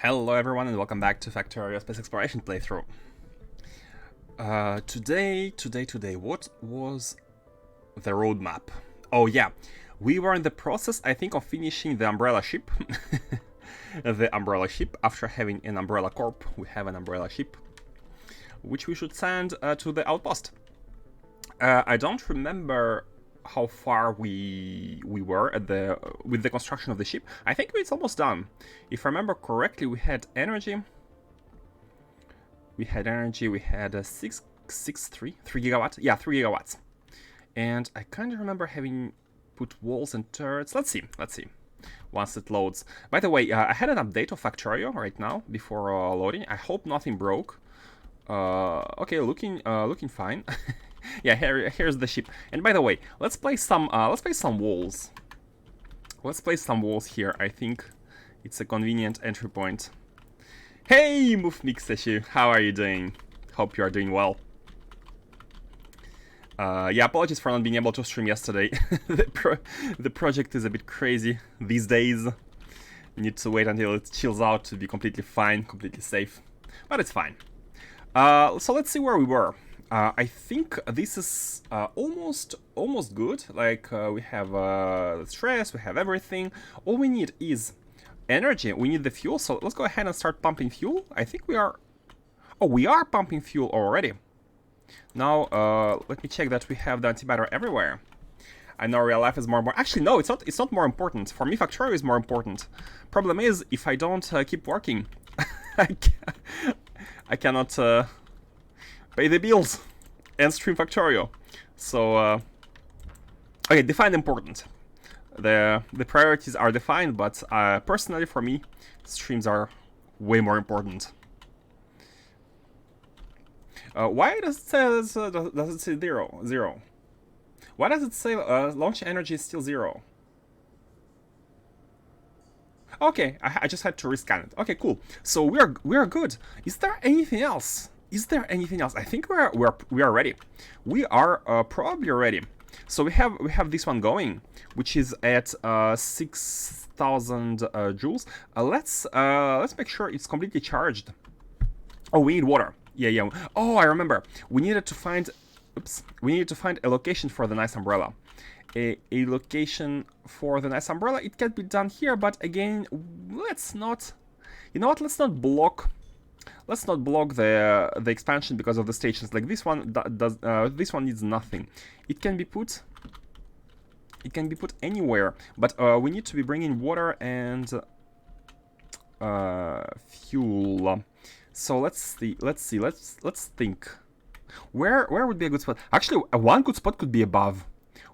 Hello everyone and welcome back to Factorio Space Exploration playthrough. Today, what was the roadmap? Oh yeah, we were in the process, I think, of finishing the Umbrella ship. The Umbrella ship. After having an Umbrella Corp, we have an Umbrella ship, which we should send to the outpost. I don't remember how far we were at with the construction of the ship. I think it's almost done. If I remember correctly, we had energy. We had 3 gigawatts. Yeah, 3 gigawatts. And I kind of remember having put walls and turrets. Let's see. Once it loads. By the way, I had an update of Factorio right now before loading. I hope nothing broke. Okay, looking fine. Yeah, here's the ship. And by the way, let's place some walls. Let's place some walls here. I think it's a convenient entry point. Hey, Mufmixeshu, how are you doing? Hope you are doing well. Yeah, apologies for not being able to stream yesterday. The project is a bit crazy these days. Need to wait until it chills out to be completely fine, completely safe. But it's fine. So let's see where we were. I think this is almost good. Like we have stress, we have everything. All we need is energy. We need the fuel. So let's go ahead and start pumping fuel. I think we are. Oh, we are pumping fuel already. Now let me check that we have the antimatter everywhere. I know real life is more. Actually, no, it's not. It's not more important. For me, Factorio is more important. Problem is, if I don't keep working, I cannot pay the bills and stream Factorio. So, okay, define important. The priorities are defined, but personally for me, streams are way more important. Why does it say zero? Why does it say launch energy is still 0? Okay, I just had to rescan it. Okay, cool. So we are good. Is there anything else? I think we are ready. We are probably ready. So we have this one going, which is at 6,000 joules. Let's make sure it's completely charged. Oh, we need water. Yeah. Oh, I remember. We needed to find. Oops. We needed to find a location for the nice umbrella. A location for the nice umbrella. It can be done here, but again, let's not. You know what? Let's not block the expansion because of the stations. Like this one this one needs nothing. It can be put anywhere, but we need to be bringing water and fuel. So let's think. Where would be a good spot? Actually, one good spot could be above.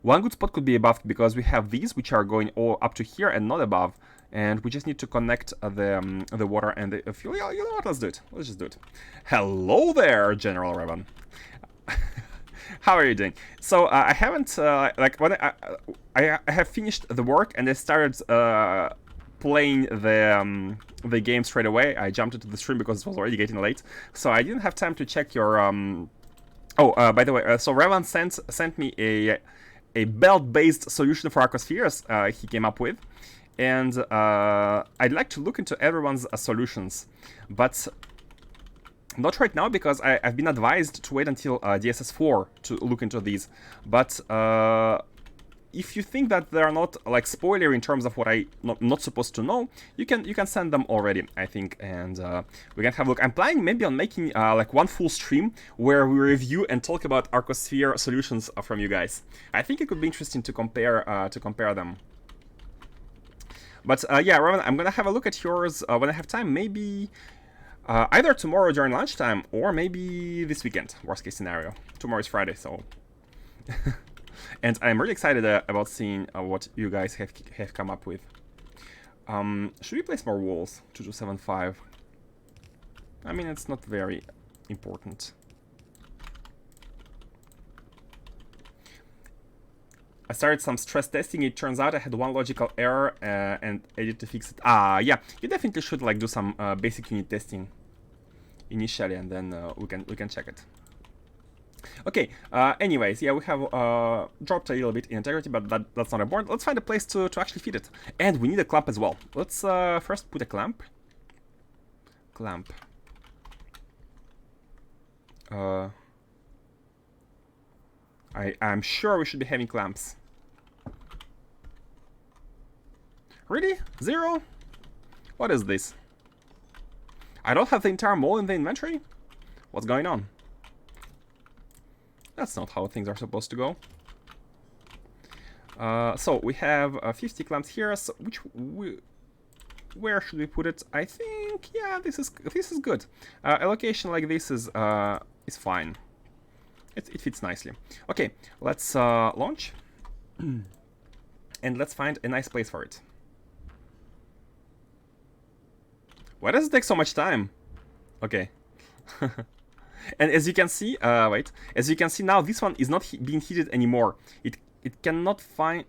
Because we have these which are going all up to here and not above. And we just need to connect the water and the fuel. Yeah, you know what? Let's do it. Let's just do it. Hello there, General Revan. How are you doing? So I haven't like when I have finished the work and I started playing the game straight away. I jumped into the stream because it was already getting late, so I didn't have time to check your. Oh, by the way, so Revan sent me a belt-based solution for Arcospheres he came up with. And I'd like to look into everyone's solutions, but not right now because I've been advised to wait until DSS4 to look into these. But if you think that they are not like spoiler in terms of what I'm not supposed to know, you can send them already, I think, and we can have a look. I'm planning maybe on making like one full stream where we review and talk about Arcosphere solutions from you guys. I think it could be interesting to compare them. But yeah, Roman, I'm gonna have a look at yours when I have time. Maybe either tomorrow during lunchtime or maybe this weekend. Worst case scenario. Tomorrow is Friday, so. And I'm really excited about seeing what you guys have come up with. Should we place more walls? 2275. I mean, it's not very important. I started some stress testing. It turns out I had one logical error and I needed to fix it. Yeah, you definitely should like do some basic unit testing initially, and then we can check it. Okay. Anyways, yeah, we have dropped a little bit in integrity, but that's not important. Let's find a place to actually feed it, and we need a clamp as well. Let's first put a clamp. clamp? I'm sure we should be having clamps. Really? 0? What is this? I don't have the entire mole in the inventory? What's going on? That's not how things are supposed to go. So we have 50 clamps here. So where should we put it? I think, yeah, this is good. A location like this is fine. It fits nicely. Okay, let's launch, and let's find a nice place for it. Why does it take so much time? Okay. And as you can see, wait. As you can see now, this one is not being heated anymore. It cannot find.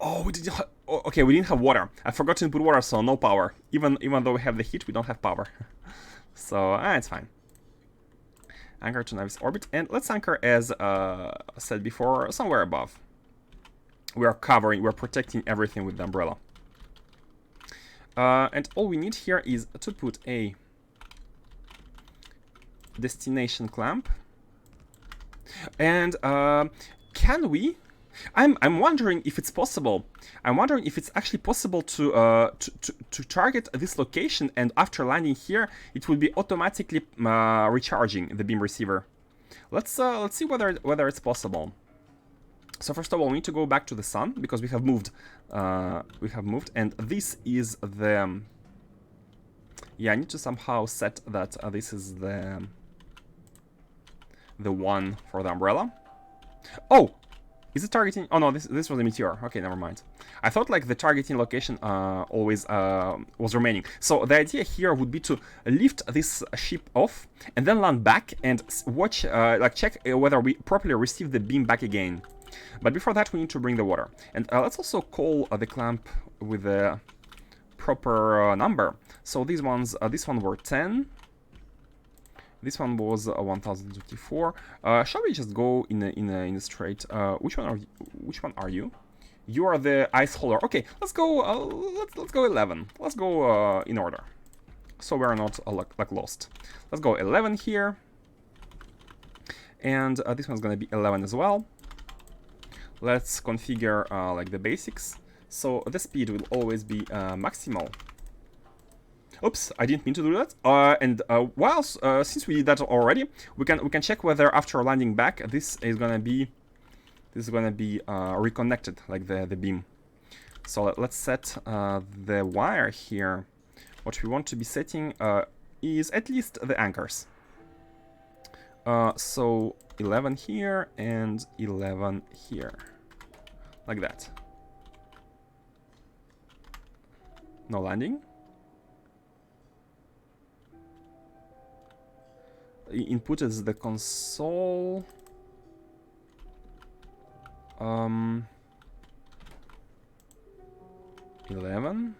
Oh, we didn't. Okay, we didn't have water. I forgot to input water, so no power. Even though we have the heat, we don't have power. So it's fine. Anchor to Navis orbit, and let's anchor as said before, somewhere above. We're protecting everything with the umbrella. And all we need here is to put a destination clamp. And can we? I'm wondering if it's possible. I'm wondering if it's actually possible to target this location, and after landing here, it will be automatically recharging the beam receiver. Let's see whether it's possible. So first of all, we need to go back to the sun because we have moved. And this is the. Yeah, I need to somehow set that this is the one for the umbrella. Oh. Is it targeting? Oh no, this was a meteor. Okay, never mind. I thought like the targeting location always was remaining. So the idea here would be to lift this ship off and then land back and watch, check whether we properly receive the beam back again. But before that, we need to bring the water. And let's also call the clamp with the proper number. So these ones, this one were 10. This one was 1054. Shall we just go in a straight? Which one are you? You are the ice holder. Okay, let's go. Let's go 11. Let's go in order, so we're not like lost. Let's go 11 here, and this one's gonna be 11 as well. Let's configure like the basics. So the speed will always be maximal. Oops, I didn't mean to do that. Since we did that already, we can check whether after landing back this is gonna be reconnected, like the beam. So let's set the wire here. What we want to be setting is at least the anchors. So 11 here and 11 here, like that. No landing. Input is the console. 11.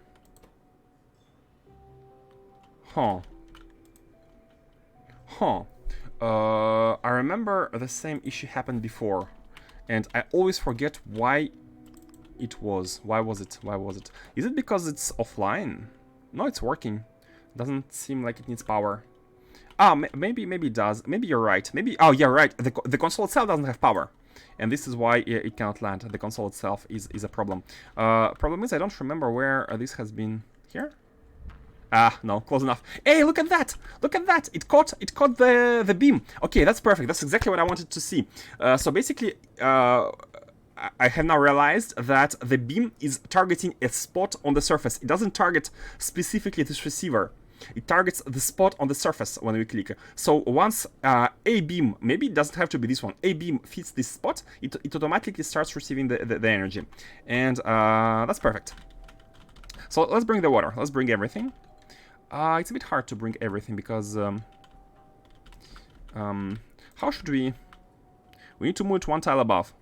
Huh. I remember the same issue happened before, and I always forget why it was. Why was it? Is it because it's offline? No, it's working. Doesn't seem like it needs power. Maybe it does. Maybe you're right. Maybe. Oh, yeah, right. The console itself doesn't have power, and this is why it cannot land. The console itself is a problem. Problem is I don't remember where this has been. Here? Ah, no, close enough. Hey, look at that! Look at that! It caught the beam. Okay, that's perfect. That's exactly what I wanted to see. So basically, I have now realized that the beam is targeting a spot on the surface. It doesn't target specifically this receiver. It targets the spot on the surface when we click. So once a beam, maybe it doesn't have to be this one, a beam fits this spot, it automatically starts receiving the energy. And that's perfect. So let's bring the water. Let's bring everything. It's a bit hard to bring everything because how should we need to move it one tile above.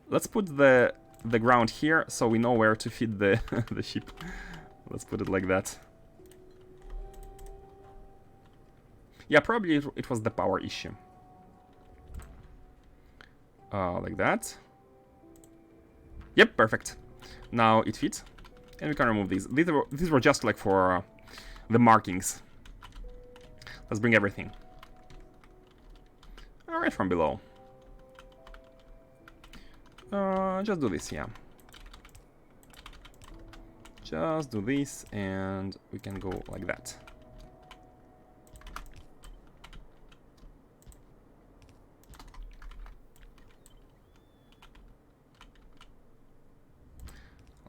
Let's put the ground here so we know where to feed the the ship. Let's put it like that. Yeah, probably it was the power issue. Like that. Yep, perfect. Now it fits, and we can remove these. These were just like for the markings. Let's bring everything. Right from below. Just do this, yeah. Just do this, and we can go like that.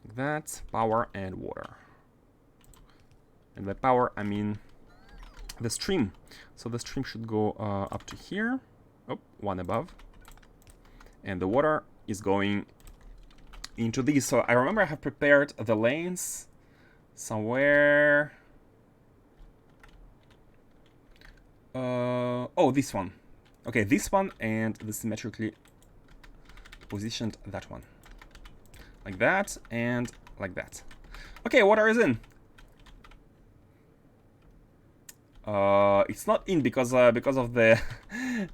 Like that, power and water. And by power, I mean the stream. So the stream should go up to here. Oh, one above. And the water is going into these. So I remember I have prepared the lanes somewhere. Oh, this one. Okay, this one, and the symmetrically positioned that one. Like that, and like that. Okay, water is in. It's not in because of the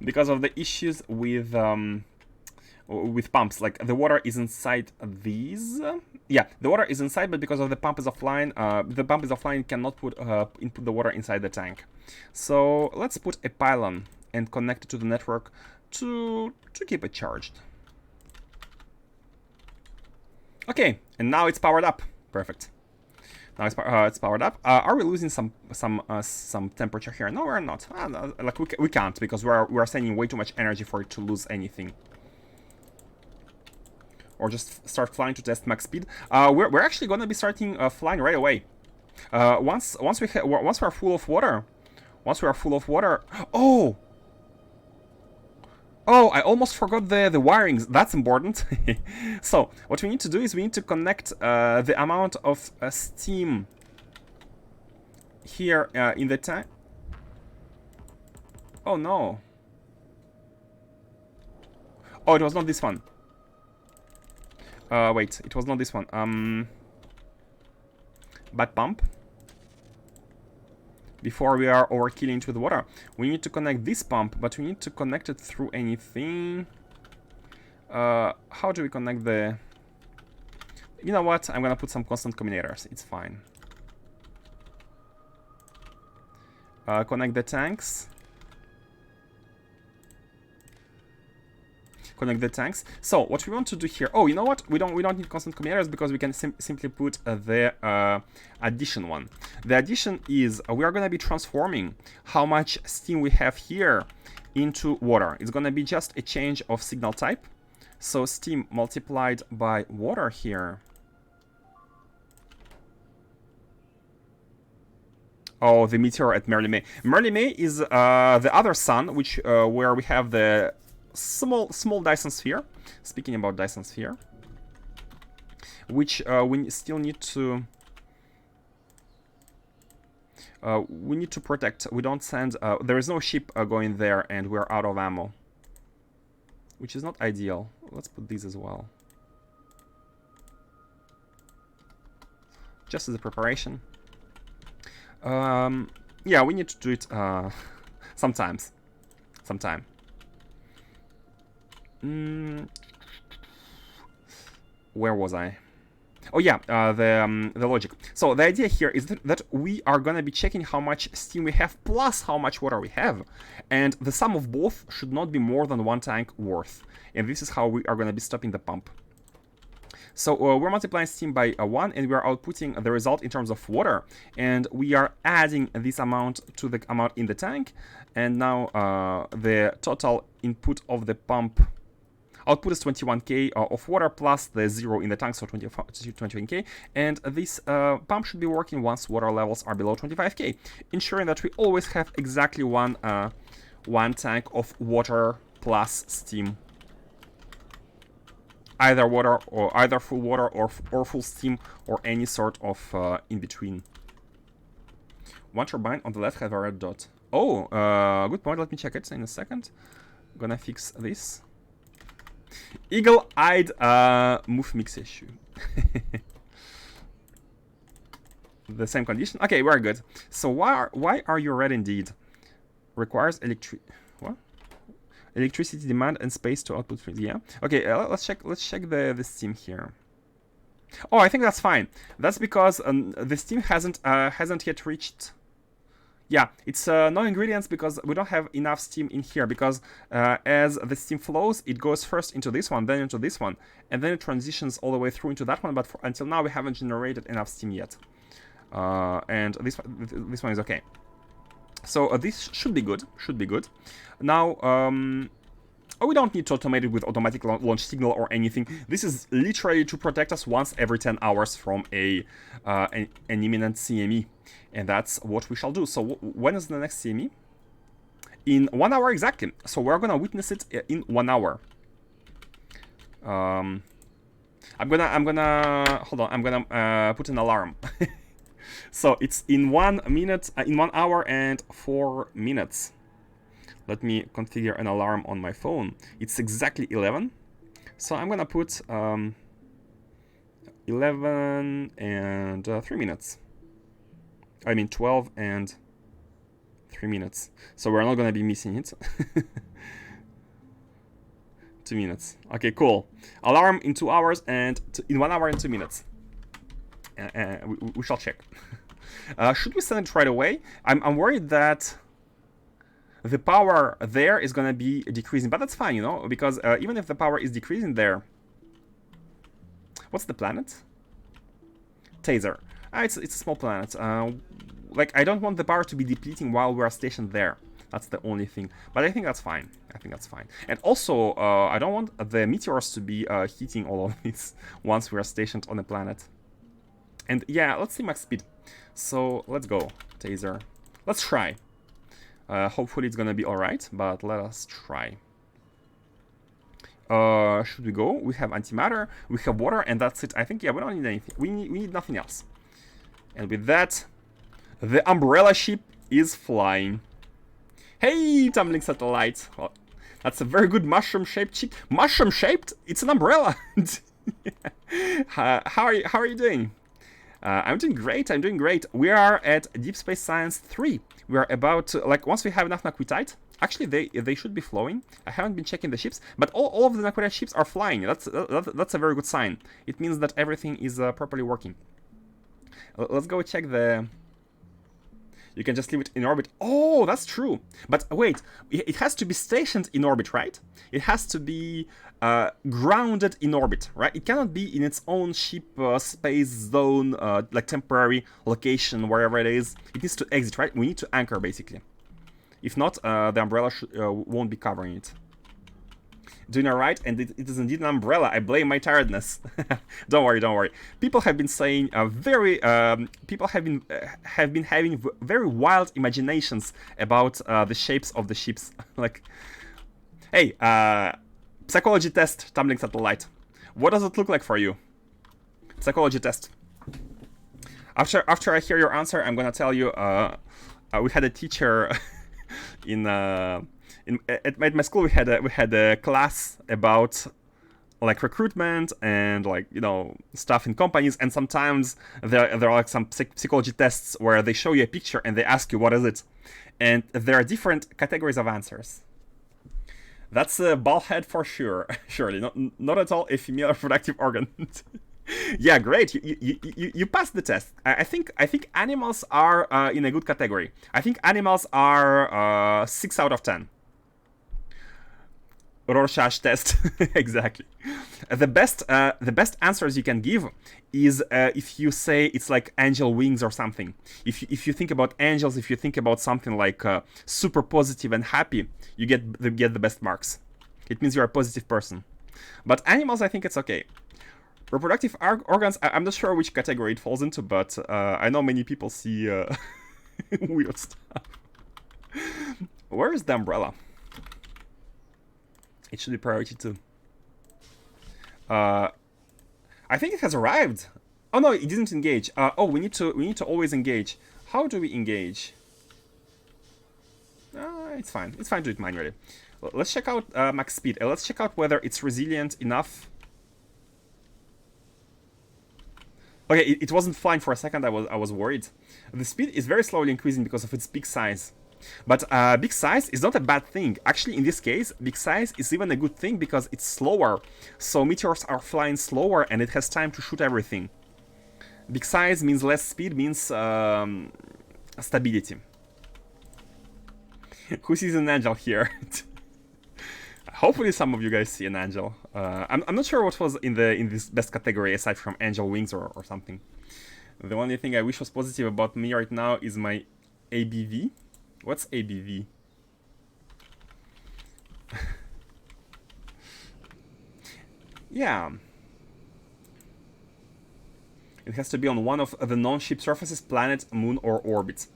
because of the issues with pumps. Like the water is inside these. Yeah, the water is inside, but because of the pump is offline, the pump is offline, cannot input the water inside the tank. So let's put a pylon and connect it to the network to keep it charged. Okay, and now it's powered up. Perfect. Now it's powered up. Are we losing some temperature here? No, we're not. No, like we can't, because we're sending way too much energy for it to lose anything. Or just start flying to test max speed. We're actually gonna be starting flying right away. Once we're full of water. Once we are full of water. Oh. Oh, I almost forgot the wirings. That's important. So, what we need to do is we need to connect the amount of steam here in the tank. Oh, no. Oh, it was not this one. Wait, it was not this one. Bad pump. Before we are overkilling into the water, we need to connect this pump, but we need to connect it through anything. How do we connect the... You know what? I'm gonna put some constant combinators. It's fine. Connect the tanks. Connect the tanks. So what we want to do here... Oh, you know what? We don't need constant combinators because we can simply put the addition one. The addition is we are going to be transforming how much steam we have here into water. It's going to be just a change of signal type. So steam multiplied by water here. Oh, the meteor at Merlimay. Merlimay is the other sun, which where we have the small Dyson sphere. Speaking about Dyson sphere, which we still need to protect. We don't send. There is no ship going there, and we're out of ammo, which is not ideal. Let's put these as well, just as a preparation. Yeah, we need to do it sometimes. Sometime. Where was I? Oh yeah, the logic. So the idea here is that we are gonna be checking how much steam we have plus how much water we have, and the sum of both should not be more than one tank worth. And this is how we are gonna be stopping the pump. So we're multiplying steam by 1, and we are outputting the result in terms of water, and we are adding this amount to the amount in the tank, and now the total input of the pump output is 21k of water plus the 0 in the tank, so 21k, and this pump should be working once water levels are below 25k, ensuring that we always have exactly one tank of water plus steam. Either water, or either full water, or full steam, or any sort of in between. One turbine on the left have a red dot. Oh, good point. Let me check it in a second. Gonna fix this. Eagle-eyed move mix issue. The same condition. Okay, we're good. So why are you red indeed? Requires electricity demand and space to output. Yeah. Okay. Let's check the steam here. Oh, I think that's fine. That's because the steam hasn't yet reached. Yeah, it's no ingredients because we don't have enough steam in here, because as the steam flows, it goes first into this one, then into this one, and then it transitions all the way through into that one, but until now we haven't generated enough steam yet. And this one is okay. So this should be good, Now, oh, we don't need to automate it with automatic launch signal or anything. This is literally to protect us once every 10 hours from an imminent CME. And that's what we shall do. So when is the next CME? In 1 hour exactly. So we're gonna witness it in 1 hour. I'm gonna hold on. I'm gonna put an alarm. So it's in 1 minute, in 1 hour and 4 minutes. Let me configure an alarm on my phone. It's exactly 11. So I'm gonna put 11 and 3 minutes. I mean 12 and 3 minutes. So we're not gonna be missing it. 2 minutes. Okay, cool. Alarm in 2 hours and in 1 hour and 2 minutes. We shall check. Should we send it right away? I'm worried that the power there is gonna be decreasing, but that's fine, you know, because even if the power is decreasing there, what's the planet? Taser. It's a small planet. Like, I don't want the power to be depleting while we're stationed there. That's the only thing. But I think that's fine. And also, I don't want the meteors to be heating all of this once we're stationed on the planet. And yeah, let's see max speed. So let's go, Taser. Let's try. Hopefully it's gonna be alright, but let us try. Should we go? We have antimatter, we have water, and that's it. I think, yeah, we don't need anything. We need nothing else. And with that, the umbrella ship is flying. Hey, tumbling satellite. Well, that's a very good mushroom-shaped ship. Mushroom-shaped? It's an umbrella. How are you doing? I'm doing great. We are at Deep Space Science 3. We are about to, like, once we have enough Naquitite, actually they should be flowing. I haven't been checking the ships, but all of the Naquitite ships are flying. That's a very good sign. It means that everything is properly working. Let's go check the... You can just leave it in orbit. Oh, that's true. But wait, it has to be stationed in orbit, right? It has to be grounded in orbit, right? It cannot be in its own ship space zone, like temporary location, wherever it is. It needs to exit, right? We need to anchor, basically. If not, the umbrella won't be covering it. Doing alright, and it is indeed an umbrella. I blame my tiredness. Don't worry. People have been saying people have been having very wild imaginations about the shapes of the ships. Like, hey, psychology test, tumbling satellite. What does it look like for you? Psychology test. After I hear your answer, I'm gonna tell you. We had a teacher at my school. We had a class about like recruitment and, like, you know, stuff in companies, and sometimes there are like some psychology tests where they show you a picture and they ask you what is it, and there are different categories of answers. That's a ball head for sure. Surely not at all a female reproductive organ. Yeah, great. You passed the test. I think animals are in a good category. I think animals are 6 out of 10. Rorschach test. Exactly. The best answers you can give is if you say it's like angel wings or something. If you think about angels, if you think about something like super positive and happy, you get the best marks. It means you're a positive person. But animals, I think it's okay. Reproductive organs, I'm not sure which category it falls into, but I know many people see weird stuff. Where is the umbrella? It should be priority 2. I think it has arrived. Oh no, it didn't engage. Oh, we need to always engage. How do we engage? It's fine. It's fine to do it manually. Let's check out max speed. Let's check out whether it's resilient enough. Okay, it wasn't flying for a second. I was worried. The speed is very slowly increasing because of its big size. But big size is not a bad thing. Actually, in this case, big size is even a good thing because it's slower. So meteors are flying slower and it has time to shoot everything. Big size means less speed, means stability. Who sees an angel here? Hopefully some of you guys see an angel. I'm not sure what was in this best category aside from angel wings or something. The only thing I wish was positive about me right now is my ABV. What's ABV? Yeah. It has to be on one of the non-ship surfaces, planet, moon, or orbit.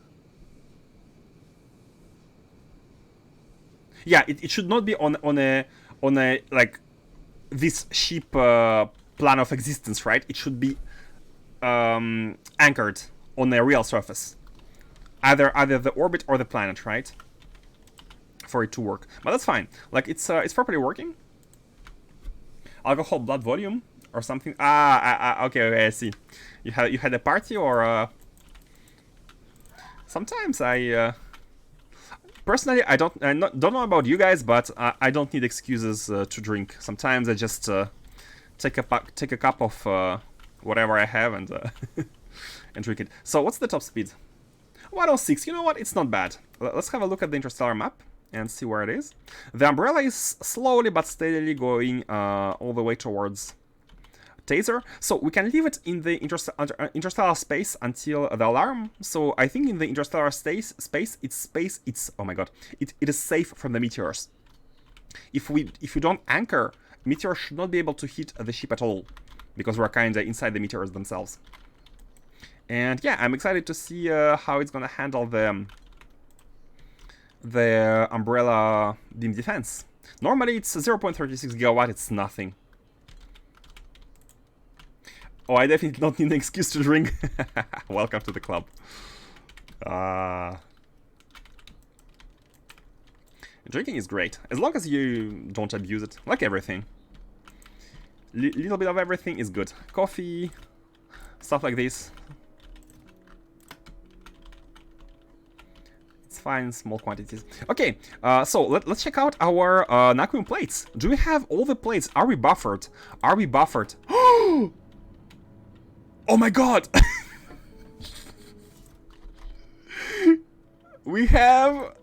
Yeah, it should not be on a like this ship plan of existence, right? It should be anchored on a real surface, either the orbit or the planet, right? For it to work, but that's fine. Like it's properly working. Alcohol blood volume or something. Okay, I see. You had a party or sometimes I. Personally, I don't know about you guys, but I don't need excuses to drink. Sometimes I just take a cup of whatever I have and and drink it. So what's the top speed? 106. You know what? It's not bad. Let's have a look at the interstellar map and see where it is. The umbrella is slowly but steadily going all the way towards Taser, so we can leave it in the interstellar space until the alarm. So I think in the interstellar space, it's oh my god, it is safe from the meteors. If we don't anchor, meteors should not be able to hit the ship at all, because we're kinda inside the meteors themselves. And yeah, I'm excited to see how it's gonna handle the umbrella beam defense. Normally it's 0.36 gigawatt, it's nothing. Oh, I definitely don't need an excuse to drink. Welcome to the club. Drinking is great, as long as you don't abuse it, like everything. Little bit of everything is good. Coffee, stuff like this. It's fine, small quantities. Okay, so let's check out our Nakuum plates. Do we have all the plates? Are we buffered? Are we buffered? Oh my god! We have...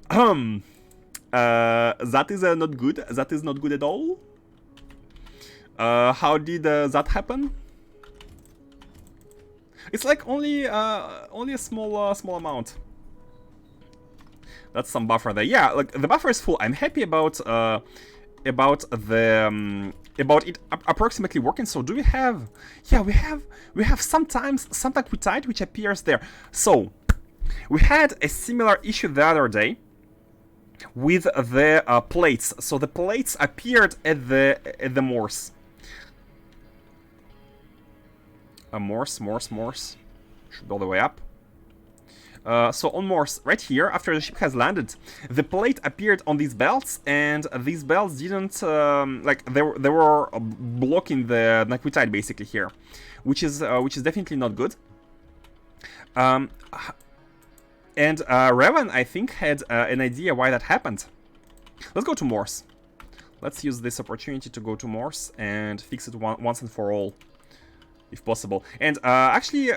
that is not good. That is not good at all. How did that happen? It's like only a small amount. That's some buffer there. Yeah, like the buffer is full. I'm happy about it approximately working. So do we have? Yeah, we have sometimes some liquidite which appears there. So we had a similar issue the other day with the plates. So the plates appeared at the Morse. Morse should go all the way up. So on Morse, right here, after the ship has landed, the plate appeared on these belts, and these belts didn't like they were blocking the liquidite basically here, which is definitely not good. And Revan, I think, had an idea why that happened. Let's go to Morse. Let's use this opportunity to go to Morse and fix it once and for all, if possible. And actually,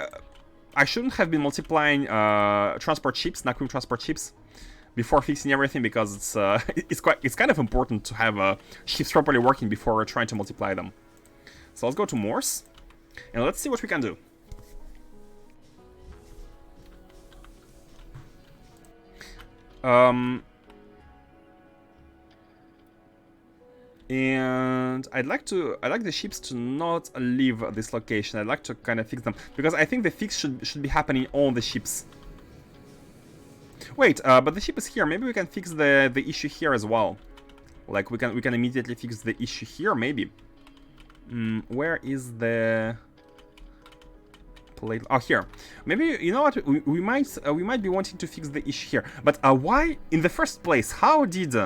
I shouldn't have been multiplying transport ships, Nakuum transport ships, before fixing everything, because it's kind of important to have ships properly working before trying to multiply them. So let's go to Morse, and let's see what we can do. And I'd like the ships to not leave this location. I'd like to kind of fix them, because I think the fix should be happening on the ships. Wait, but the ship is here. Maybe we can fix the issue here as well. Like we can immediately fix the issue here. Maybe. Where is the plate? Oh, here. Maybe, you know what? We might be wanting to fix the issue here. But why in the first place? How did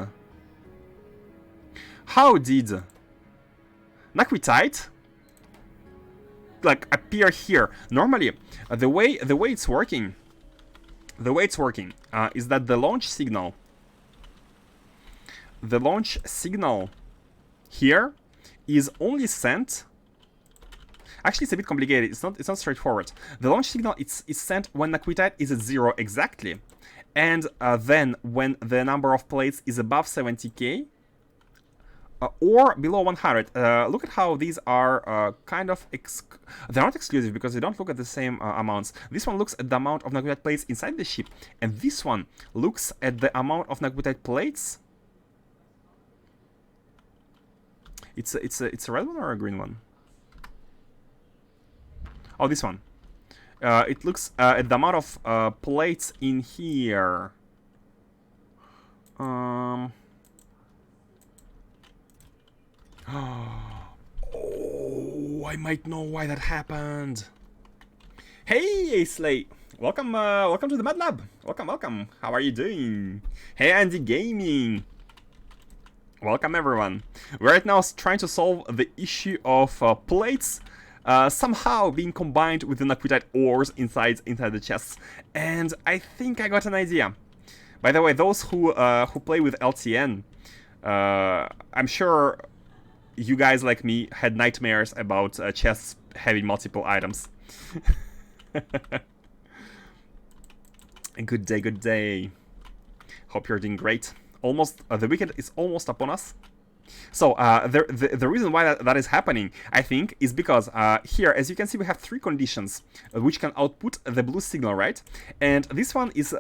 liquidite like appear here. Normally, the way it's working, is that the launch signal here is only sent. Actually, it's a bit complicated. It's not straightforward. The launch signal is sent when Naquitite is at 0 exactly, and then when the number of plates is above 70k or below 100. Look at how these are kind of they're not exclusive because they don't look at the same amounts. This one looks at the amount of Naquitite plates inside the ship, and this one looks at the amount of Naquitite plates. It's a red one or a green one? Oh, this one. It looks at the amount of plates in here. Oh, I might know why that happened. Hey, Slay. Welcome, welcome to the Mad Lab. Welcome. How are you doing? Hey, Andy Gaming. Welcome, everyone. We're right now trying to solve the issue of plates somehow being combined with the Naquitite ores inside the chests, and I think I got an idea. By the way, those who play with LTN, I'm sure you guys like me had nightmares about chests having multiple items. Good day. Hope you're doing great. Almost the weekend is almost upon us. So the reason why that is happening, I think, is because here, as you can see, we have 3 conditions which can output the blue signal, right? And this one is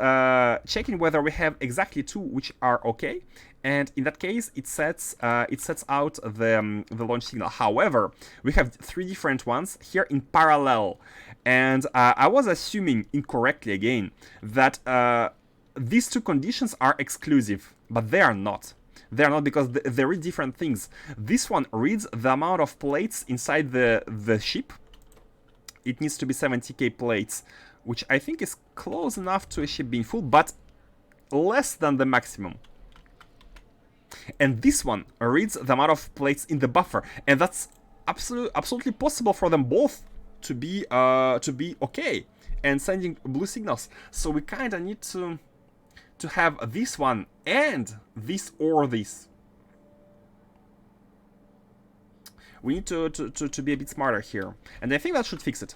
checking whether we have exactly 2 which are okay. And in that case, it sets out the launch signal. However, we have 3 different ones here in parallel, and I was assuming incorrectly again that these 2 conditions are exclusive, but they are not. They are not, because they read different things. This one reads the amount of plates inside the ship. It needs to be 70k plates, which I think is close enough to a ship being full, but less than the maximum. And this one reads the amount of plates in the buffer, and that's absolutely possible for them both to be okay and sending blue signals. So we kind of need to have this one and this or this. We need to be a bit smarter here, and I think that should fix it.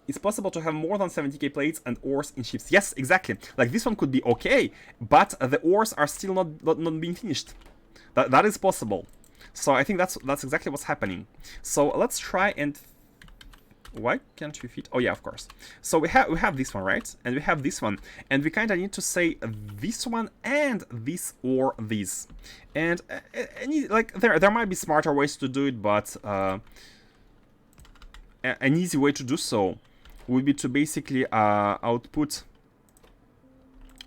It's possible to have more than 70k plates and ores in ships. Yes, exactly. Like this one could be okay, but the ores are still not being finished. That is possible. So I think that's exactly what's happening. So let's try and. Why can't we fit? Oh yeah, of course. So we have this one, right? And we have this one, and we kind of need to say this one and this or this. And like there might be smarter ways to do it, but an easy way to do so would be to basically output,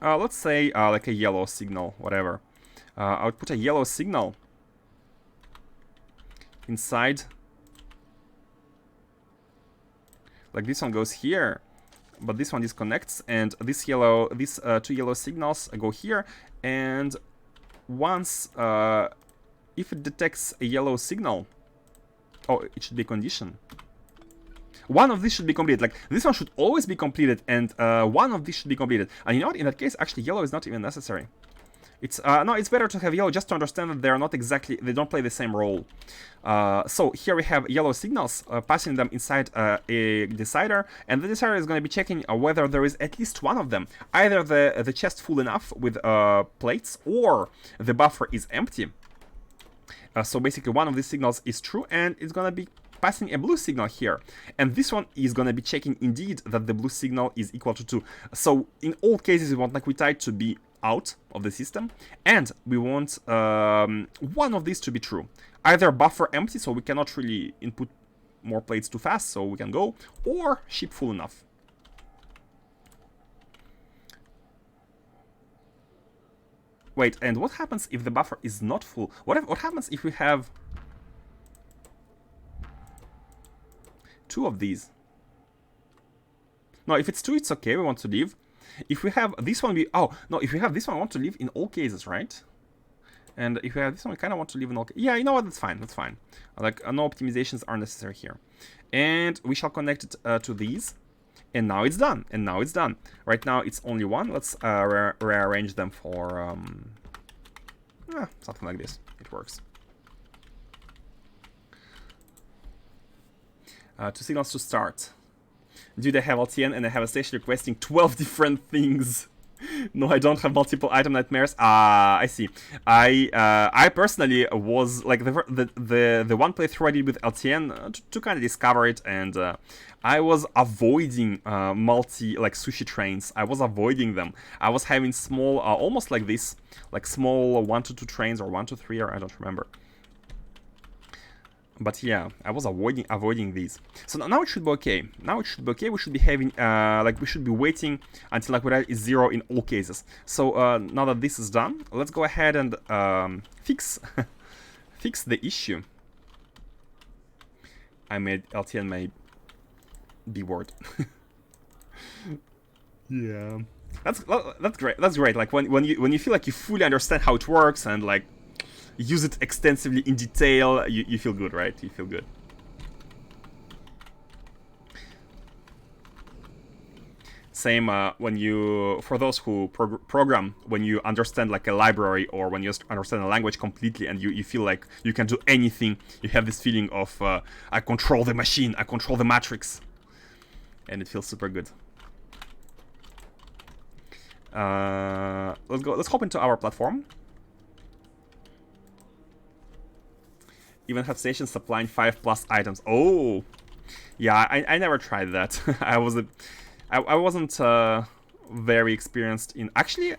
let's say like a yellow signal, whatever. Output a yellow signal inside. Like this one goes here, but this one disconnects, and these 2 yellow signals go here. And once, if it detects a yellow signal, oh, it should be a condition. One of these should be completed. Like this one should always be completed, and one of these should be completed. And you know what? In that case, actually, yellow is not even necessary. It's no, it's better to have yellow just to understand that they're not exactly, they don't play the same role. So here we have yellow signals, passing them inside a decider, and the decider is going to be checking whether there is at least one of them, either the chest full enough with plates, or the buffer is empty. So basically one of these signals is true, and it's going to be passing a blue signal here, and this one is going to be checking indeed that the blue signal is equal to 2. So in all cases, we want Naquitite to be out of the system, and we want one of these to be true. Either buffer empty, so we cannot really input more plates too fast, so we can go, or ship full enough. Wait, and what happens if the buffer is not full? What happens if we have 2 of these? No, if it's 2, it's okay, we want to leave. If we have this one, if we have this one, I want to leave in all cases, right? And if we have this one, we kind of want to leave an OK. Yeah, you know what? That's fine. That's fine. Like, no optimizations are necessary here. And we shall connect it to these. And now it's done. And now it's done. Right now, it's only one. Let's rearrange them for something like this. It works. 2 signals to start. Dude, I have LTN and I have a station requesting 12 different things. No, I don't have multiple item nightmares. I see. I personally was like the one playthrough I did with LTN to kind of discover it, and I was avoiding like sushi trains. I was avoiding them. I was having small, almost like this, like small 1 to 2 trains or 1 to 3, or I don't remember. But yeah, I was avoiding these. So now it should be okay. Now it should be okay. We should be having like we should be waiting until liquidity is 0 in all cases. So now that this is done, let's go ahead and fix fix the issue. I made LTN my B word. Yeah, that's great. That's great. Like when you feel like you fully understand how it works and like use it extensively in detail, you feel good, right? You feel good. Same when you, for those who program, when you understand like a library or when you understand a language completely and you feel like you can do anything, you have this feeling of I control the machine, I control the matrix, and it feels super good. Let's hop into our platform. Even have stations supplying 5+ items. Oh, yeah, I never tried that. I wasn't very experienced in. Actually,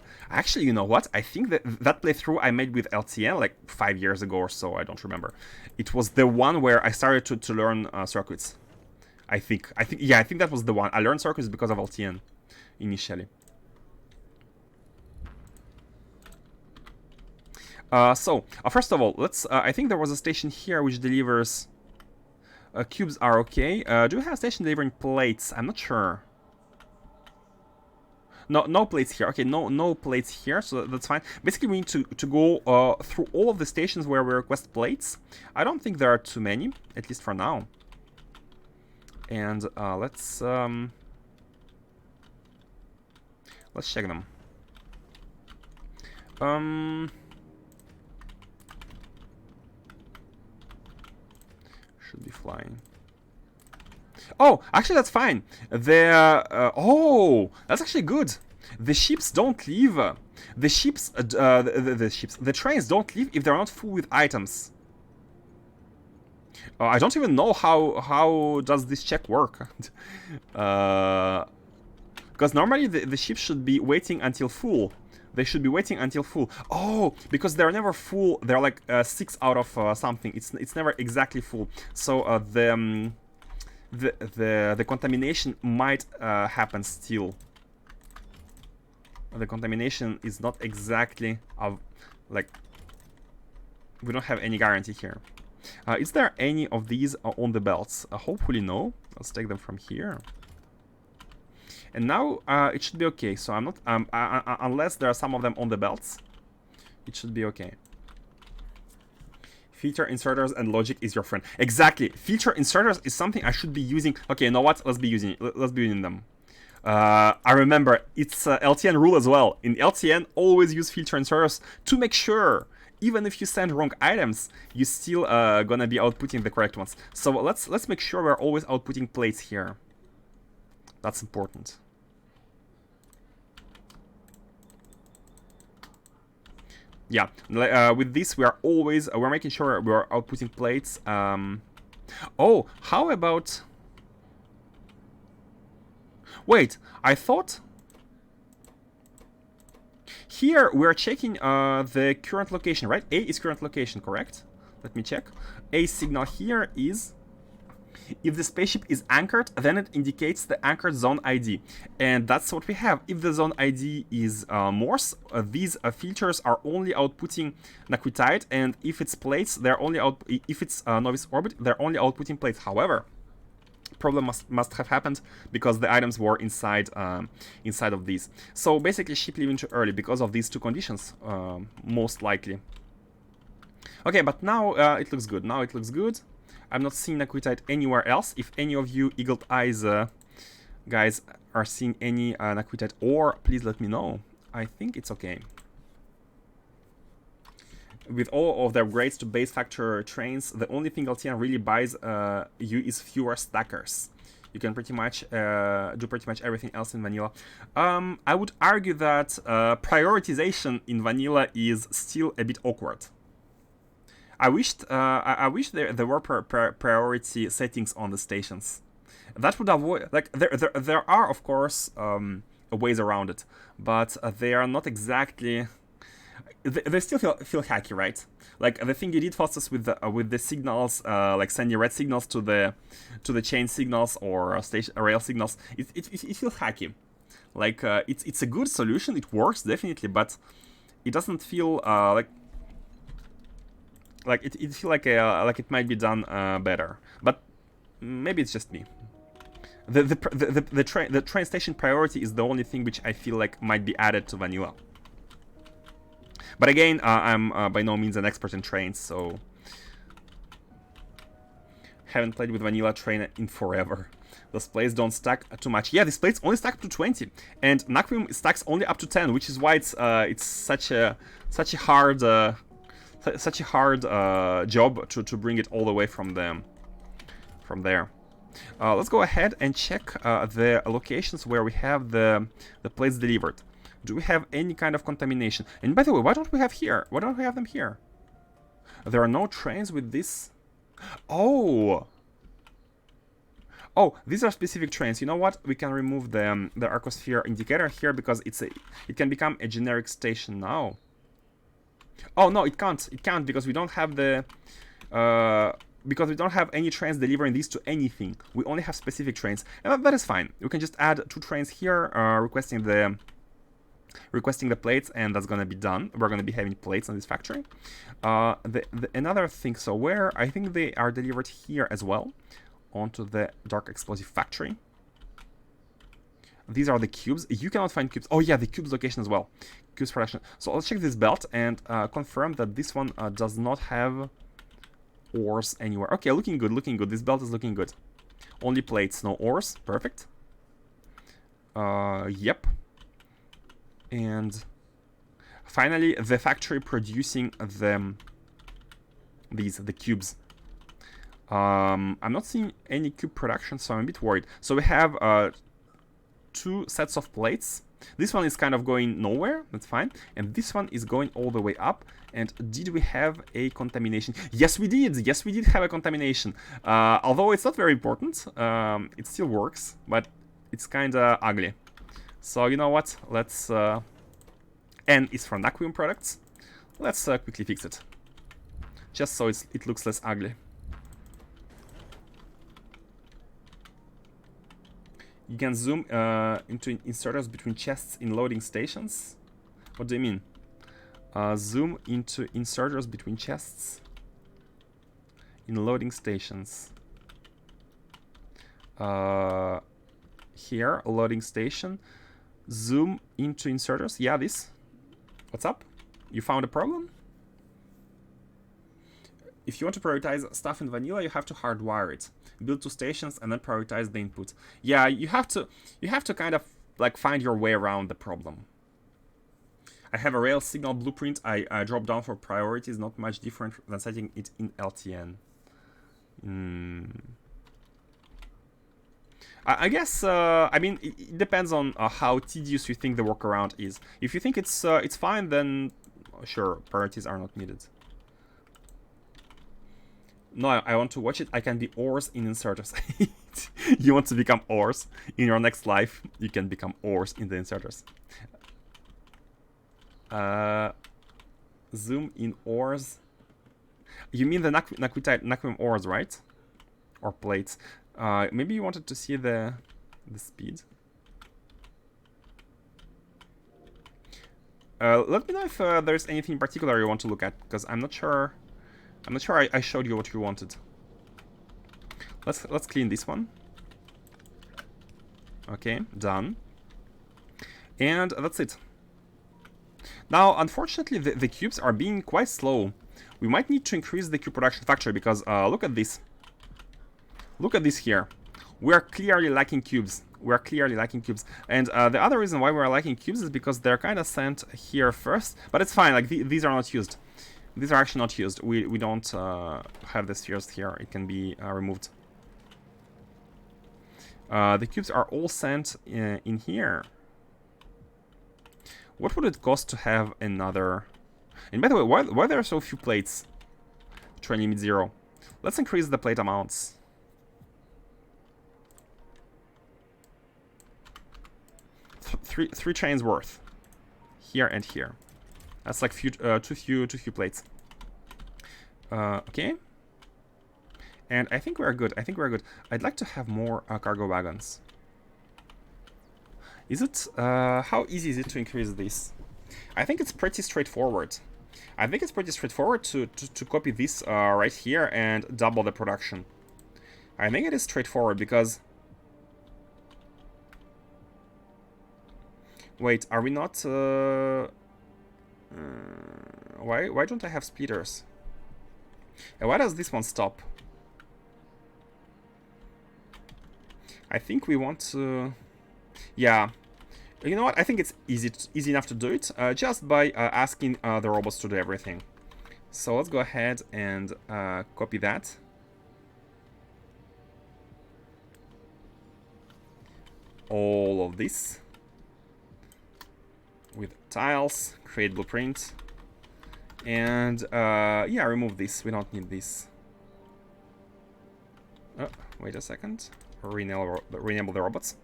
you know what? I think that playthrough I made with LTN like 5 years ago or so. I don't remember. It was the one where I started to learn circuits. I think that was the one. I learned circuits because of LTN initially. So, first of all, let's. I think there was a station here which delivers. Cubes are okay. Do we have a station delivering plates? I'm not sure. No plates here. Okay, no plates here, so that's fine. Basically, we need to go through all of the stations where we request plates. I don't think there are too many, at least for now. And let's check them. Should be flying. Oh, actually, that's fine. Oh, that's actually good. The ships don't leave. The trains don't leave if they're not full with items. I don't even know how does this check work. Because normally the ships should be waiting until full. They should be waiting until full. Oh, because they're never full. They're like 6 out of something. It's never exactly full. So the contamination might happen still. The contamination is not exactly like we don't have any guarantee here. Is there any of these on the belts? Hopefully no. Let's take them from here. And now it should be okay. So I'm not unless there are some of them on the belts, it should be okay. Filter inserters and logic is your friend. Exactly. Filter inserters is something I should be using. Okay, you know what? Let's be using them. I remember it's LTN rule as well. In LTN, always use filter inserters to make sure, even if you send wrong items, you still gonna be outputting the correct ones. So let's make sure we're always outputting plates here. That's important. Yeah, with this we're making sure we're outputting plates. Oh, how about? Wait, I thought here we're checking the current location, right? A is current location, correct? Let me check. A signal here is. If the spaceship is anchored, then it indicates the anchored zone ID. And that's what we have. If the zone ID is Morse, these filters are only outputting Naquitite, and if it's plates, they're only if it's novice orbit, they're only outputting plates. However, problem must have happened because the items were inside inside of these. So basically ship leaving too early because of these two conditions, most likely. Okay, but now it looks good. Now it looks good. I'm not seeing Naquitite anywhere else. If any of you eagle eyes guys are seeing any Naquitite ore, please let me know. I think it's okay. With all of their grades to base factor trains, the only thing LTN really buys you is fewer stackers. You can pretty much do pretty much everything else in vanilla. I would argue that prioritization in vanilla is still a bit awkward. I wish there were priority settings on the stations. That would avoid, like, there are of course ways around it, but they are not exactly. They still feel hacky, right? Like the thing you did fastest with the signals, like sending red signals to the chain signals or station rail signals. It feels hacky. Like it's a good solution. It works definitely, but it doesn't feel like it feels like it might be done better. But maybe it's just me. The train station priority is the only thing which I feel like might be added to vanilla. But again, I'm by no means an expert in trains, so haven't played with vanilla train in forever. Those plates don't stack too much. Yeah, these plates only stack up to 20, and Naquium stacks only up to 10, which is why it's such a hard job to bring it all the way from there. Let's go ahead and check the locations where we have the plates delivered. Do we have any kind of contamination? And by the way, why don't we have here? Why don't we have them here? There are no trains with this. Oh, these are specific trains. You know what? We can remove the Arcosphere indicator here because it can become a generic station now. Oh no, it can't. It can't because we don't have the because we don't have any trains delivering these to anything. We only have specific trains, and that is fine. We can just add 2 trains here, requesting the plates, and that's gonna be done. We're gonna be having plates on this factory. Another thing, so where I think they are delivered here as well, onto the dark explosive factory. These are the cubes. You cannot find cubes. Oh yeah, the cubes location as well. Cubes production. So let's check this belt and confirm that this one does not have ores anywhere. Okay, looking good, looking good. This belt is looking good. Only plates, no ores. Perfect. Yep. And finally, the factory producing the cubes. I'm not seeing any cube production, so I'm a bit worried. So we have 2 sets of plates. This one is kind of going nowhere, that's fine. And this one is going all the way up. And did we have a contamination? Yes, we did. Yes, we did have a contamination. Although it's not very important, it still works, but it's kind of ugly. So you know what? Let's and it's from Naquium products. Let's quickly fix it, just so it looks less ugly. You can zoom into inserters between chests in loading stations. What do you mean? Zoom into inserters between chests in loading stations. Here, loading station. Zoom into inserters. Yeah, this. What's up? You found a problem? If you want to prioritize stuff in vanilla, you have to hardwire it. Build 2 stations and then prioritize the input. Yeah, you have to kind of like find your way around the problem. I have a rail signal blueprint. I drop down for priorities, not much different than setting it in LTN. I guess, I mean, it depends on how tedious you think the workaround is. If you think it's fine, then sure, priorities are not needed. No, I want to watch it. I can be ores in inserters. You want to become ores in your next life? You can become ores in the inserters. Zoom in ores. You mean the Naquium ores, right? Or plates. Maybe you wanted to see the speed. Let me know if there's anything particular you want to look at, because I'm not sure. I'm not sure I showed you what you wanted. Let's clean this one. Okay, done. And that's it. Now, unfortunately, the cubes are being quite slow. we might need to increase the cube production factor because look at this. Look at this here. We are clearly lacking cubes. We are clearly lacking cubes. And the other reason why we are lacking cubes is because they're kind of sent here first. But it's fine. Like these are not used. These are actually not used. We don't have this used here. It can be removed. The cubes are all sent in here. What would it cost to have another? And by the way, why there are so few plates? Train limit 0. Let's increase the plate amounts. Three trains worth. Here and here. That's like too few plates. Okay. And I think we're good. I think we're good. I'd like to have more cargo wagons. Is it... how easy is it to increase this? I think it's pretty straightforward. I think it's pretty straightforward to copy this right here and double the production. I think it is straightforward because... Wait, are we not... why don't I have splitters? And why does this one stop? I think we want to... Yeah. You know what? I think it's easy enough to do it just by asking the robots to do everything. So let's go ahead and copy that. All of this. With tiles, create blueprint. And yeah, remove this. We don't need this. Oh, wait a second. Rename the robots.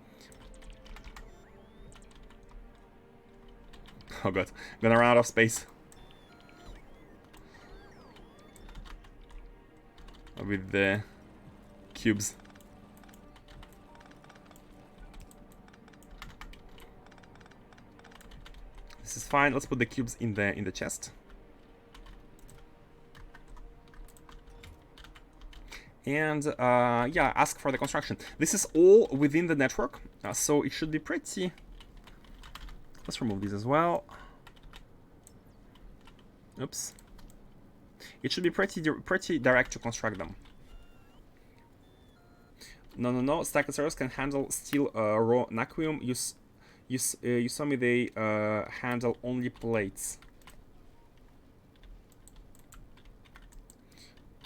Oh god, gonna run out of space. With the cubes. This is fine. Let's put the cubes in the chest. And yeah, ask for the construction. This is all within the network, so it should be pretty... Let's remove these as well. Oops. It should be pretty direct to construct them. No. Stack servers can handle steel, raw naquium. You saw me. They handle only plates.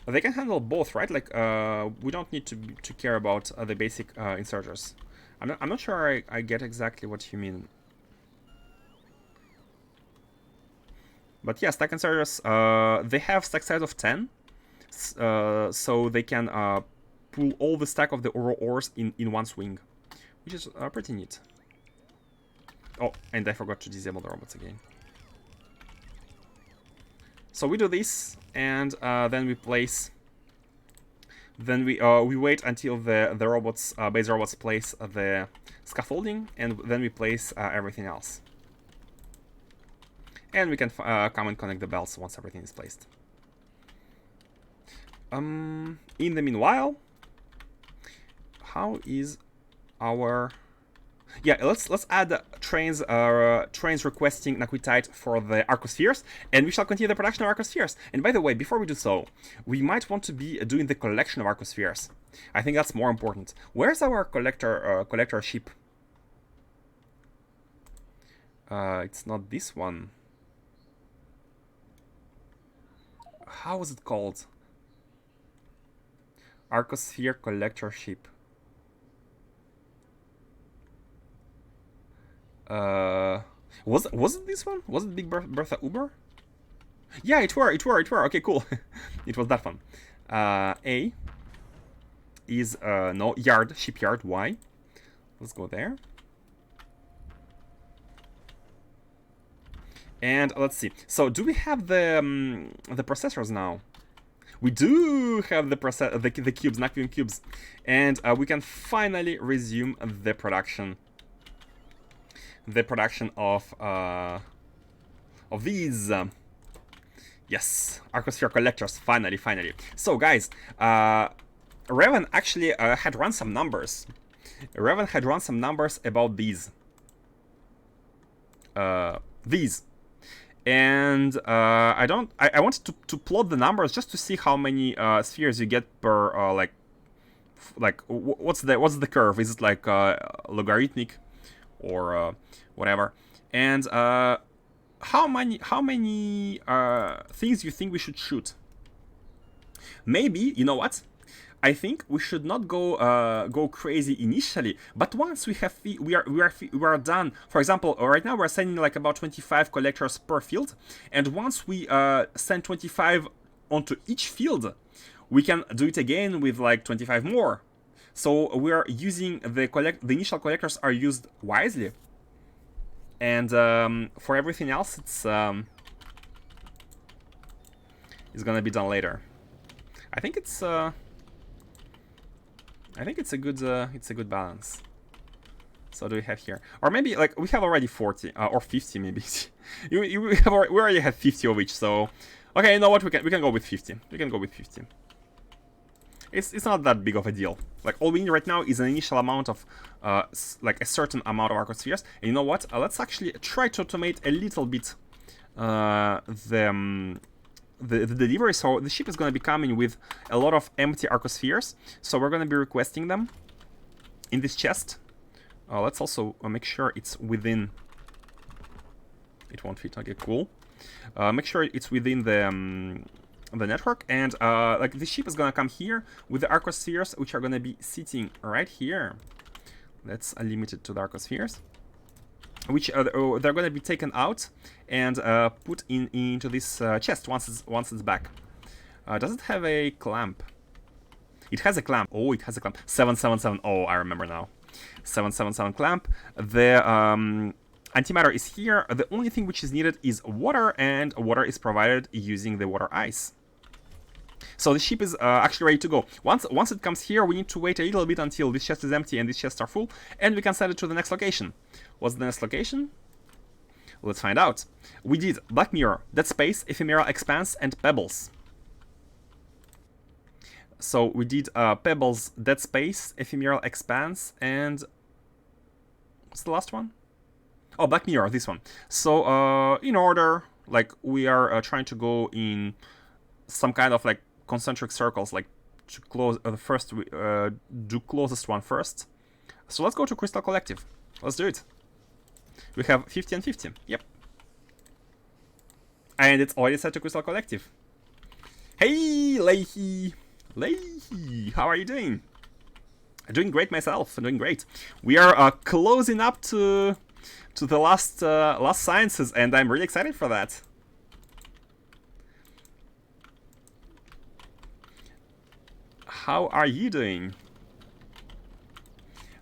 They can handle both, right? Like we don't need to care about the basic inserters. I'm not sure I get exactly what you mean. But yeah, stack inserters, they have stack size of 10, so they can pull all the stack of the raw ores in one swing, which is pretty neat. Oh, and I forgot to disable the robots again. So we do this, and then we place. Then we wait until the robots, base robots place the scaffolding, and then we place everything else. And we can come and connect the belts once everything is placed. In the meanwhile, how is our... Yeah, let's add trains requesting naquitite for the arcospheres, and we shall continue the production of arcospheres. And by the way, before we do so, we might want to be doing the collection of arcospheres. I think that's more important. Where's our collector ship? It's not this one. How is it called? Arcosphere collector ship. Was it this one? Was it Big Bertha Uber? Yeah, it were. Okay, cool. It was that one. A is no shipyard. Y. Let's go there. And let's see. So, do we have the processors now? We do have the cubes, naquium cubes, and we can finally resume the production. The production of these. Yes, arcosphere collectors. Finally. So, guys, Raven actually had run some numbers. Raven had run some numbers about these. And I wanted to plot the numbers just to see how many spheres you get per what's the curve? Is it like logarithmic or whatever? And how many things you think we should shoot? Maybe, you know what? I think we should not go crazy initially, but once we are done. For example, right now we're sending like about 25 collectors per field, and once we send 25 onto each field, we can do it again with like 25 more. So we're using the initial collectors are used wisely, and for everything else, it's gonna be done later. I think it's a good balance. So do we have here, or maybe like we have already 40 or 50 maybe. we already have 50 of each. So okay, you know what? We can go with 50. We can go with 50. It's not that big of a deal. Like all we need right now is an initial amount of like a certain amount of arcospheres. And you know what? Let's actually try to automate a little bit the delivery. So the ship is going to be coming with a lot of empty arcospheres. So we're going to be requesting them in this chest. Let's also make sure it's within. It won't fit. Okay, cool. Make sure it's within the network, and like the ship is gonna come here with the arcospheres, which are gonna be sitting right here. Let's limit it to the arcospheres, which they're gonna be taken out and put into this chest once it's back. Does it have a clamp? It has a clamp. Oh, it has a clamp. 777. Oh, I remember now. 777 clamp. The antimatter is here. The only thing which is needed is water, and water is provided using the water ice. So the ship is actually ready to go. Once it comes here, we need to wait a little bit until this chest is empty and these chests are full, and we can send it to the next location. What's the next location? Let's find out. We did Black Mirror, Dead Space, Ephemeral Expanse, and Pebbles. So we did Pebbles, Dead Space, Ephemeral Expanse, and what's the last one? Oh, Black Mirror, this one. So in order, like we are trying to go in some kind of like concentric circles, like to close the first, do closest one first. So let's go to Crystal Collective. Let's do it. We have 50 and 50. Yep. And it's already set to Crystal Collective. Hey, Leahy. Leahy, how are you doing? Doing great myself. Doing great. We are closing up to the last sciences, and I'm really excited for that. How are you doing?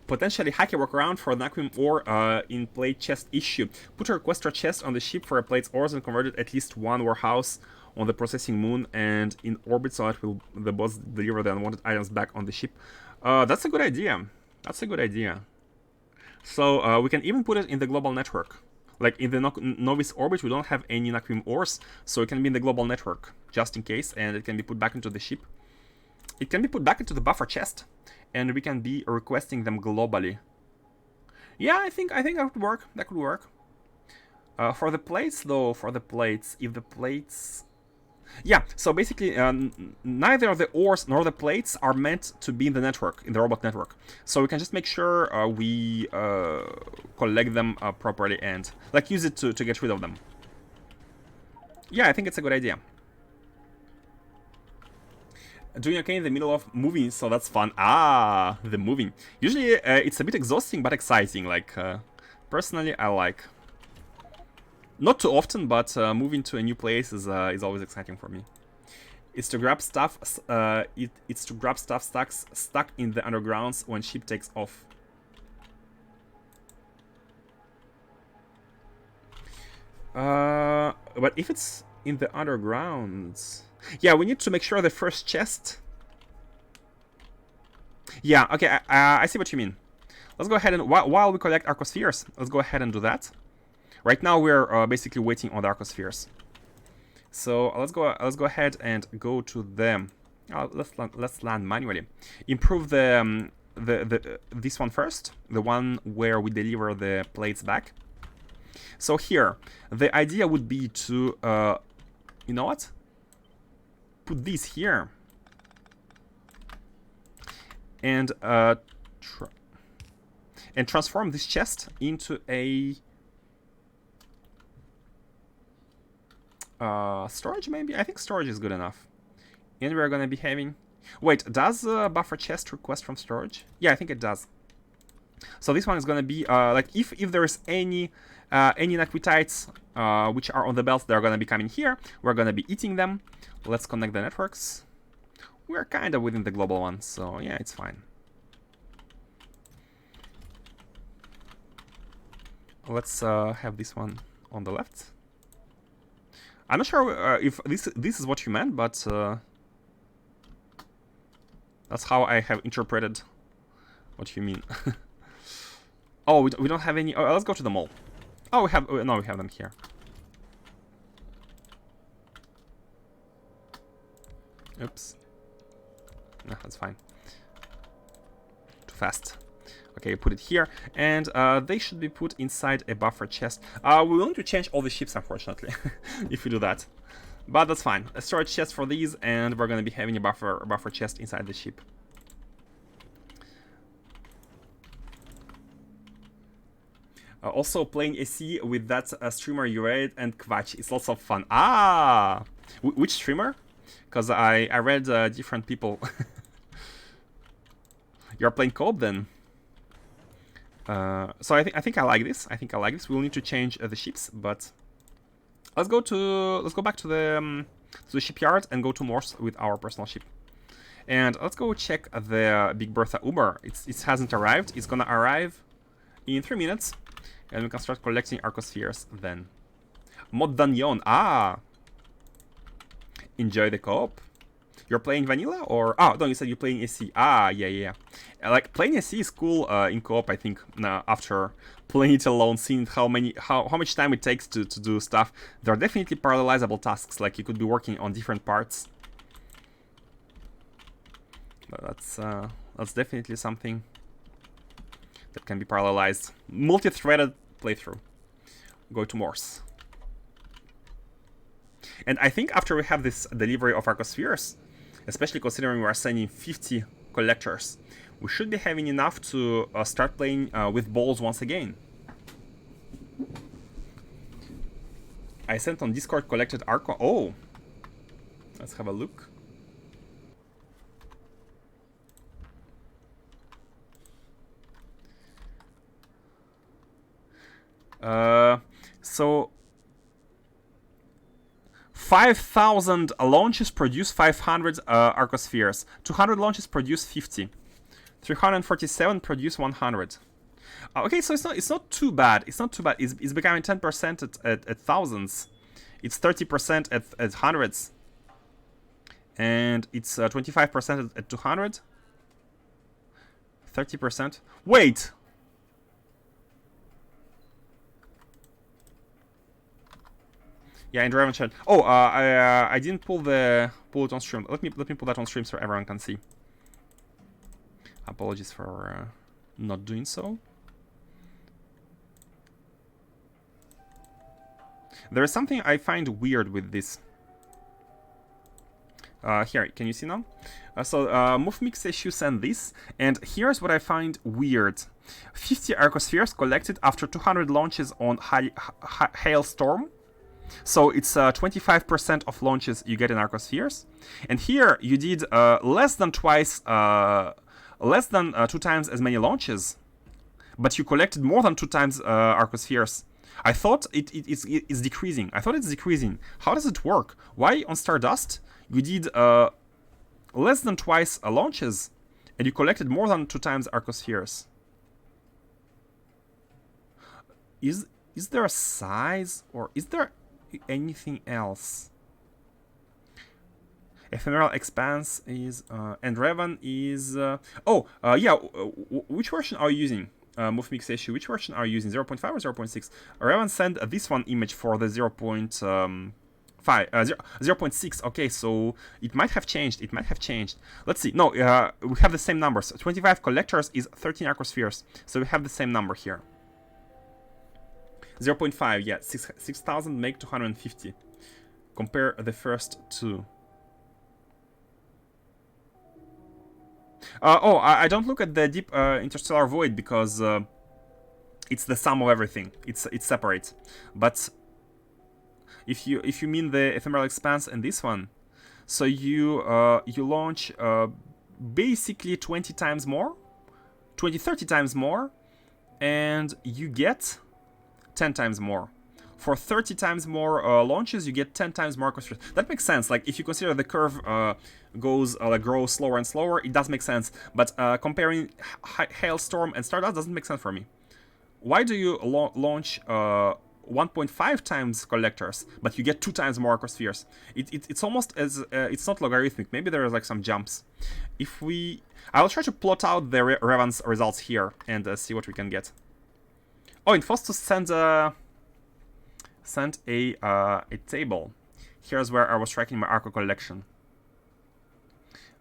Potentially hack a workaround for an aquarium ore in plate chest issue. Put a requester chest on the ship for a plate's ores and converted at least one warehouse on the processing moon and in orbit, so that will the boss deliver the unwanted items back on the ship. That's a good idea. That's a good idea. So we can even put it in the global network. Like in the novice orbit, we don't have any Naquim ores, so it can be in the global network just in case, and it can be put back into the ship. It can be put back into the buffer chest, and we can be requesting them globally. Yeah, I think that would work. That could work. For the plates, though, if the plates. Yeah, so basically, neither the ores nor the plates are meant to be in the network, in the robot network. So we can just make sure we collect them properly and like use it to get rid of them. Yeah, I think it's a good idea. Doing okay in the middle of moving, so that's fun. Ah, the moving. Usually it's a bit exhausting but exciting. Like personally, I like. Not too often, but moving to a new place is always exciting for me. It's to grab stuff. It's to grab stuff stuck in the undergrounds when ship takes off. But if it's in the undergrounds, yeah, we need to make sure the first chest. Yeah, okay, I see what you mean. Let's go ahead and while we collect arcospheres, let's go ahead and do that. Right now we're basically waiting on the arcospheres. So let's go ahead and go to them. Let's land manually. Improve this one first, the one where we deliver the plates back. So here, the idea would be to, you know what? Put these here. And transform this chest into a storage, maybe? I think storage is good enough. And we're gonna be having... Wait, does buffer chest request from storage? Yeah, I think it does. So this one is gonna be like if there's any naquitites which are on the belt, they're gonna be coming here. We're gonna be eating them. Let's connect the networks. We're kind of within the global one, so yeah, it's fine. Let's have this one on the left. I'm not sure if this is what you meant, but that's how I have interpreted what you mean. Oh, we don't have any. Oh, let's go to the mall. Oh, we have. No, we have them here. Oops. No, that's fine. Too fast. Okay, put it here, and they should be put inside a buffer chest. We will need to change all the ships, unfortunately, if we do that. But that's fine. A storage chest for these, and we're gonna be having a buffer chest inside the ship. Also, playing AC with that streamer you read and Quatch is lots of fun. Ah, which streamer? Because I read different people. You're playing co-op then. So I think I like this. I think I like this. We'll need to change the ships, but let's go back to the shipyard and go to Morse with our personal ship. And let's go check the Big Bertha Uber. It hasn't arrived. It's gonna arrive in 3 minutes, and we can start collecting Arcospheres then. Mod Danyon. Ah, enjoy the co-op. You're playing vanilla or... Oh, no, you said you're playing AC. Ah, yeah. Like, playing AC is cool in co-op, I think, after playing it alone, seeing how much time it takes to do stuff. There are definitely parallelizable tasks, like you could be working on different parts. But that's definitely something that can be parallelized. Multi-threaded playthrough. Go to Morse. And I think after we have this delivery of Arcospheres, especially considering we are sending 50 collectors, we should be having enough to start playing with balls once again. I sent on Discord collected Arco. Oh, let's have a look. So 5,000 launches produce 500 Arcospheres. 200 launches produce 50. 347 produce 100. Okay, so it's not too bad. It's not too bad. It's becoming 10% at thousands. It's 30% at hundreds. And it's 25% at 200. 30%. Wait! Yeah, in Draven chat. Oh, I didn't pull it on stream. Let me pull that on stream so everyone can see. Apologies for not doing so. There is something I find weird with this. Here, can you see now? So MoveMix says you send this, and here's what I find weird. 50 Arcospheres collected after 200 launches on Hailstorm. So it's 25% of launches you get in Arcospheres. And here you did less than 2 times as many launches, but you collected more than 2 times Arcospheres. I thought it's decreasing. I thought it's decreasing. How does it work? Why on Stardust you did less than twice launches and you collected more than 2 times Arcospheres? Is there a size, or is there anything else? Ephemeral Expanse is and Revan is yeah. Which version are you using? MoveMix issue. Which version are you using? 0.5 or 0.6? Revan sent this one image for the 0.6. Okay, so it might have changed. It might have changed. Let's see. No, we have the same numbers. 25 collectors is 13 Arcospheres, so we have the same number here. 0.5, yeah, 6,000 make 250. Compare the first two. I don't look at the deep interstellar void because it's the sum of everything. It's separate. But if you mean the ephemeral expanse and this one, so you launch basically 20 times more, 30 times more, and you get 10 times more. For 30 times more launches, you get 10 times more construction. That makes sense. Like, if you consider the curve grows slower and slower, it does make sense. But comparing Hailstorm and Stardust doesn't make sense for me. Why do you launch 1.5 times collectors, but you get 2 times more Acrospheres? It's almost as it's not logarithmic. Maybe there is like some jumps. I'll try to plot out the Revan's results here and see what we can get. Oh, Infostus sent a table. Here's where I was tracking my Arco collection.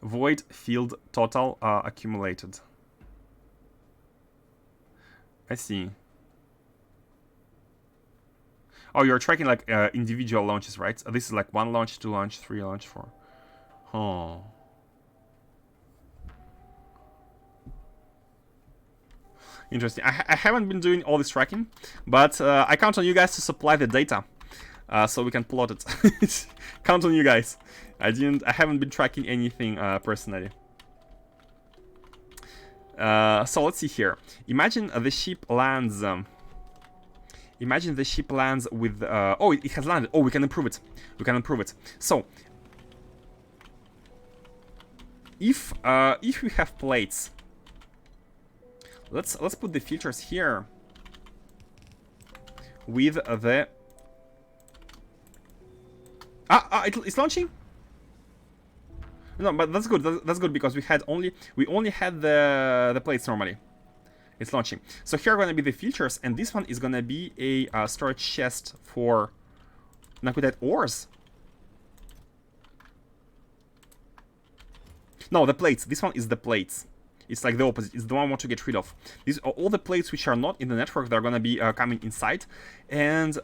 Void field total accumulated. I see. Oh, you're tracking like individual launches, right? So this is like 1 launch, 2 launch, 3 launch, 4. Oh. Interesting. I haven't been doing all this tracking, but I count on you guys to supply the data, so we can plot it. Count on you guys. I haven't been tracking anything personally. So let's see here. Imagine the ship lands. Imagine the ship lands with. Oh, it has landed. Oh, we can improve it. We can improve it. So, if we have plates. Let's put the filters here with the it's launching. No, but that's good. That's good because we only had the plates normally. It's launching. So here are gonna be the filters, and this one is gonna be a storage chest for Nakudite ores. No, the plates. This one is the plates. It's like the opposite. It's the one I want to get rid of. These are all the plates which are not in the network. They're gonna be coming inside, and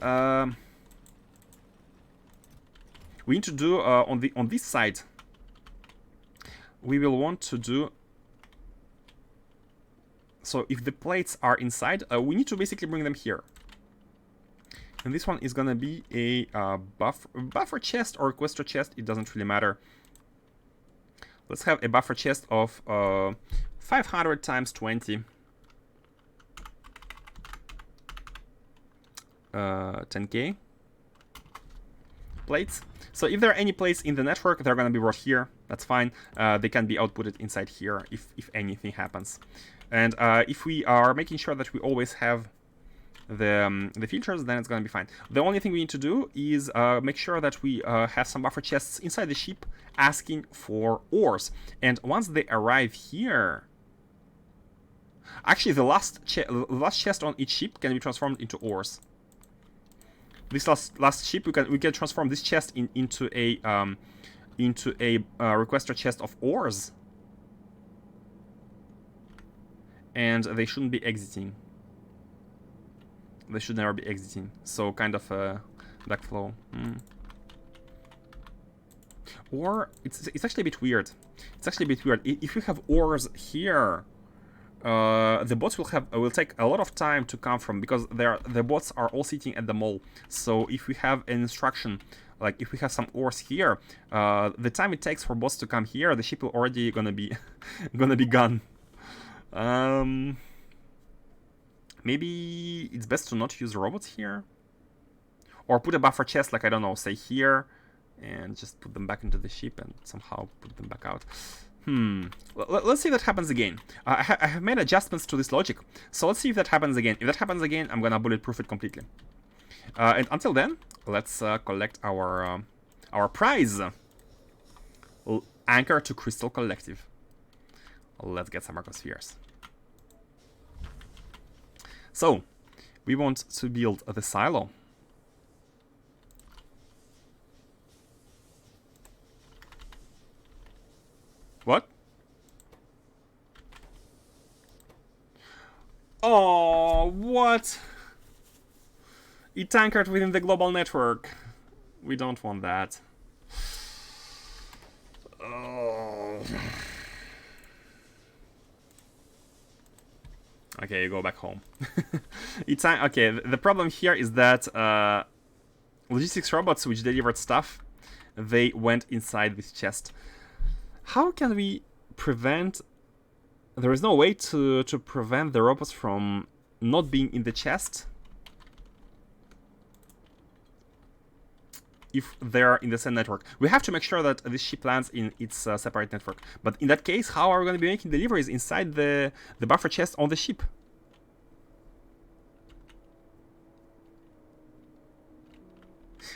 we need to do on this side. We will want to do. So if the plates are inside, we need to basically bring them here. And this one is gonna be a buffer chest or requester chest. It doesn't really matter. Let's have a buffer chest of 500 times 20. 10k plates. So if there are any plates in the network, they're going to be brought here. That's fine. They can be outputted inside here if anything happens. And if we are making sure that we always have the filters, then it's going to be fine. The only thing we need to do is make sure that we have some buffer chests inside the ship asking for ores. And once they arrive here, actually the last chest on each ship can be transformed into ores. This last ship, we can transform this chest into a requester chest of ores, and they shouldn't be exiting. They should never be exiting. So kind of backflow. Or it's actually a bit weird. It's actually a bit weird. If you have ores here, the bots will take a lot of time to come from, because the bots are all sitting at the mall. So if we have an instruction, like if we have some ores here, the time it takes for bots to come here, the ship will already gonna be gone. Maybe it's best to not use robots here, or put a buffer chest, like I don't know, say here, and just put them back into the ship and somehow put them back out. Let's see if that happens again. I have made adjustments to this logic, so let's see if that happens again. If that happens again, I'm gonna bulletproof it completely. And until then, let's collect our prize. Anchor to Crystal Collective. Let's get some Arcospheres. So, we want to build the silo. What? Oh, what? It's anchored within the global network. We don't want that. Oh. Okay, you go back home. It's okay. The problem here is that logistics robots which delivered stuff, they went inside this chest. How can we prevent? There is no way to prevent the robots from not being in the chest if they're in the same network. We have to make sure that this ship lands in its separate network. But in that case, how are we going to be making deliveries inside the buffer chest on the ship?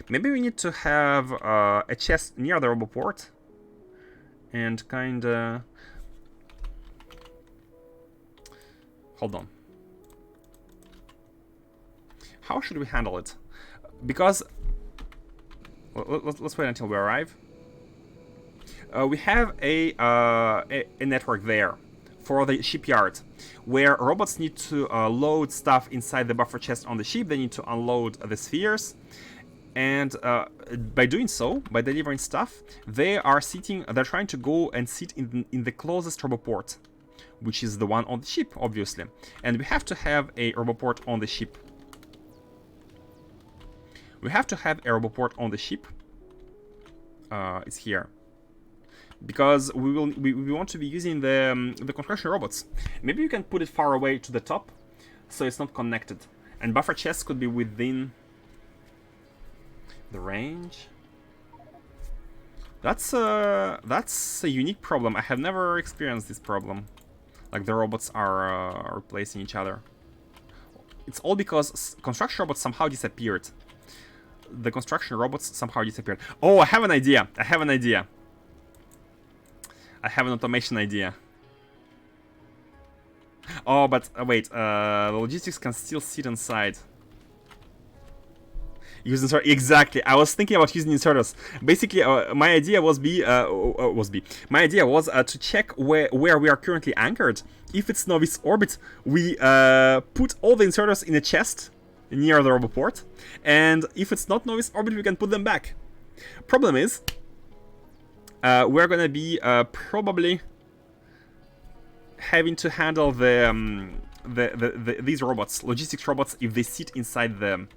Maybe we need to have a chest near the roboport and kinda... Hold on. How should we handle it? Because... Let's wait until we arrive. We have a network there for the shipyard, where robots need to load stuff inside the buffer chest on the ship. They need to unload the spheres, and by doing so, by delivering stuff, they're trying to go and sit in the closest roboport, which is the one on the ship, obviously. And we have to have a roboport on the ship. We have to have a roboport on the ship. It's here. Because we want to be using the construction robots. Maybe you can put it far away to the top, so it's not connected. And buffer chests could be within the range. That's a unique problem. I have never experienced this problem. Like the robots are replacing each other. It's all because construction robots somehow disappeared. The construction robots somehow disappeared. Oh, I have an idea. I have an idea. I have an automation idea. Oh, but wait. The logistics can still sit inside. Use insert exactly. I was thinking about using inserters. Basically, my idea was My idea was to check where we are currently anchored. If it's novice orbit, we put all the inserters in a chest near the roboport, and if it's not novice orbit, we can put them back. Problem is, we're gonna be probably having to handle these robots, logistics robots, if they sit inside the.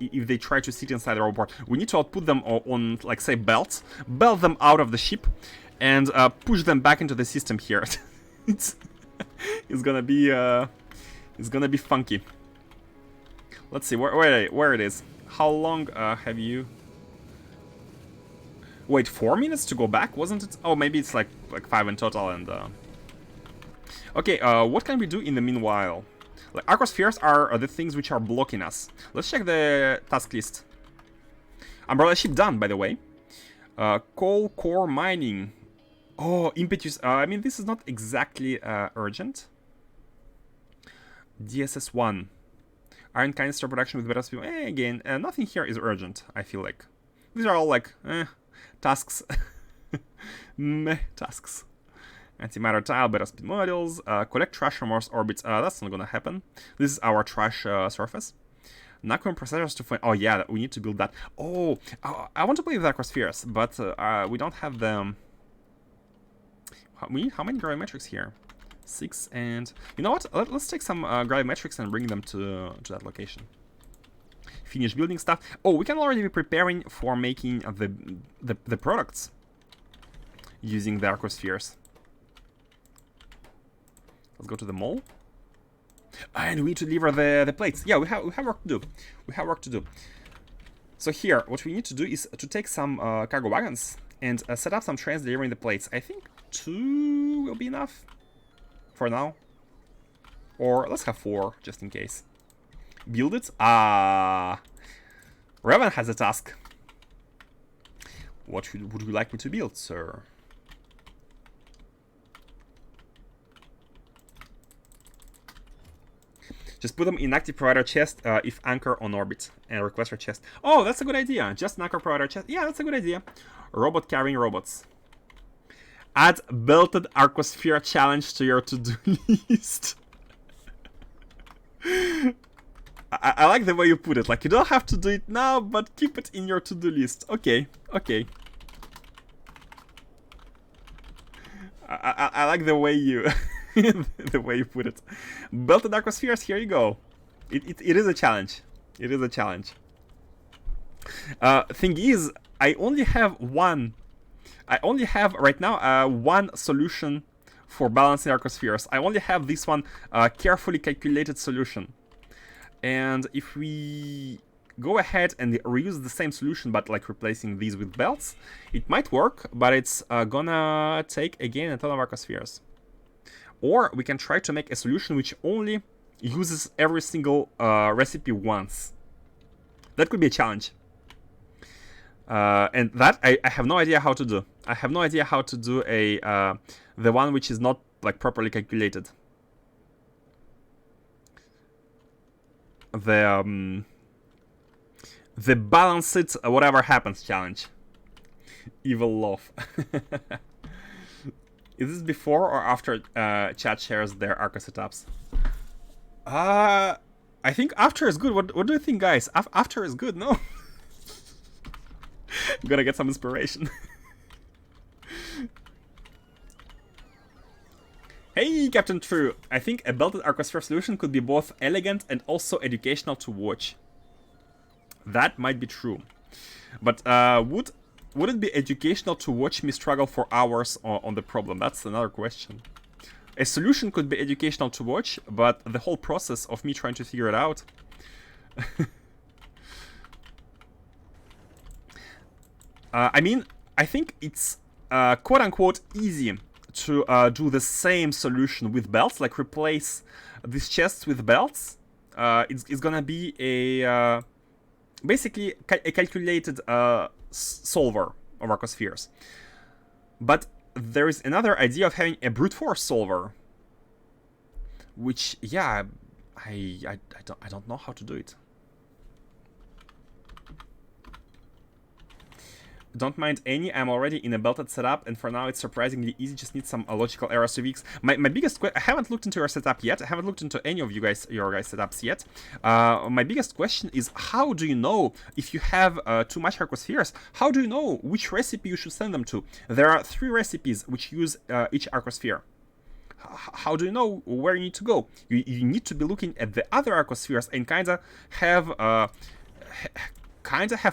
If they try to sit inside the roboport, we need to output them on, like, say, belts, belt them out of the ship, and push them back into the system here. it's gonna be funky. Let's see where it is. How long have you? Wait, 4 minutes to go back, wasn't it? Oh, maybe it's like 5 in total. And okay, what can we do in the meanwhile? Like, acrospheres are the things which are blocking us. Let's check the task list. Umbrella ship done, by the way. Coal core mining. Oh, impetus. I mean, this is not exactly urgent. DSS1. Iron canister production with better speed. Again, nothing here is urgent, I feel like. These are all like, tasks. Meh, tasks. Antimatter tile, better speed modules. Collect trash from Mars orbits. That's not gonna happen. This is our trash surface. Nacron processors to find. Oh yeah, we need to build that. Oh, I want to play with acrospheres, but we don't have them. How many gravimetrics here? 6, and you know what? Let's take some gravimetrics and bring them to that location. Finish building stuff. Oh, we can already be preparing for making the products using the acrospheres. Let's go to the mall. And we need to deliver the plates. Yeah, we have work to do. We have work to do. So here, what we need to do is to take some cargo wagons and set up some trains delivering the plates. I think 2 will be enough for now. Or let's have 4, just in case. Build it? Revan has a task. What would you like me to build, sir? Just put them in active provider chest if anchor on orbit, and requester chest. Oh, that's a good idea. Just an anchor provider chest. Yeah, that's a good idea. Robot carrying robots. Add belted arcosphere challenge to your to-do list. I like the way you put it. Like, you don't have to do it now, but keep it in your to-do list. Okay, okay. I like the way you the way you put it. Belted Arcospheres, here you go. It is a challenge. It is a challenge. Thing is, I only have right now one solution for balancing Arcospheres. I only have this one carefully calculated solution. And if we go ahead and reuse the same solution, but like replacing these with belts, it might work, but it's gonna take again a ton of Arcospheres. Or we can try to make a solution which only uses every single recipe once. That could be a challenge. And that I have no idea how to do. I have no idea how to do the one which is not like properly calculated. The balance it whatever happens challenge. Evil love. Is this before or after chat shares their Arco setups? I think after is good. What do you think, guys? After is good, no? Gotta get some inspiration. Hey, Captain True. I think a belted Arcosphere solution could be both elegant and also educational to watch. That might be true. But would it be educational to watch me struggle for hours on the problem? That's another question. A solution could be educational to watch, but the whole process of me trying to figure it out... I mean, I think it's quote-unquote easy to do the same solution with belts, like replace these chests with belts. It's gonna be a basically a calculated solver of Arcospheres. But there is another idea of having a brute force solver, which, yeah, I don't know how to do it. Don't mind any, I'm already in a belted setup, and for now it's surprisingly easy, just need some logical errors to fix. My biggest question, I haven't looked into your setup yet, I haven't looked into any of your guys' setups yet. My biggest question is, how do you know if you have too much Arcospheres? How do you know which recipe you should send them to? There are 3 recipes which use each Arcosphere. How do you know where you need to go? You need to be looking at the other Arcospheres and kinda have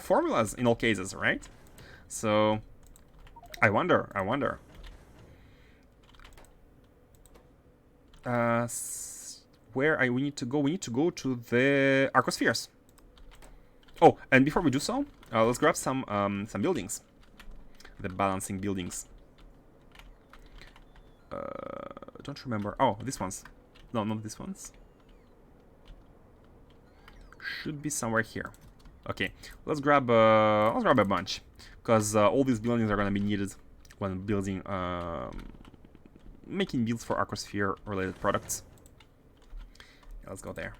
formulas in all cases, right? So, I wonder. Where we need to go? We need to go to the Arcospheres. Oh, and before we do so, let's grab some buildings. The balancing buildings. Don't remember. Oh, these ones. No, not these ones. Should be somewhere here. Okay, let's grab a bunch, because all these buildings are gonna be needed when building, making builds for Arcosphere related products. Yeah, let's go there.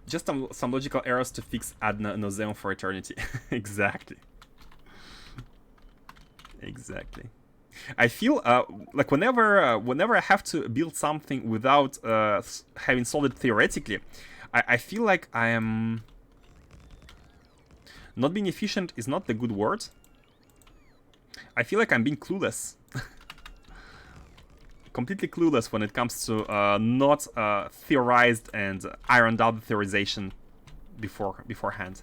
Just some logical errors to fix ad nauseam for eternity. Exactly. Exactly. I feel like whenever I have to build something without having solved it theoretically, I feel like I am. Not being efficient is not the good word. I feel like I'm being clueless. Completely clueless when it comes to not theorized and ironed out the theorization beforehand.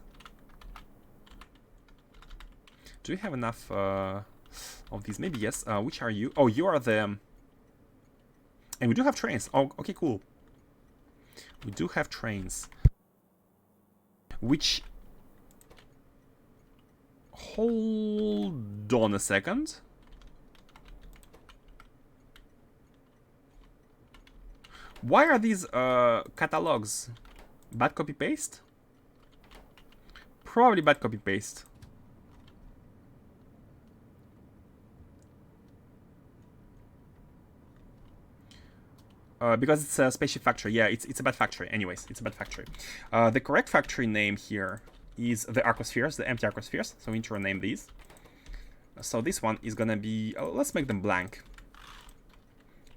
Do we have enough of these? Maybe yes. Which are you? Oh, you are the... And we do have trains. Oh, okay, cool. We do have trains. Which... Hold on a second. Why are these catalogs? Bad copy paste? Probably bad copy paste. Because it's a spaceship factory. Yeah, it's a bad factory. Anyways, it's a bad factory. The correct factory name here is the Arcospheres, the empty Arcospheres. So we need to rename these. So this one is gonna be... let's make them blank.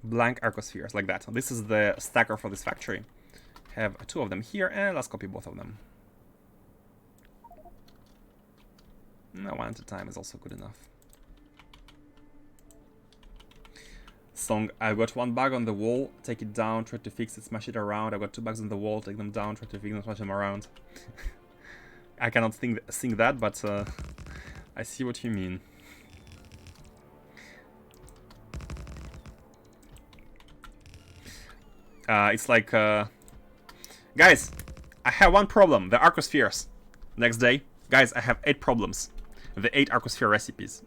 Blank Arcospheres, like that. This is the stacker for this factory. Have 2 of them here, and let's copy both of them. No, 1 at a time is also good enough. Song, I've got 1 bug on the wall, take it down, try to fix it, smash it around. I've got 2 bugs on the wall, take them down, try to fix them, smash them around. I cannot sing that, but I see what you mean. It's like, guys, I have 1 problem, the Arcospheres. Next day, guys, I have 8 problems. The 8 Arcosphere recipes.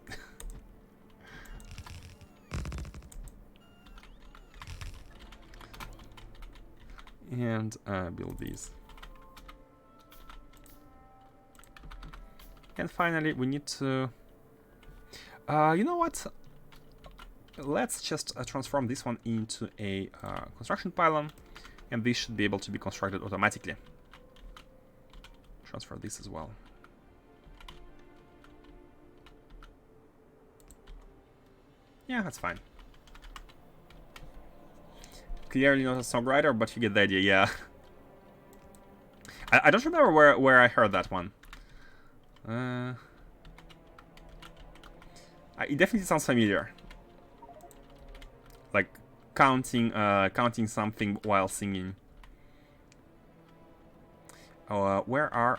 And build these. And finally, we need to... you know what? Let's just transform this one into a construction pylon. And this should be able to be constructed automatically. Transfer this as well. Yeah, that's fine. Clearly not a songwriter, but you get the idea, yeah. I don't remember where I heard that one. It definitely sounds familiar. Like counting something while singing. Oh, where are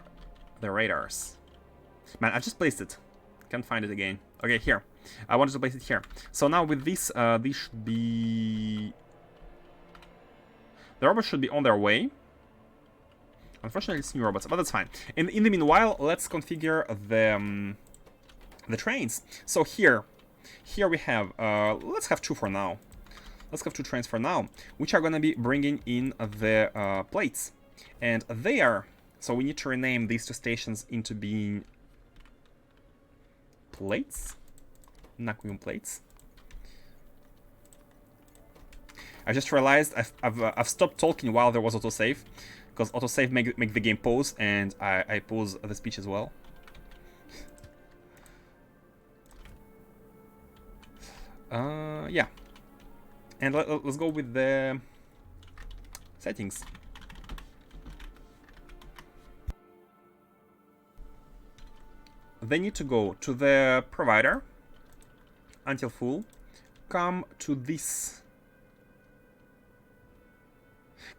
the radars? Man, I just placed it. Can't find it again. Okay, here. I wanted to place it here. So now with this, these should be... The robots should be on their way. Unfortunately, it's new robots, but that's fine. In the meanwhile, let's configure the trains. So here we have, let's have 2 for now. Let's have 2 trains for now, which are gonna be bringing in the plates. And they are, so we need to rename these 2 stations into being plates? Naquium plates. I just realized I've stopped talking while there was autosave, because autosave make the game pause, and I pause the speech as well. Yeah. And let's go with the settings. They need to go to the provider until full. Come to this.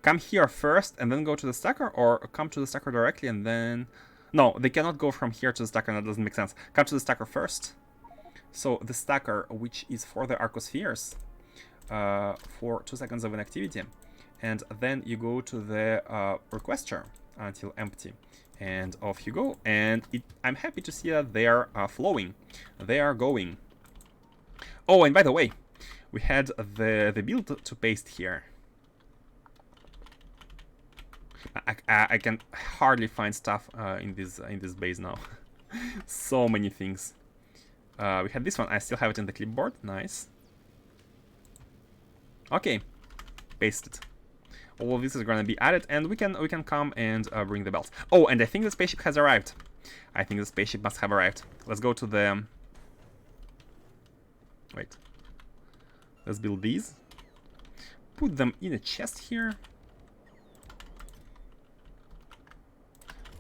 Come here first and then go to the stacker, or come to the stacker directly and then... No, they cannot go from here to the stacker, that doesn't make sense. Come to the stacker first. So the stacker, which is for the Arcospheres, for 2 seconds of inactivity. And then you go to the requester until empty. And off you go. And I'm happy to see that they are flowing. They are going. Oh, and by the way, we had the build to paste here. I can hardly find stuff in this base now. So many things. We had this one. I still have it in the clipboard. Nice. Okay, paste it. All of this is going to be added, and we can come and bring the belts. Oh, and I think the spaceship has arrived. I think the spaceship must have arrived. Let's go to the... Wait. Let's build these. Put them in a chest here.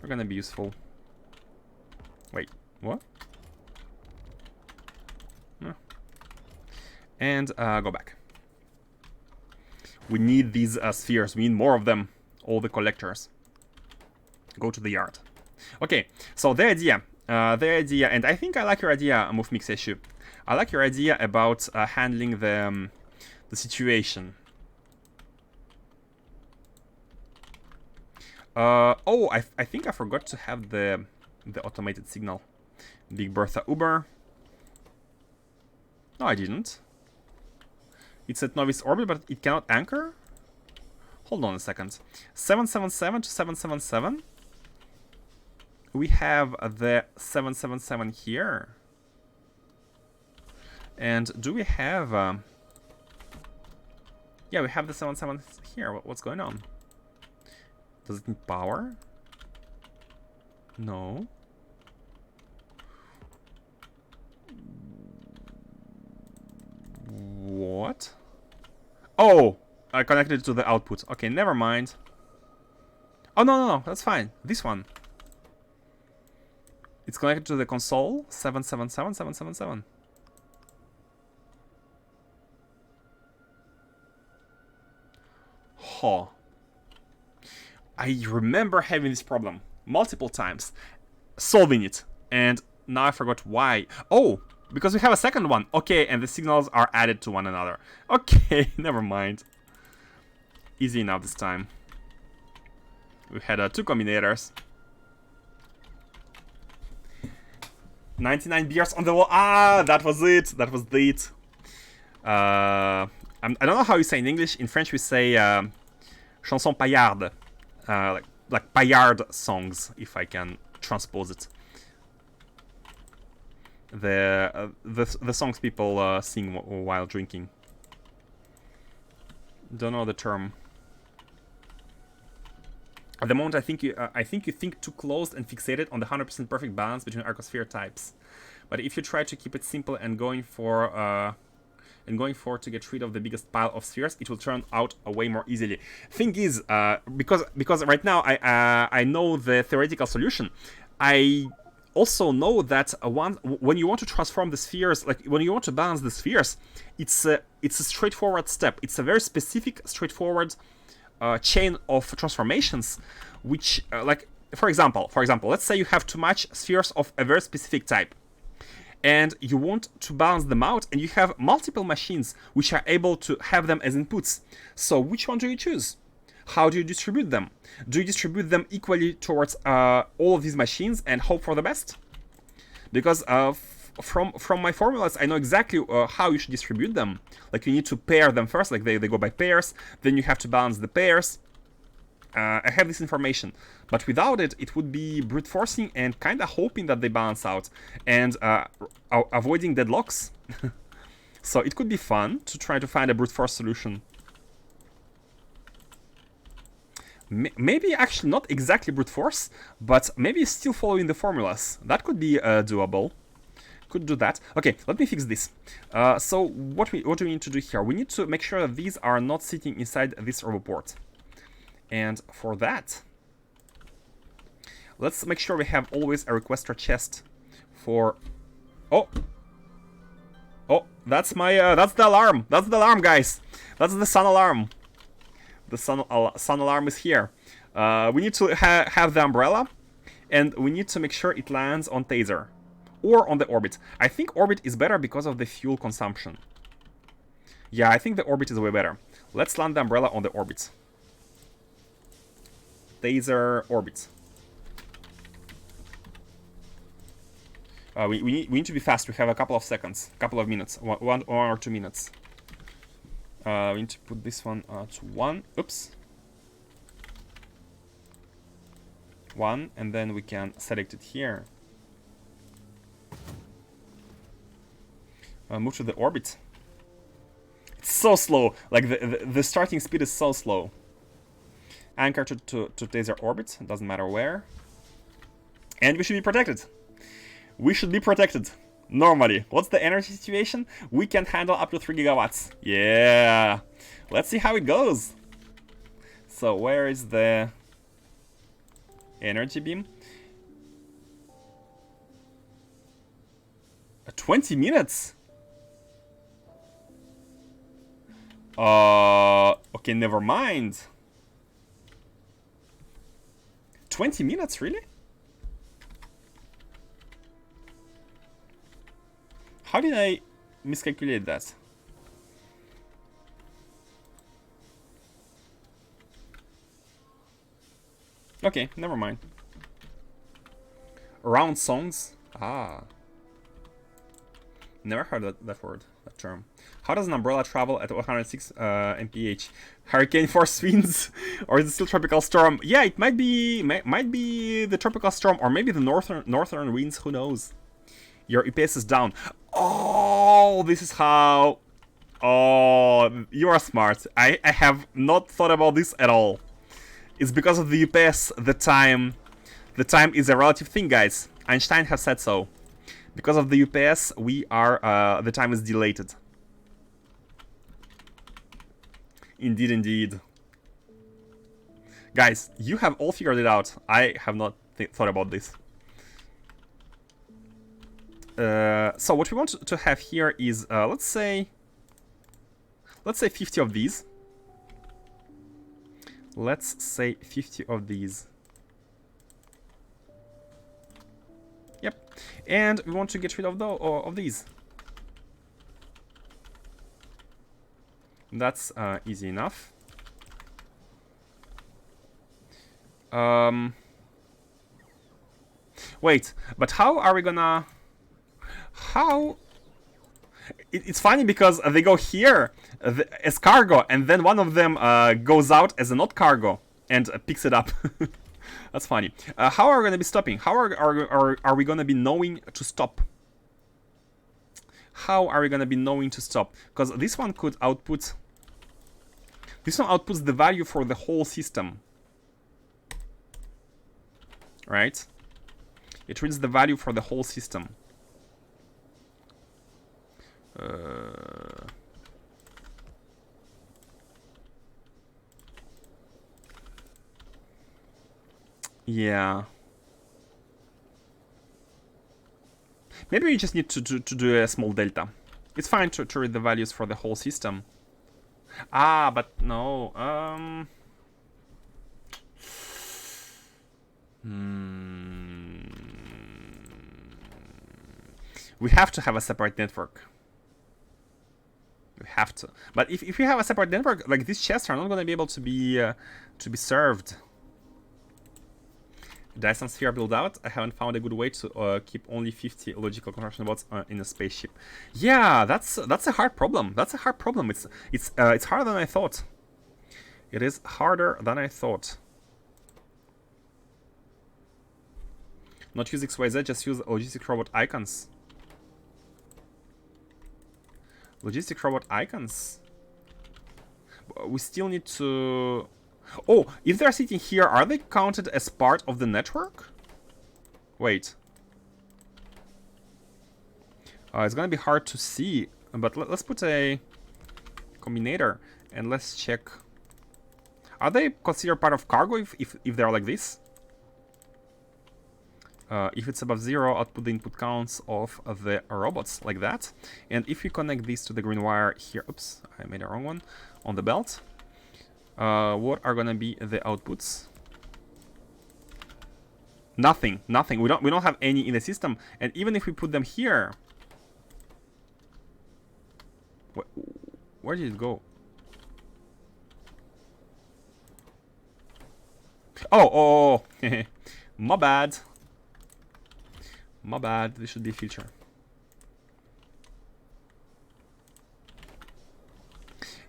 They're gonna be useful. Wait, what? No. And go back. We need these spheres. We need more of them. All the collectors. Go to the yard. Okay, so the idea, and I think I like your idea, Move Mix Issue. I like your idea about handling the situation. Oh, I think I forgot to have the automated signal. Big Bertha Uber. No, I didn't. It's at novice orbit, but it cannot anchor? Hold on a second. 777 to 777. We have the 777 here. And do we have... Yeah, we have the 777 here. What's going on? Does it need power? No. What? Oh! I connected it to the output. Okay, never mind. Oh, no, that's fine. This one. It's connected to the console. 777. Huh. I remember having this problem multiple times, solving it, and now I forgot why. Oh, because we have a second one. Okay, and the signals are added to one another. Okay, never mind. Easy enough this time. We had 2 combinators. 99 beers on the wall. Ah, that was it. That was it. I don't know how you say in English. In French, we say chanson paillarde, like paillard songs, if I can transpose it. The songs people sing while drinking. Don't know the term. At the moment, I think you think too close and fixated on the 100% perfect balance between arcosphere types. But if you try to keep it simple and going for to get rid of the biggest pile of spheres, it will turn out way more easily. Thing is, because right now I know the theoretical solution, I also know that when you want to transform the spheres, like when you want to balance the spheres, it's a straightforward step. It's a very specific, straightforward chain of transformations, which, like for example, let's say you have too much spheres of a very specific type, and you want to balance them out, and you have multiple machines which are able to have them as inputs. So which one do you choose? How do you distribute them? Do you distribute them equally towards all of these machines and hope for the best? Because from my formulas, I know exactly how you should distribute them. Like you need to pair them first, like they go by pairs. Then you have to balance the pairs. I have this information, but without it, it would be brute forcing and kind of hoping that they balance out and avoiding deadlocks. So it could be fun to try to find a brute force solution. Maybe actually not exactly brute force, but maybe still following the formulas. That could be doable. Could do that. Okay, let me fix this. So what do we need to do here? We need to make sure that these are not sitting inside this roboport. And for that, let's make sure we have always a requester chest for... Oh, that's my that's the alarm. That's the alarm, guys. That's the sun alarm. The sun alarm is here. We need to have the umbrella, and we need to make sure it lands on Taser or on the orbit. I think orbit is better because of the fuel consumption. Yeah, I think the orbit is way better. Let's land the umbrella on the orbit. Taser orbit. We need to be fast. We have a couple of seconds, couple of minutes, one or 2 minutes. We need to put this one to 1. Oops. 1, and then we can select it here. Move to the orbit. It's so slow. Like the starting speed is so slow. Anchor to Taser orbit. Doesn't matter where. And we should be protected. We should be protected. Normally. What's the energy situation? We can handle up to 3 gigawatts. Yeah. Let's see how it goes. So where is the energy beam? 20 minutes? Okay, never mind. 20 minutes, really? How did I miscalculate that? Okay, never mind. Round songs? Ah. Never heard that word, that term. How does an umbrella travel at 106 mph? Hurricane force winds? Or is it still tropical storm? Yeah, it might be the tropical storm, or maybe the northern winds, who knows? Your EPS is down. Oh, this is how... Oh, you are smart. I have not thought about this at all. It's because of the EPS, the time is a relative thing, guys. Einstein has said so. Because of the UPS, the time is dilated. Indeed, indeed. Guys, you have all figured it out. I have not thought about this. So what we want to have here is, let's say 50 of these. Let's say 50 of these. Yep. And we want to get rid of these. That's easy enough. Wait, but how are we gonna... How... It's funny because they go here as cargo, and then one of them goes out as a not cargo and picks it up. That's funny. How are we gonna be stopping? How are we gonna be knowing to stop? How are we gonna be knowing to stop? Because this one could output... This one outputs the value for the whole system. Right? It reads the value for the whole system. Yeah. Maybe we just need to do a small delta. It's fine to read the values for the whole system. Ah, but no. We have to have a separate network. We have to. But if we have a separate network, like these chests are not going to be able to be served. Dyson sphere build out. I haven't found a good way to keep only 50 logical construction bots in a spaceship. Yeah, that's a hard problem. That's a hard problem. It's harder than I thought. It is harder than I thought. Not use XYZ, just use logistic robot icons. Logistic robot icons. We still need to... Oh, if they're sitting here, are they counted as part of the network? Wait. It's gonna be hard to see, but let's put a combinator and let's check. Are they considered part of cargo if they're like this? If it's above 0, output the input counts of the robots, like that. And if we connect this to the green wire here, oops, I made a wrong one, on the belt. What are gonna be the outputs? Nothing, nothing. We don't have any in the system, and even if we put them here, where did it go? Oh, my bad. My bad. This should be a feature.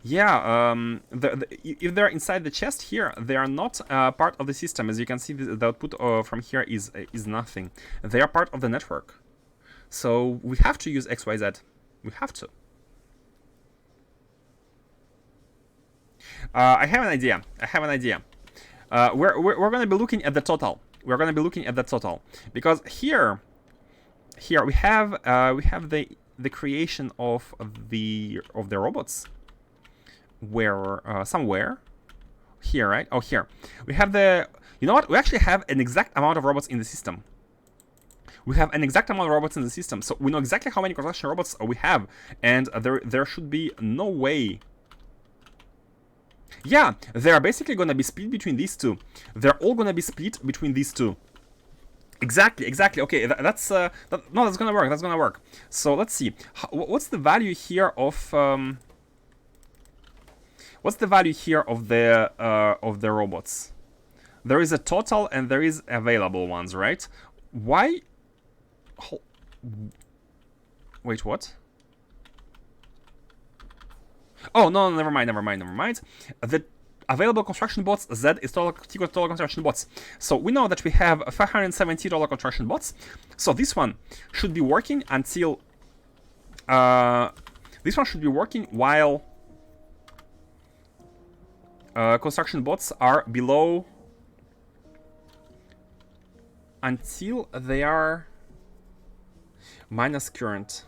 Yeah, if they're inside the chest here, they are not part of the system. As you can see, the output from here is nothing. They are part of the network. So we have to use XYZ. We have to. I have an idea. I have an idea. We're going to be looking at the total. We're going to be looking at the total because here we have the creation of the robots. Where somewhere here, right? Oh, here we have the... You know what? We actually have an exact amount of robots in the system. We have an exact amount of robots in the system, so we know exactly how many construction robots we have, and there should be no way. Yeah, they are basically going to be split between these two. They're all going to be split between these two. Exactly. Okay, that's no, that's gonna work. That's gonna work. So let's see. What's the value here of what's the value here of the robots? There is a total and there is available ones, right? Why? Wait, what? Oh, no, never mind. The available construction bots, Z is total construction bots. So we know that we have 570 total construction bots. So this one should be working until... this one should be working while construction bots are below... Until they are minus current.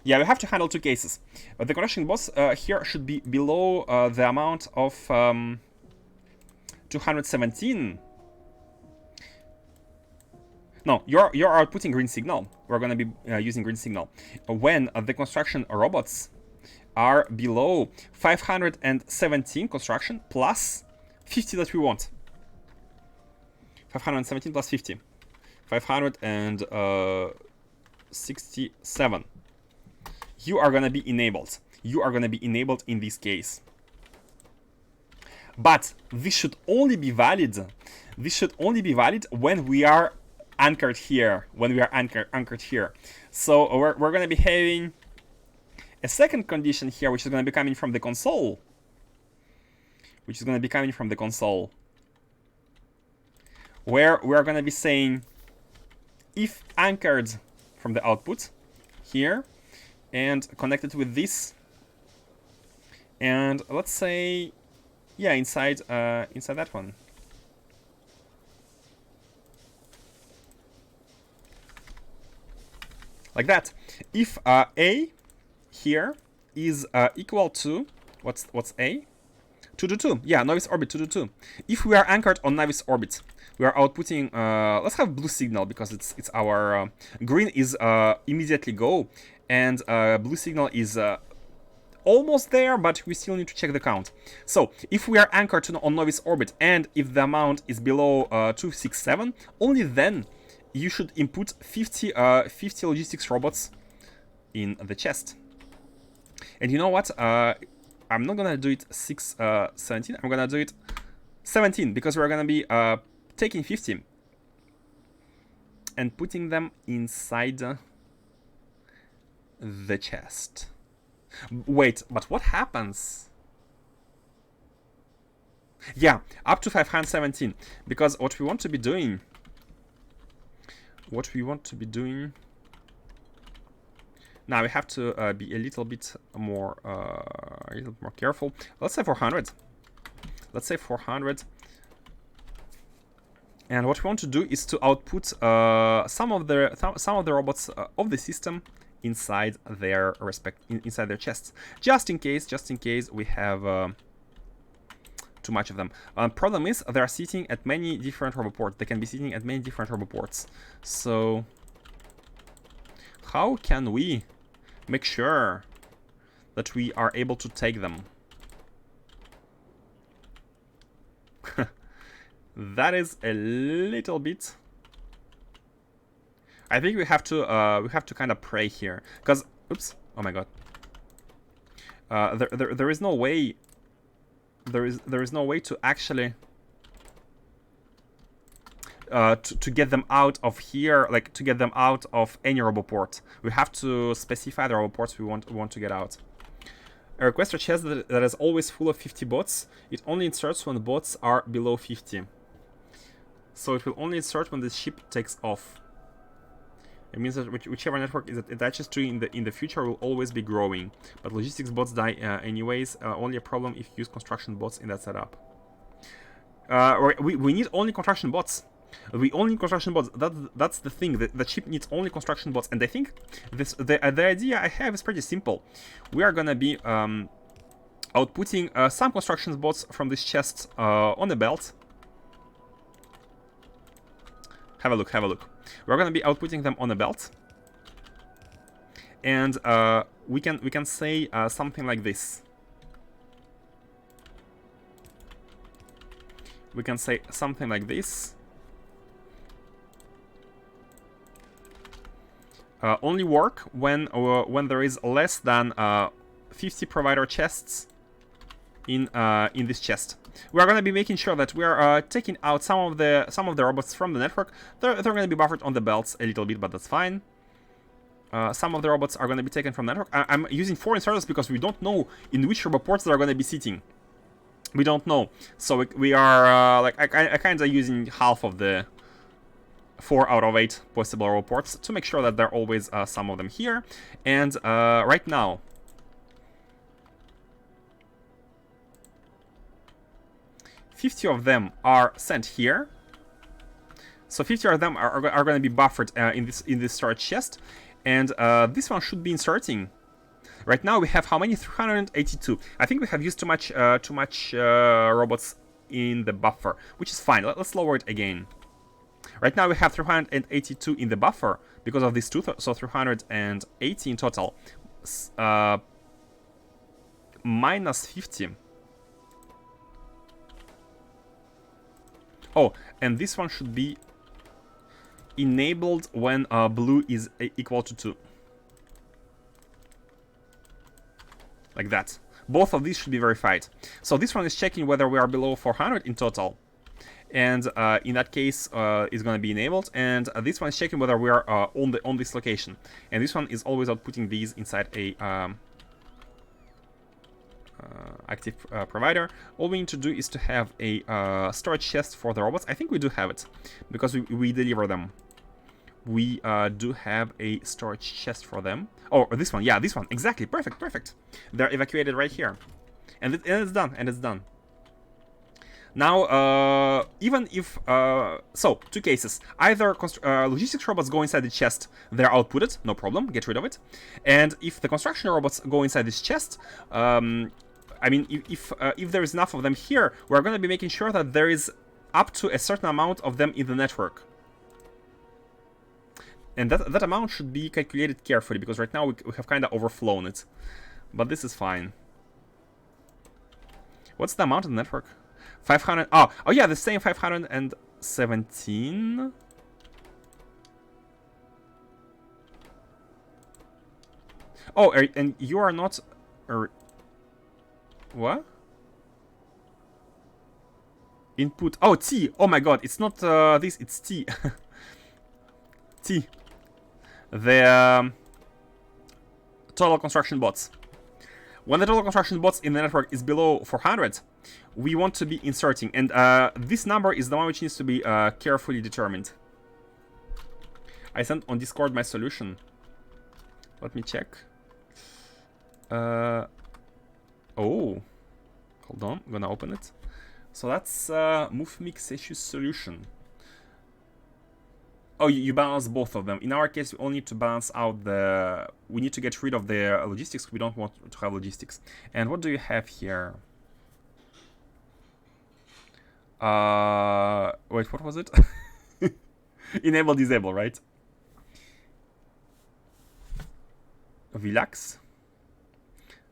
Yeah, we have to handle 2 cases. But the construction bots here should be below the amount of 217. No, you're outputting green signal. We're gonna be using green signal when the construction robots are below 517 construction plus 50 that we want. 517 plus 50. 567. You are gonna be enabled. You are gonna be enabled in this case. But this should only be valid. This should only be valid when we are anchored here. When we are anchored here. So we're gonna be having a second condition here, which is gonna be coming from the console. Where we're gonna be saying if anchored from the output here and connected with this, and let's say, yeah, inside that one. Like that. If A here is equal to what's A? 2 to 2. Yeah, novice orbit 2 to 2. If we are anchored on novice orbit, we are outputting. Let's have blue signal because it's our green is immediately go, and blue signal is almost there, but we still need to check the count. So if we are anchored on novice orbit and if the amount is below 267, only then you should input 50 logistics robots in the chest. And you know what? I'm not gonna do it 17. I'm gonna do it 17 because we're gonna be taking 50 and putting them inside the chest. Wait, but what happens? Yeah, up to 517, because what we want to be doing. Now we have to be a little bit more careful. Let's say 400. Let's say 400. And what we want to do is to output some of the robots of the system inside their inside their chests, just in case we have too much of them. Problem is they are sitting at many different roboports. They can be sitting at many different roboports. So how can we make sure that we are able to take them? That is a little bit. I think we have to kind of pray here, because oops, oh my god. There is no way. There is no way to actually to get them out of here, like to get them out of any roboport. We have to specify the roboports we want to get out. A requester chest that is always full of 50 bots. It only inserts when bots are below 50. So it will only insert when the ship takes off. It means that whichever network it attaches to in the future will always be growing. But logistics bots die anyways. Only a problem if you use construction bots in that setup. We need only construction bots. We only need construction bots. That's the thing. The chip needs only construction bots. And I think the idea I have is pretty simple. We are gonna be outputting some construction bots from this chest on the belt. Have a look. We're gonna be outputting them on a belt, and we can say something like this. We can say something like this. Only work when there is less than 50 provider chests in this chest. We are going to be making sure that we are taking out some of the robots from the network. They're going to be buffered on the belts a little bit, but that's fine. Some of the robots are going to be taken from the network. I'm using 4 inserters because we don't know in which roboports they are going to be sitting. We don't know. So we are like I kind of using half of the 4 out of 8 possible roboports to make sure that there are always some of them here. And right now, $50 of them are sent here. So 50 of them are going to be buffered in this storage chest, And this one should be inserting. Right now we have how many? 382. I think we have used too much robots in the buffer, which is fine. Let's lower it again. Right now we have 382 in the buffer because of these two, so 380 in total. Minus 50. Oh, and this one should be enabled when blue is equal to 2. Like that. Both of these should be verified. So this one is checking whether we are below 400 in total. And in that case, it's going to be enabled. And this one is checking whether we are on this location. And this one is always outputting these inside a active provider. All we need to do is to have a storage chest for the robots. I think we do have it because we deliver them. We do have a storage chest for them. Oh, this one. Yeah, this one. Exactly. Perfect. Perfect. They're evacuated right here. And it's done. And it's done. Now, even if... so, two cases. Either logistics robots go inside the chest, they're outputted. No problem. Get rid of it. And if the construction robots go inside this chest... I mean, if there is enough of them here, we're going to be making sure that there is up to a certain amount of them in the network. And that amount should be calculated carefully, because right now we have kind of overflown it. But this is fine. What's the amount of the network? 500... Oh yeah, the same 517. Oh, and you are not... What? Input... Oh, T! Oh my god, it's not this, it's T. T. The total construction bots. When the total construction bots in the network is below 400, we want to be inserting. And this number is the one which needs to be carefully determined. I sent on Discord my solution. Let me check. Oh. Hold on, I'm gonna open it. So that's move mix issues solution. Oh, you balance both of them. In our case, we only need to balance out the... We need to get rid of the logistics. We don't want to have logistics. And what do you have here? Wait, what was it? Enable, disable, right? Relax.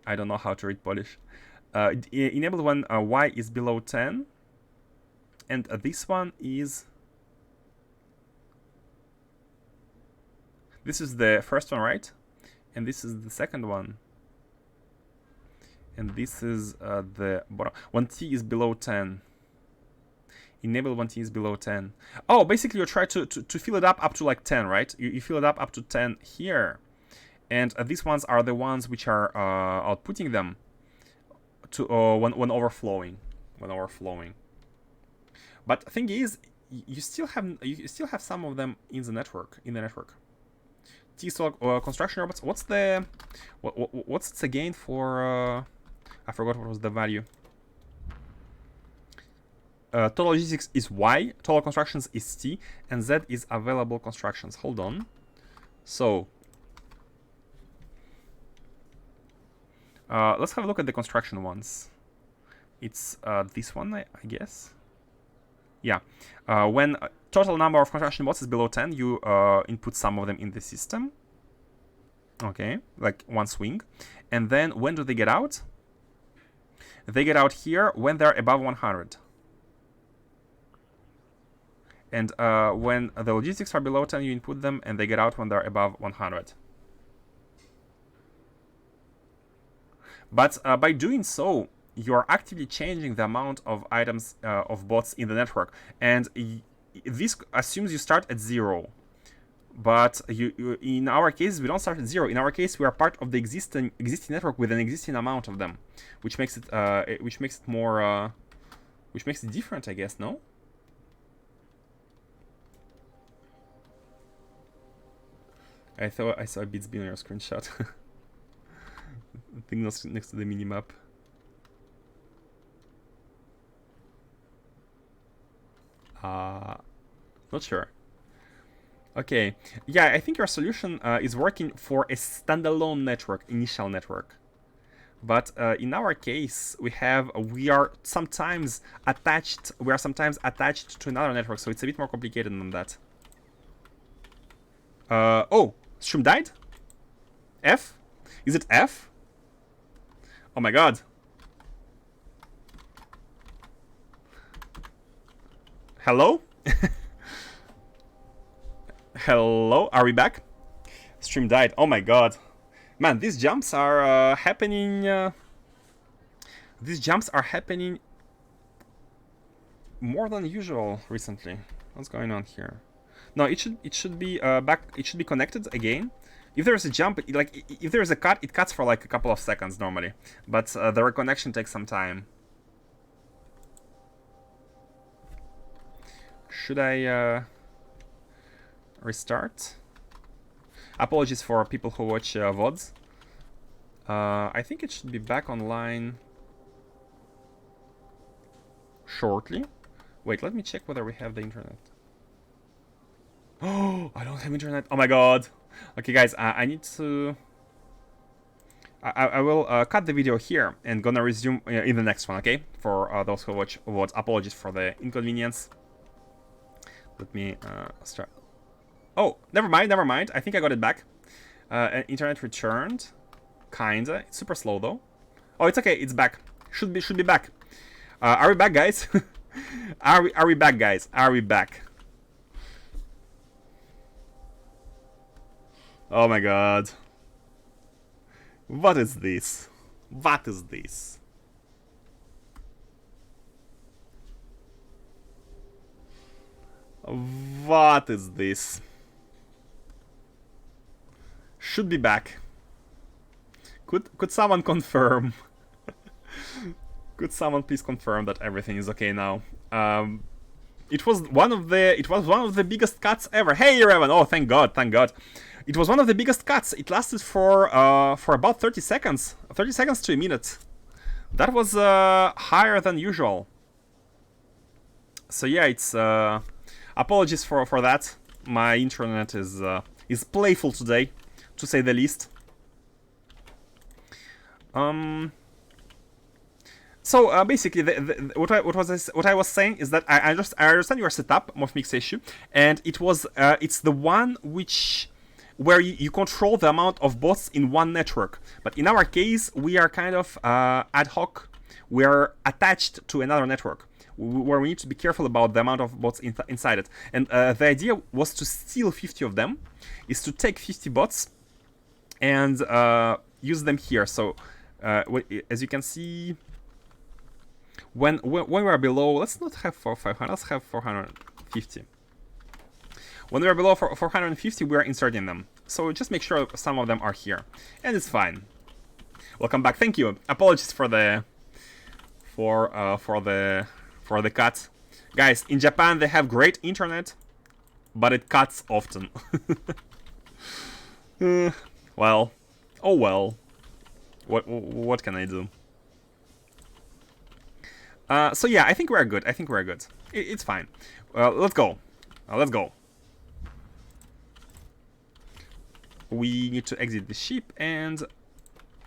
I don't know how to read Polish. Enable when y is below 10. And this one is... This is the first one, right? And this is the second one. And this is the bottom. When t is below 10. Enable when t is below 10. Oh, basically you try to fill it up to like 10, right? You fill it up to 10 here. And these ones are the ones which are outputting them to when overflowing. But the thing is, you still have some of them in the network. T-Stock construction robots. What's the gain for? I forgot what was the value. Total logistics is Y, total constructions is T, and Z is available constructions. Hold on. So let's have a look at the construction ones. It's this one, I guess. Yeah. When total number of construction bots is below 10, you input some of them in the system. Okay, like one swing. And then when do they get out? They get out here when they're above 100. And when the logistics are below 10, you input them, and they get out when they're above 100. But by doing so, you're actively changing the amount of items of bots in the network. And this assumes you start at 0. But in our case, we don't start at 0. In our case, we are part of the existing network with an existing amount of them, which makes it more which makes it different, I guess. No. I thought I saw a Beats Billionaire screenshot. I think that's next to the minimap. Not sure. Okay, yeah, I think your solution is working for a standalone network, initial network. But in our case, we are sometimes attached to another network, so it's a bit more complicated than that. Oh, stream died? F? Is it F? Oh my god. Hello? Hello? Are we back? Stream died. Oh my god. Man, these jumps are happening. These jumps are happening more than usual recently. What's going on here? No, it should be back. It should be connected again. If there's a jump, if there's a cut, it cuts for like a couple of seconds normally, but the reconnection takes some time. Should I restart? Apologies for people who watch VODs. I think it should be back online shortly. Wait, let me check whether we have the internet. Oh, I don't have internet. Oh my god. Okay, guys, I need to... I will cut the video here and gonna resume in the next one, okay? For those who watch VODs. Apologies for the inconvenience. Let me start. Oh, never mind. I think I got it back. Internet returned. Kinda. It's super slow though. Oh, it's okay. It's back. Should be back. Are we back, guys? Are we back, guys? Are we back? Oh my god. What is this? What is this? What is this? Should be back. Could someone confirm? Could someone please confirm that everything is okay now? It was one of the biggest cuts ever. Hey, Revan! Oh, thank God, thank God. It was one of the biggest cuts. It lasted for about 30 seconds, 30 seconds to a minute. That was higher than usual. So yeah, it's apologies for that. My internet is playful today, to say the least. So basically, what I was saying is that I understand your setup, Morphmix issue, and it's the one where you control the amount of bots in one network. But in our case, we are kind of ad hoc. We are attached to another network where we need to be careful about the amount of bots inside it. And the idea was to steal 50 of them, is to take 50 bots and use them here. So as you can see, when we are below, let's not have 500, let's have 450. When we are below 450, we are inserting them. So just make sure some of them are here, and it's fine. Welcome back. Thank you. Apologies for the cut, guys. In Japan, they have great internet, but it cuts often. Well, oh well. What can I do? So yeah, I think we're good. It's fine. Let's go. Let's go. We need to exit the ship, and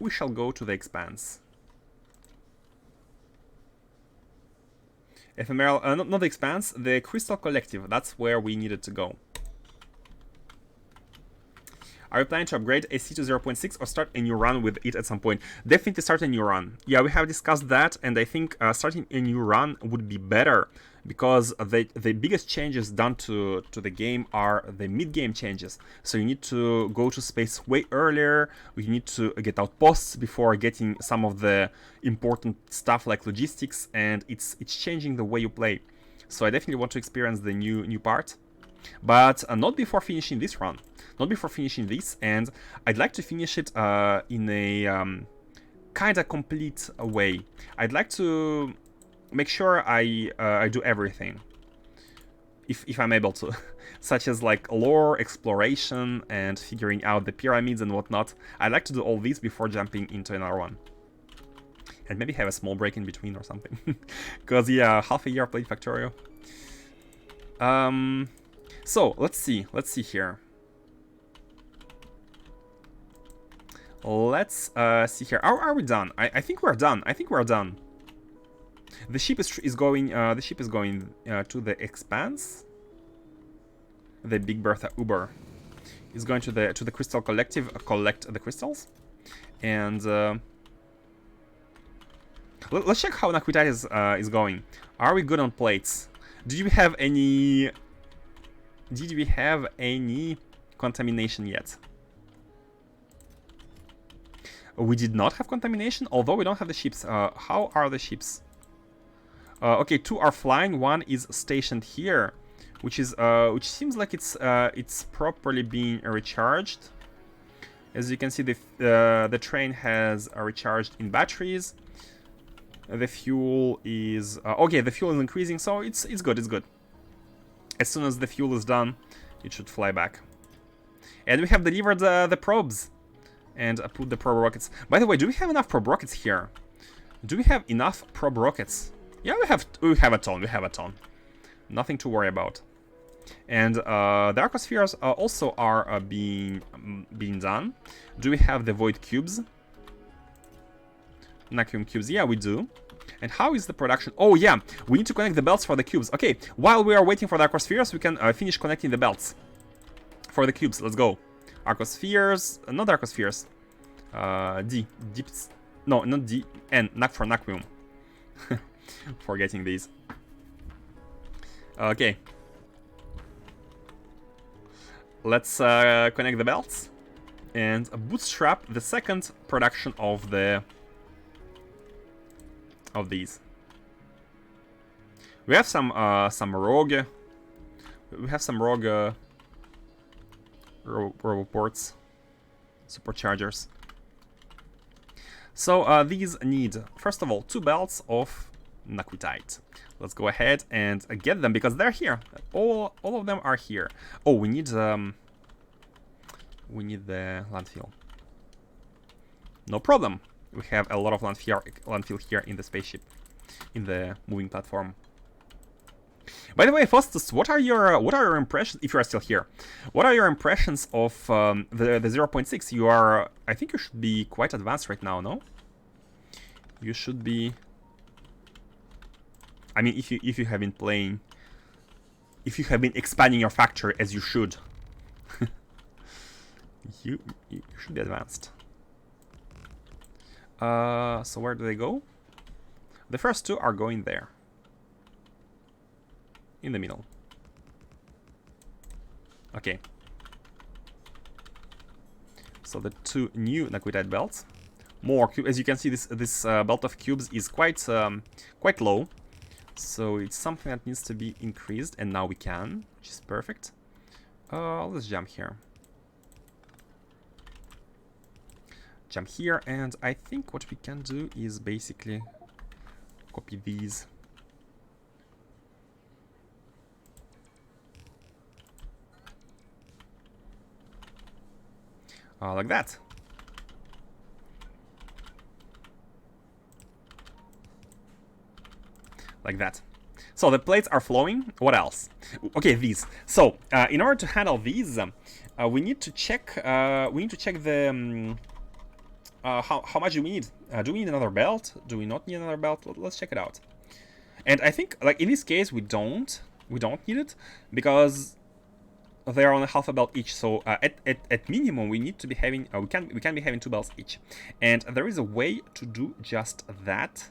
we shall go to the Expanse. Ephemeral, not the Expanse, the Crystal Collective. That's where we needed to go. Are you planning to upgrade AC to 0.6 or start a new run with it at some point? Definitely start a new run. Yeah, we have discussed that, and I think starting a new run would be better, because the biggest changes done to the game are the mid-game changes. So you need to go to space way earlier, you need to get outposts before getting some of the important stuff like logistics, and it's changing the way you play. So I definitely want to experience the new part. But not before finishing this run. Not before finishing this, and I'd like to finish it in a kind of complete way. I'd like to make sure I do everything, if I'm able to, such as like lore, exploration, and figuring out the pyramids and whatnot. I'd like to do all these before jumping into another one. And maybe have a small break in between or something. Because yeah, half a year I played Factorio. So let's see here. Let's see here. Are we done? I think we're done. I think we're done. The ship is going. The ship is going to the Expanse. The Big Bertha Uber is going to the Crystal Collective. Collect the crystals, and let's check how Naquitite is going. Are we good on plates? Did we have any? Did we have any contamination yet? We did not have contamination, although we don't have the ships. How are the ships? Okay, 2 are flying. 1 is stationed here, which seems like it's properly being recharged. As you can see, the train has recharged in batteries. The fuel is okay. The fuel is increasing, so it's good. It's good. As soon as the fuel is done, it should fly back. And we have delivered the probes and put the probe rockets. By the way, do we have enough probe rockets here? Do we have enough probe rockets? Yeah, we have a ton. We have a ton. Nothing to worry about. And the Arcospheres also are being done. Do we have the void cubes? Vacuum cubes? Yeah, we do. And how is the production? Oh yeah, we need to connect the belts for the cubes. Okay, while we are waiting for the Arcospheres, we can finish connecting the belts for the cubes. Let's go. Arcospheres, not Arcospheres. No, not D. N. For Naquium. Forgetting these. Okay. Let's connect the belts and bootstrap the second production of these. We have some rogue. We have some rogue roboports, superchargers. So these need, first of all, 2 belts of Naquitite. Let's go ahead and get them because they're here. All of them are here. Oh, we need the landfill. No problem. We have a lot of landfill here in the spaceship, in the moving platform. By the way, Faustus, what are your impressions, if you are still here? What are your impressions of the 0.6? You are, I think you should be quite advanced right now, no? You should be. I mean, if you have been playing, if you have been expanding your factory as you should, you should be advanced. So where do they go? The first 2 are going there. In the middle. Okay. So the 2 new Naquitite belts. More cube. As you can see, this belt of cubes is quite low. So it's something that needs to be increased, and now we can, which is perfect. Let's jump here. Jump here, and I think what we can do is basically copy these. Like that. Like that. So the plates are flowing. What else? Okay, these. So in order to handle these, we need to check. The how much do we need? Do we need another belt? Do we not need another belt? Let's check it out. And I think, like in this case, we don't need it because they are on a half a belt each. So at minimum, we need to be having. We can be having 2 belts each, and there is a way to do just that.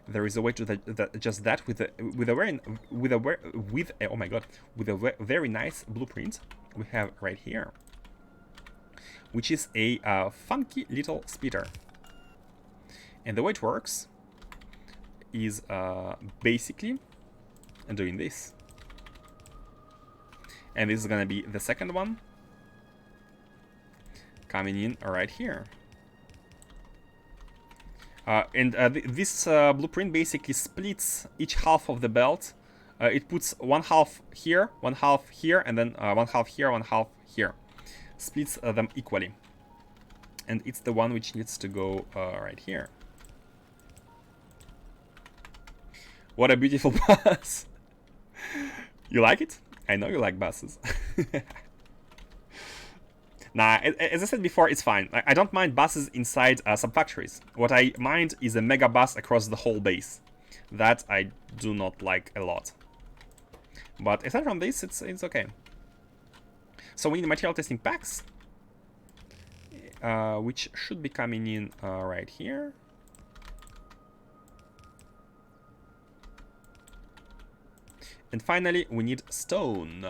There is a way to just that with a very nice blueprint we have right here, which is a funky little speeder. And the way it works is basically doing this. And this is gonna be the second one coming in right here. This blueprint basically splits each half of the belt. It puts 1 half here, 1 half here, and then 1 half here, 1 half here. Splits them equally. And it's the one which needs to go right here. What a beautiful bus! You like it? I know you like buses. Nah, as I said before, it's fine. I don't mind buses inside sub-factories. What I mind is a mega bus across the whole base. That I do not like a lot. But aside from this, it's okay. So we need material testing packs, which should be coming in right here. And finally, we need stone,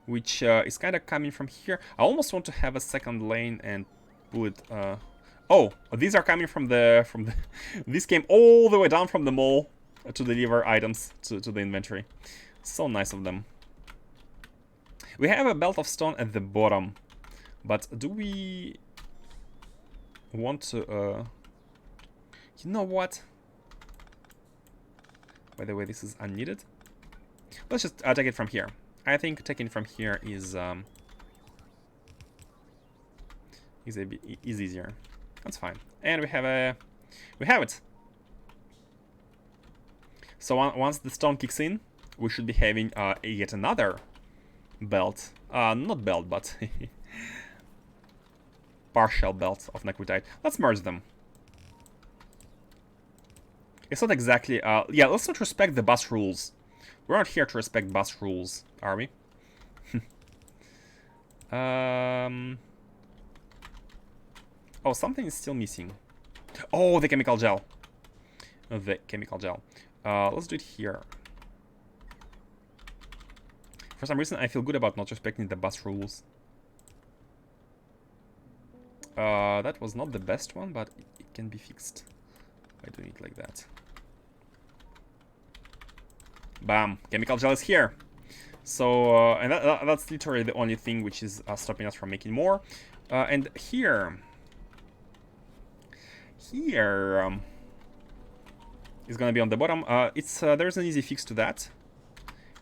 which is kind of coming from here. I almost want to have a second lane and pull it. Oh, these are coming from the This came all the way down from the mall to deliver items to the inventory. So nice of them. We have a belt of stone at the bottom, but do we want to? You know what? By the way, this is unneeded. Let's just take it from here. I think taking it from here is easier. That's fine. And we have it. So once the stone kicks in, we should be having yet another belt. Not belt, but partial belt of Naquitite. Let's merge them. It's not exactly... yeah, let's not respect the bus rules. We're not here to respect bus rules, are we? Oh, something is still missing. Oh, the chemical gel. The chemical gel. Let's do it here. For some reason, I feel good about not respecting the bus rules. That was not the best one, but it can be fixed by doing it like that. Bam! Chemical gel is here. So, and that's literally the only thing which is stopping us from making more. And here is gonna be on the bottom. There's an easy fix to that,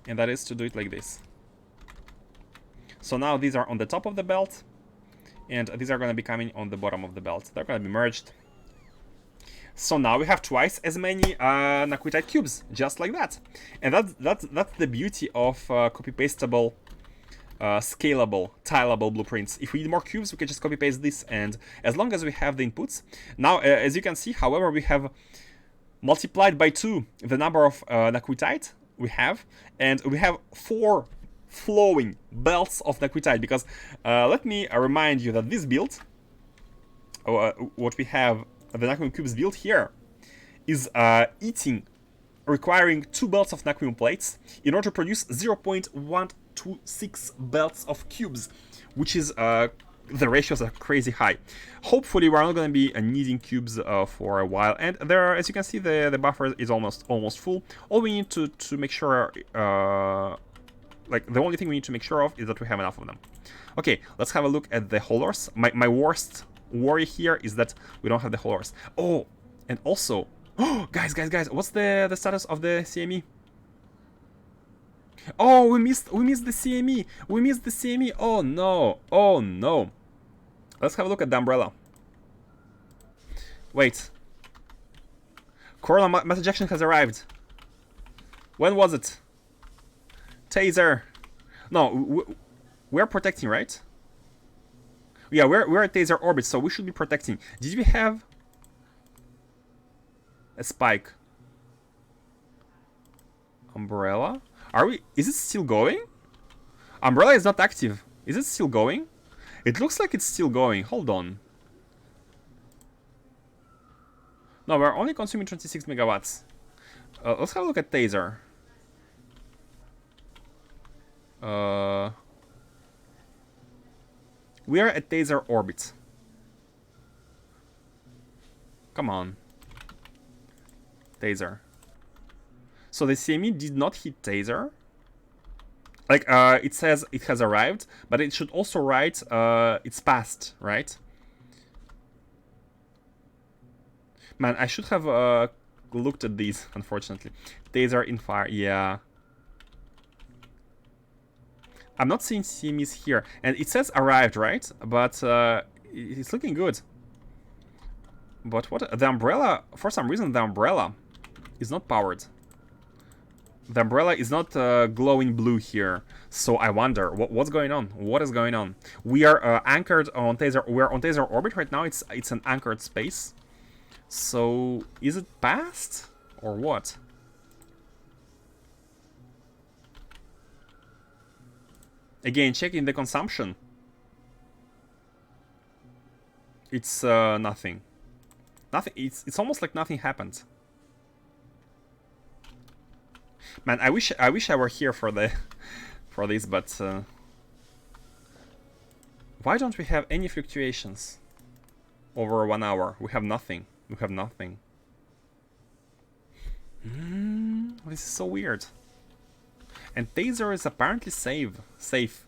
and that is to do it like this. So now these are on the top of the belt, and these are gonna be coming on the bottom of the belt. They're gonna be merged. So now we have twice as many Naquitite cubes, just like that. And that's the beauty of copy-pastable, scalable, tileable blueprints. If we need more cubes, we can just copy-paste this, and as long as we have the inputs. Now, as you can see, however, we have multiplied by 2 the number of Naquitite we have, and we have 4 flowing belts of Naquitite, because let me remind you that this build, what we have, the Naquium cubes built here, is requiring 2 belts of Naquium plates in order to produce 0.126 belts of cubes, which is the ratios are crazy high. Hopefully, we're not going to be needing cubes for a while. And there, as you can see, the buffer is almost full. All we need to make sure, like the only thing we need to make sure of is that we have enough of them. Okay, let's have a look at the holders. My worst worry here is that we don't have the holders. Oh, and also, oh, guys, what's the status of the CME? Oh, we missed the CME. We missed the CME. Oh no. Oh no. Let's have a look at the umbrella. Wait. Coronal mass ejection has arrived. When was it? Taser. No, we're protecting, right? Yeah, we're at taser orbit, so we should be protecting. Did we have a spike? Umbrella? Are we? Is it still going? Umbrella is not active. Is it still going? It looks like it's still going. Hold on. No, we're only consuming 26 megawatts. Let's have a look at taser. We are at taser orbit. Come on. Taser. So the CME did not hit taser. Like, it says it has arrived, but it should also write it's passed, right? Man, I should have looked at these, unfortunately. Taser in fire, yeah. I'm not seeing CMEs here. And it says arrived, right? But it's looking good. But what? The umbrella, for some reason, the umbrella is not powered. The umbrella is not glowing blue here, so I wonder what's going on. What is going on? We are anchored on Taser. We're on Taser orbit right now. It's an anchored space. So is it past or what? Again, checking the consumption. It's nothing. Nothing. It's almost like nothing happened. Man, I wish I were here for this, but why don't we have any fluctuations over 1 hour? We have nothing. We have nothing. This is so weird. And Taser is apparently safe.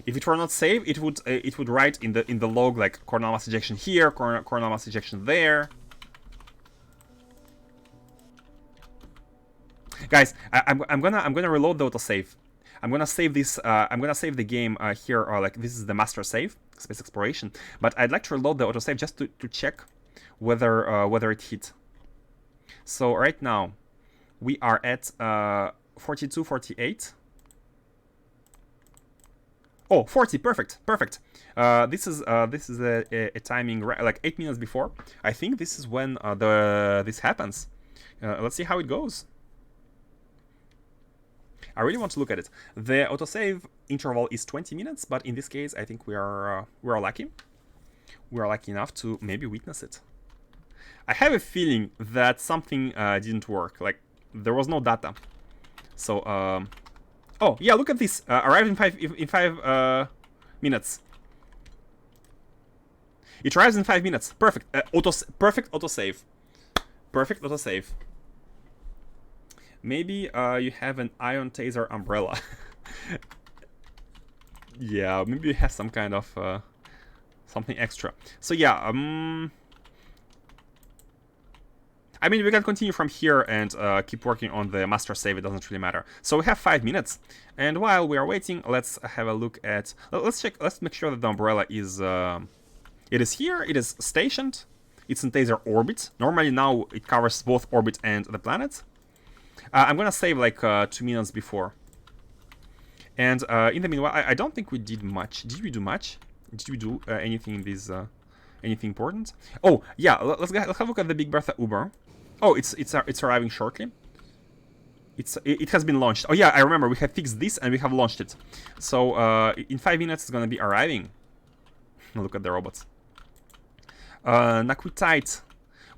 If it were not safe, it would write in the log like coronal mass ejection here, coronal mass ejection there. Guys, I'm gonna reload the autosave. I'm gonna save this. I'm gonna save the game here. Like this is the master save, Space Exploration. But I'd like to reload the autosave just to check whether it hit. So right now, we are at 42:48. Oh, 40, perfect. This is a timing like 8 minutes before. I think this is when this happens. Let's see how it goes. I really want to look at it. The autosave interval is 20 minutes, but in this case, I think we are lucky. We are lucky enough to maybe witness it. I have a feeling that something didn't work. Like there was no data. So, oh yeah, look at this. Arrived in five minutes. It arrives in 5 minutes. Perfect. Perfect autosave. Perfect autosave. Maybe you have an ion taser umbrella. Yeah, maybe you have some kind of something extra. So yeah, I mean, we can continue from here and keep working on the master save. It doesn't really matter. So we have 5 minutes, and while we are waiting, let's have a look at. Let's check. Let's make sure that the umbrella is. It is here. It is stationed. It's in Taser orbit. Normally now it covers both orbit and the planet. I'm gonna save like 2 minutes before. And in the meanwhile, I don't think we did much. Did we do much? Did we do anything in this? Anything important? Oh yeah, let's have a look at the Big Bertha Uber. Oh, it's arriving shortly. It has been launched. Oh yeah, I remember we have fixed this and we have launched it. So in 5 minutes it's gonna be arriving. Look at the robots. Nakuitite.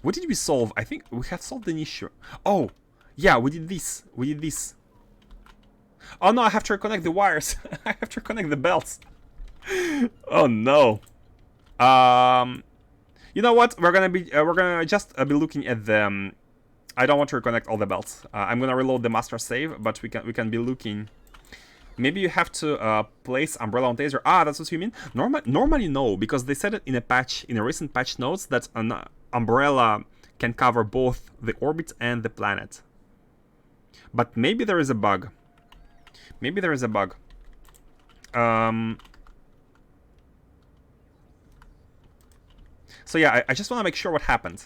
What did we solve? I think we have solved an issue. Oh, yeah, we did this. We did this. Oh no, I have to reconnect the wires. I have to reconnect the belts. Oh no. You know what? We're gonna just be looking at the. I don't want to reconnect all the belts. I'm gonna reload the master save, but we can be looking. Maybe you have to place umbrella on taser. Ah, that's what you mean. Normally no, because they said it in a patch, in a recent patch notes, that an umbrella can cover both the orbit and the planet. But maybe there is a bug. Maybe there is a bug. So yeah, I just want to make sure what happened.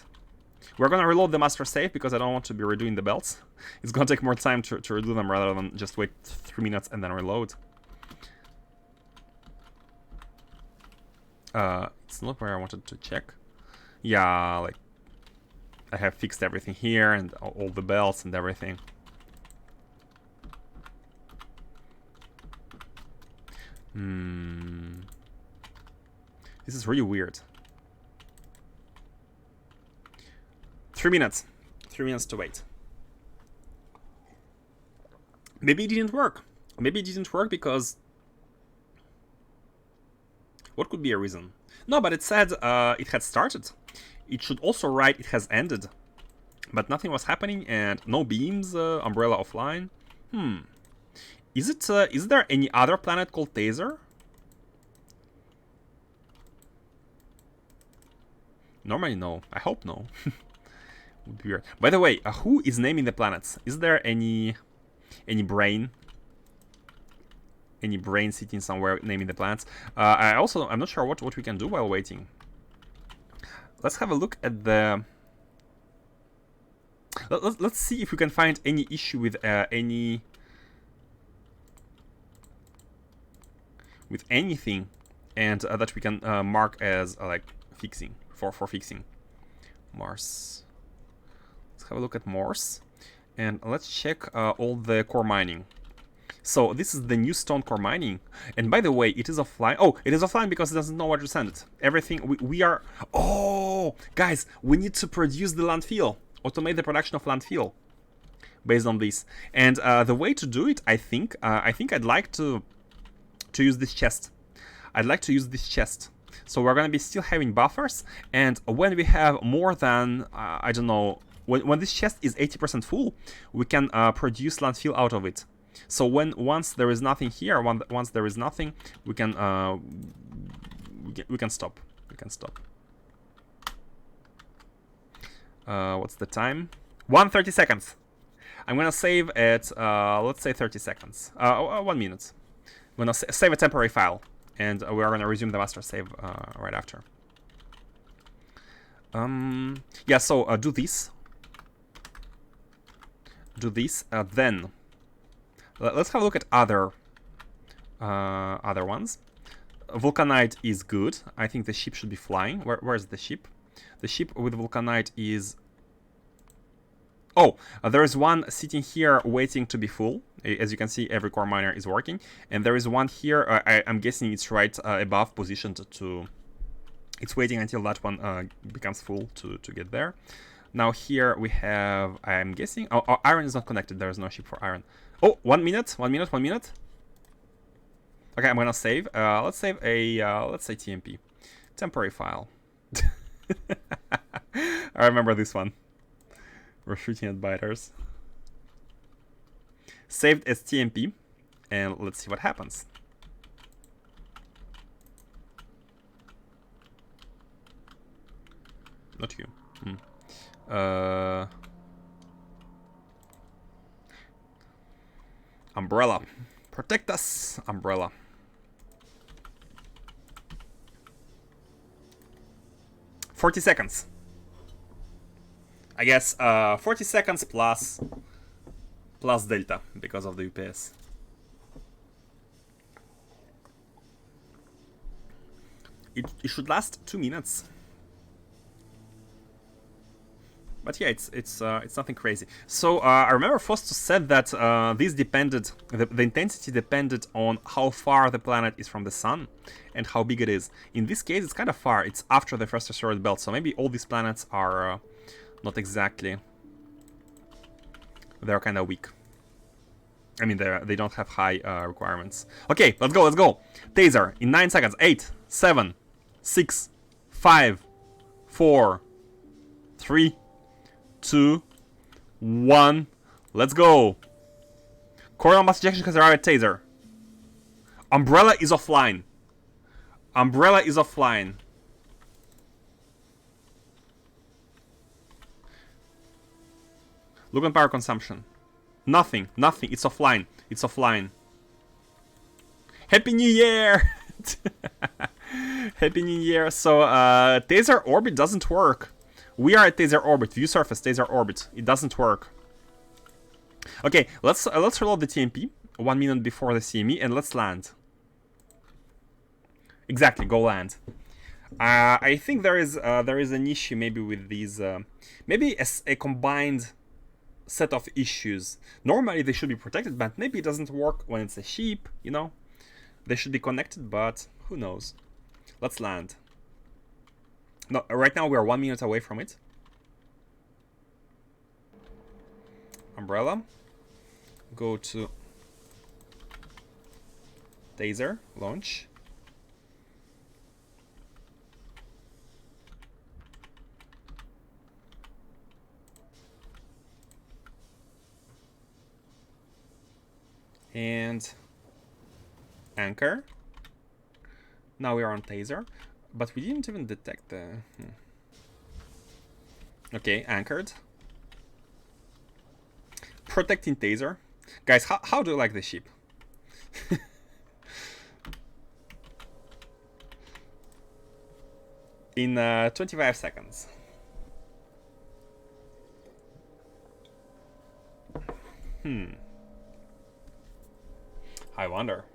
We're gonna reload the master save because I don't want to be redoing the belts. It's gonna take more time to redo them rather than just wait 3 minutes and then reload. It's not where I wanted to check. Yeah, like I have fixed everything here and all the belts and everything. This is really weird. 3 minutes. 3 minutes to wait. Maybe it didn't work. Maybe it didn't work because... What could be a reason? No, but it said it had started. It should also write it has ended. But nothing was happening and no beams, umbrella offline. Is there any other planet called Taser? Normally no. I hope no. Would be weird. By the way, who is naming the planets? Is there any brain? Any brain sitting somewhere naming the planets? I'm not sure what we can do while waiting. Let's have a look at the... Let's see if we can find any issue with anything, and that we can mark as like fixing for fixing. Mars. Let's have a look at Mars, and let's check all the core mining. So this is the new stone core mining, and by the way, it is offline. Oh, it is offline because it doesn't know where to send it. Everything we are. Oh, guys, we need to produce the landfill, automate the production of landfill, based on this. And the way to do it, I think I'd like to use this chest. I'd like to use this chest. So we're gonna be still having buffers, and when we have more than I don't know, when this chest is 80% full, we can produce landfill out of it. So once there is nothing here, once there is nothing, we can stop. We can stop. What's the time? 1:30 seconds. I'm gonna save at let's say 30 seconds. 1 minute. I'm gonna save a temporary file, and we are gonna resume the master save right after. Yeah. So do this. Do this. Then let's have a look at other ones. Vulcanite is good. I think the ship should be flying. Where's the ship? The ship with Vulcanite is... Oh, there is one sitting here waiting to be full. As you can see, every core miner is working. And there is one here, I'm guessing it's right above, positioned to... It's waiting until that one becomes full to get there. Now here we have, I'm guessing... Oh, iron is not connected. There is no ship for iron. Oh, 1 minute, 1 minute, 1 minute. Okay, I'm gonna save. Let's save a, let's say TMP. Temporary file. I remember this one. We're shooting at biters. Saved as TMP, and let's see what happens. Not you. Umbrella. Protect us, Umbrella. $40 seconds. I guess 40 seconds plus delta because of the UPS. It should last 2 minutes. But yeah, it's nothing crazy. So I remember Foster said that this depended, the intensity depended on how far the planet is from the sun and how big it is. In this case, it's kind of far. It's after the first asteroid belt, so maybe all these planets are not exactly. They're kind of weak. I mean, they don't have high requirements. Okay, let's go, let's go. Taser in 9 seconds. 8, 7, 6, 5, 4, 3, 2, 1. Let's go. Coronal mass ejection has arrived at Taser. Umbrella is offline. Umbrella is offline. Look on power consumption. Nothing. Nothing. It's offline. It's offline. Happy New Year! Happy New Year. So, Taser orbit doesn't work. We are at Taser orbit. View surface, Taser orbit. It doesn't work. Okay, let's reload the TMP 1 minute before the CME and let's land. Exactly, go land. I think there is an issue maybe with these. Maybe a combined set of issues. Normally they should be protected, but maybe it doesn't work when it's a ship. You know, they should be connected, but who knows? Let's land. No, right now we are 1 minute away from it. Umbrella. Go to Taser. Launch. And anchor. Now we are on Taser. But we didn't even detect the... Okay, anchored. Protecting Taser. Guys, how do you like the ship? In 25 seconds. I wonder.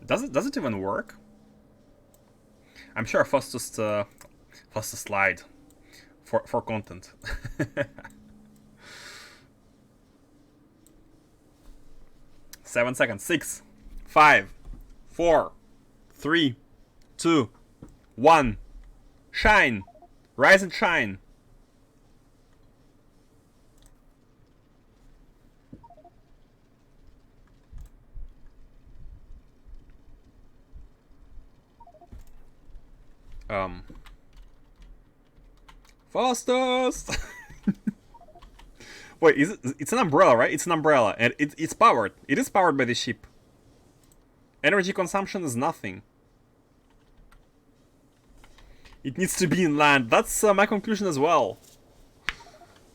Does it even work? I'm sure fastest slide for content. 7 seconds. 6, 5, 4, 3, 2, 1. Shine! Rise and shine! Fastest! Wait, it's an umbrella, right? It's an umbrella, and it's powered. It is powered by the ship. Energy consumption is nothing. It needs to be in land. That's my conclusion as well.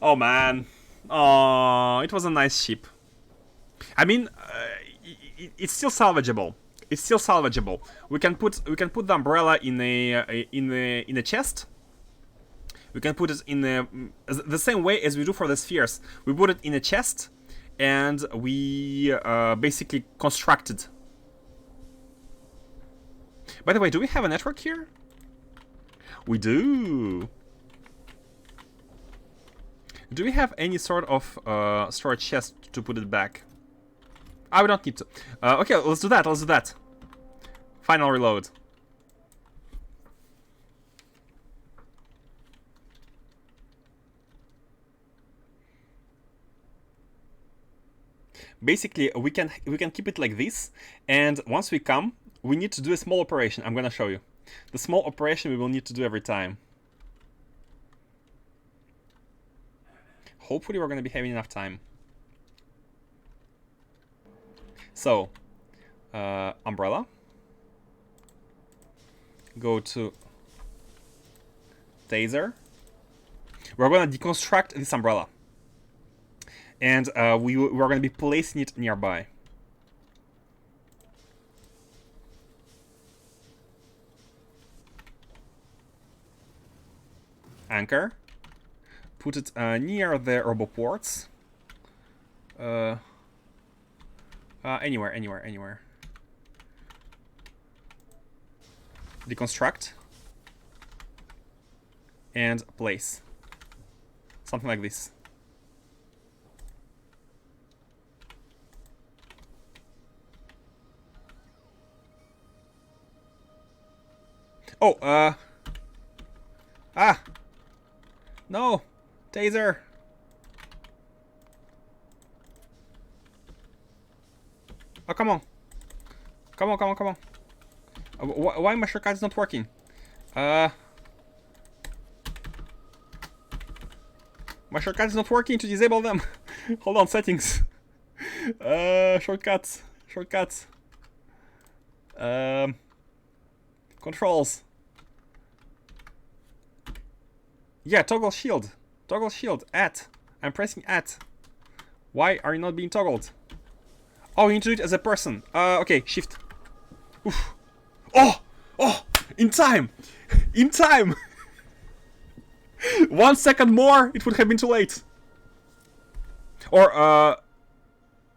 Oh man. Oh, it was a nice ship. I mean, it's still salvageable. It's still salvageable. We can put the umbrella in a chest. We can put it in the same way as we do for the spheres. We put it in a chest, and we basically constructed. By the way, do we have a network here? We do. Do we have any sort of storage chest to put it back? We don't need to. Okay, let's do that. Let's do that. Final reload. Basically, we can keep it like this, and once we come, we need to do a small operation. I'm gonna show you. The small operation we will need to do every time. Hopefully we're gonna be having enough time. So, umbrella. Go to taser. We're gonna deconstruct this umbrella. And we're gonna be placing it nearby. Anchor. Put it near the roboports. Anywhere. Deconstruct. And place. Something like this. Oh, no! Taser! Oh, come on. Come on. Why my shortcut is not working? My shortcut is not working to disable them. Hold on, settings. Shortcuts. Controls. Yeah, toggle shield. At. I'm pressing at. Why are you not being toggled? Oh, you need to do it as a person. Okay, shift. Oof. Oh! In time! 1 second more, it would have been too late. Or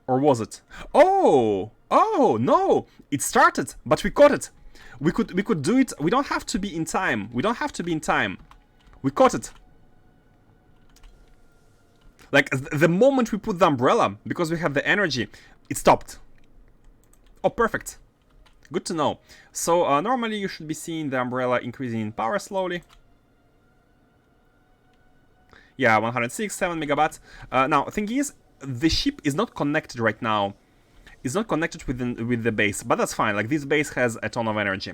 was it? Oh, no! It started, but we caught it. We could do it. We don't have to be in time. We caught it. Like, the moment we put the umbrella, because we have the energy, it stopped. Oh, perfect. Good to know. So, normally you should be seeing the umbrella increasing in power slowly. Yeah, 106, 7 megabytes. Now, thing is, the ship is not connected right now. It's not connected with the base, but that's fine. Like, this base has a ton of energy.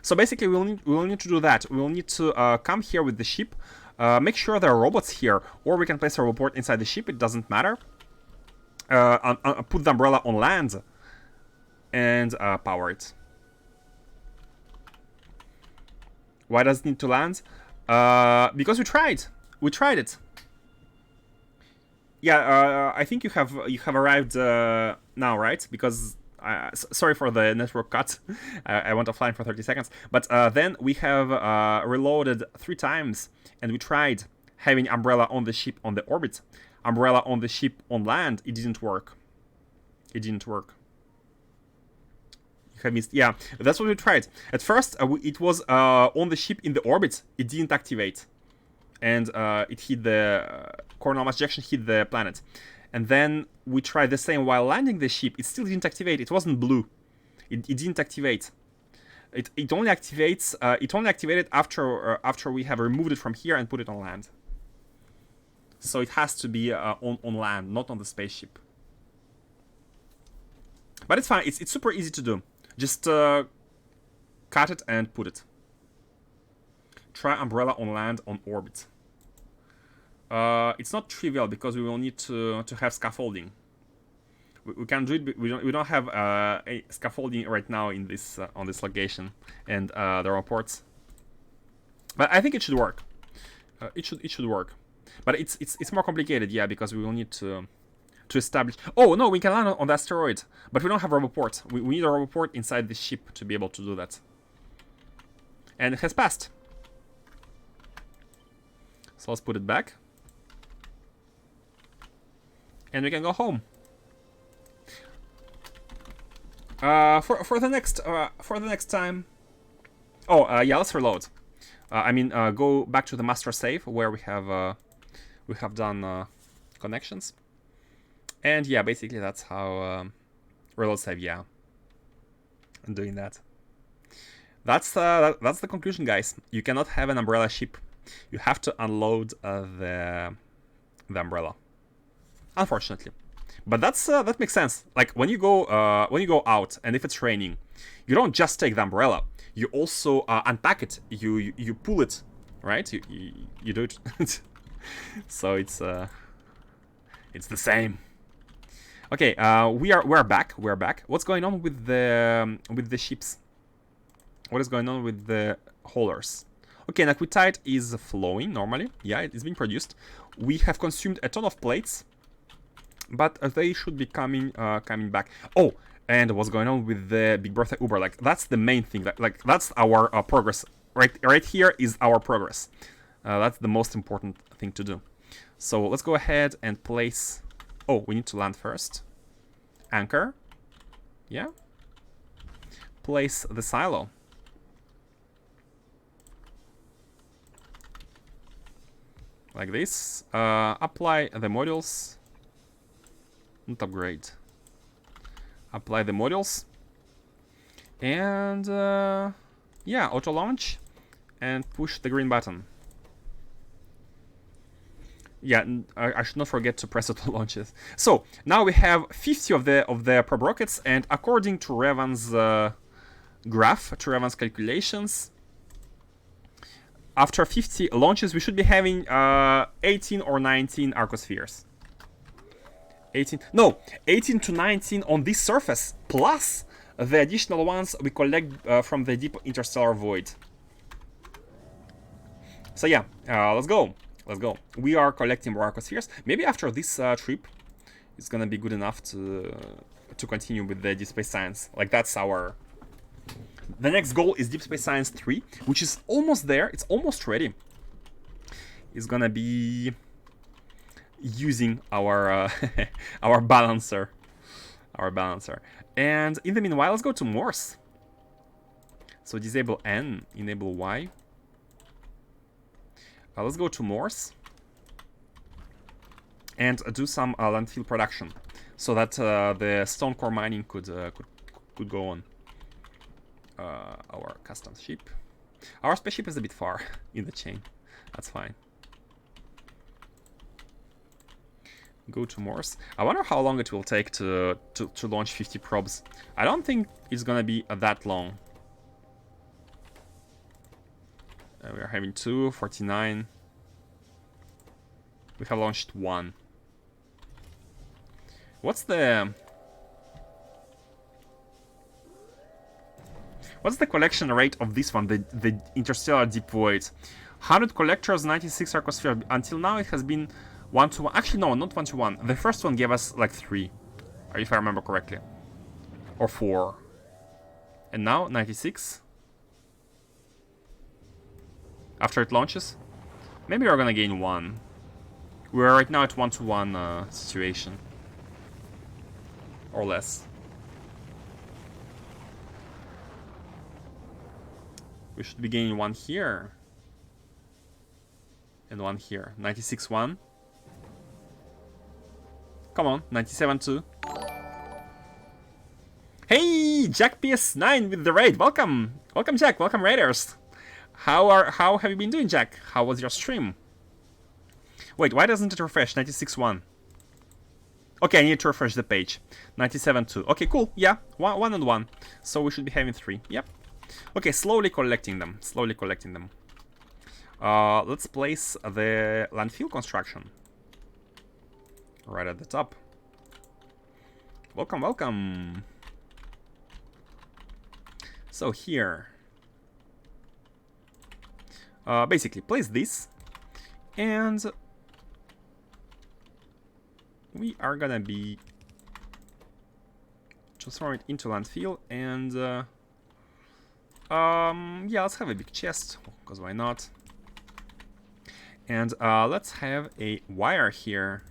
So basically, we'll need to do that. We'll need to come here with the ship, make sure there are robots here, or we can place a robot inside the ship. It doesn't matter. Put the umbrella on land and power it. Why does it need to land? Because we tried. We tried it. Yeah, I think you have arrived now, right? Because sorry for the network cut. I went offline for 30 seconds. But then we have reloaded 3 times, and we tried having umbrella on the ship on the orbit. umbrella on the ship on land, it didn't work. It didn't work. You have missed. Yeah, that's what we tried. At first, it was on the ship in the orbit. It didn't activate. And it hit the coronal mass ejection, hit the planet. And then we tried the same while landing the ship. It still didn't activate. It wasn't blue. It didn't activate. It only activates. It only activated after we have removed it from here and put it on land. So it has to be on land, not on the spaceship. But it's fine. It's super easy to do. Just cut it and put it. Try umbrella on land on orbit. It's not trivial because we will need to have scaffolding. We can do it, but we don't have a scaffolding right now in this on this location, and there are ports. But I think it should work. It should work. But it's more complicated, yeah, because we will need to establish. Oh no, we can land on the asteroid, but we don't have a roboport. We need a roboport inside the ship to be able to do that. And it has passed. So let's put it back. And we can go home. For the next time. Oh, yeah, let's reload. Go back to the master save where we have done connections. And yeah, basically that's how reload save. Yeah, I'm doing that. That's the conclusion, guys. You cannot have an umbrella ship. You have to unload the umbrella. Unfortunately, but that makes sense. Like when you go out and if it's raining, you don't just take the umbrella. You also unpack it. You pull it, right? You do it. So it's the same. Okay, we're back. We're back. What's going on with the ships? What is going on with the haulers? Okay, Naquitite is flowing normally. Yeah, it is being produced. We have consumed a ton of plates, but they should be coming back. Oh, and what's going on with the Big Bertha Uber? Like that's the main thing. Like that's our progress. Right here is our progress. That's the most important thing to do. So let's go ahead and place. Oh, we need to land first. Anchor. Yeah. Place the silo. Like this. Apply the modules. Not upgrade. Apply the modules. And yeah, auto launch. And push the green button. Yeah, I should not forget to press auto launches. So now we have 50 of the probe rockets, and according to Revan's graph, to Revan's calculations, after 50 launches, we should be having 18 or 19 arcospheres. 18 to 19 on this surface, plus the additional ones we collect from the deep interstellar void. So yeah, let's go. Let's go. We are collecting more arcospheres. Maybe after this trip, it's gonna be good enough to continue with the Deep Space Science. Like that's our. The next goal is Deep Space Science 3, which is almost there. It's almost ready. It's gonna be using our our balancer, And in the meanwhile, let's go to Morse. So disable N, enable Y. Let's go to Morse and do some landfill production, so that the stone core mining could go on. Our custom ship. Our spaceship is a bit far in the chain. That's fine. Go to Morse. I wonder how long it will take to launch 50 probes. I don't think it's gonna be that long. We are having 2, 49. We have launched 1. What's the collection rate of this one, the interstellar deep void? 100 collectors, 96 arcosphere. Until now it has been 1-to-1. Actually, no, not 1-to-1. The first one gave us like 3, if I remember correctly, or 4. And now 96. After it launches, maybe we're gonna gain 1 We're right now at 1-to-1 situation. Or less. We should be gaining 1 here. And 1 here. 96-1. Come on, 97-2. Hey, Jack PS9 with the raid. Welcome. Welcome, Jack. Welcome, Raiders. How have you been doing, Jack? How was your stream? Wait, why doesn't it refresh? 96-1. Okay, I need to refresh the page. 97-2. Okay, cool. Yeah, one and 1. So we should be having 3. Yep. Okay, slowly collecting them. Slowly collecting them. Let's place the landfill construction. Right at the top. Welcome, welcome. So here. Basically, place this. And we are gonna be transform it into landfill. And yeah, let's have a big chest, because why not? And let's have a wire here.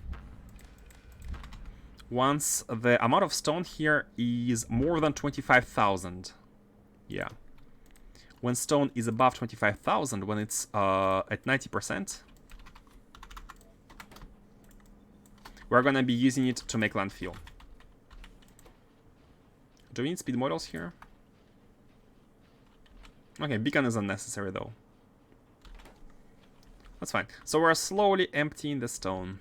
Once the amount of stone here is more than 25,000. Yeah. When stone is above 25,000, when it's at 90%, we're gonna be using it to make landfill. Do we need speed models here? Okay, beacon is unnecessary though. That's fine. So we're slowly emptying the stone.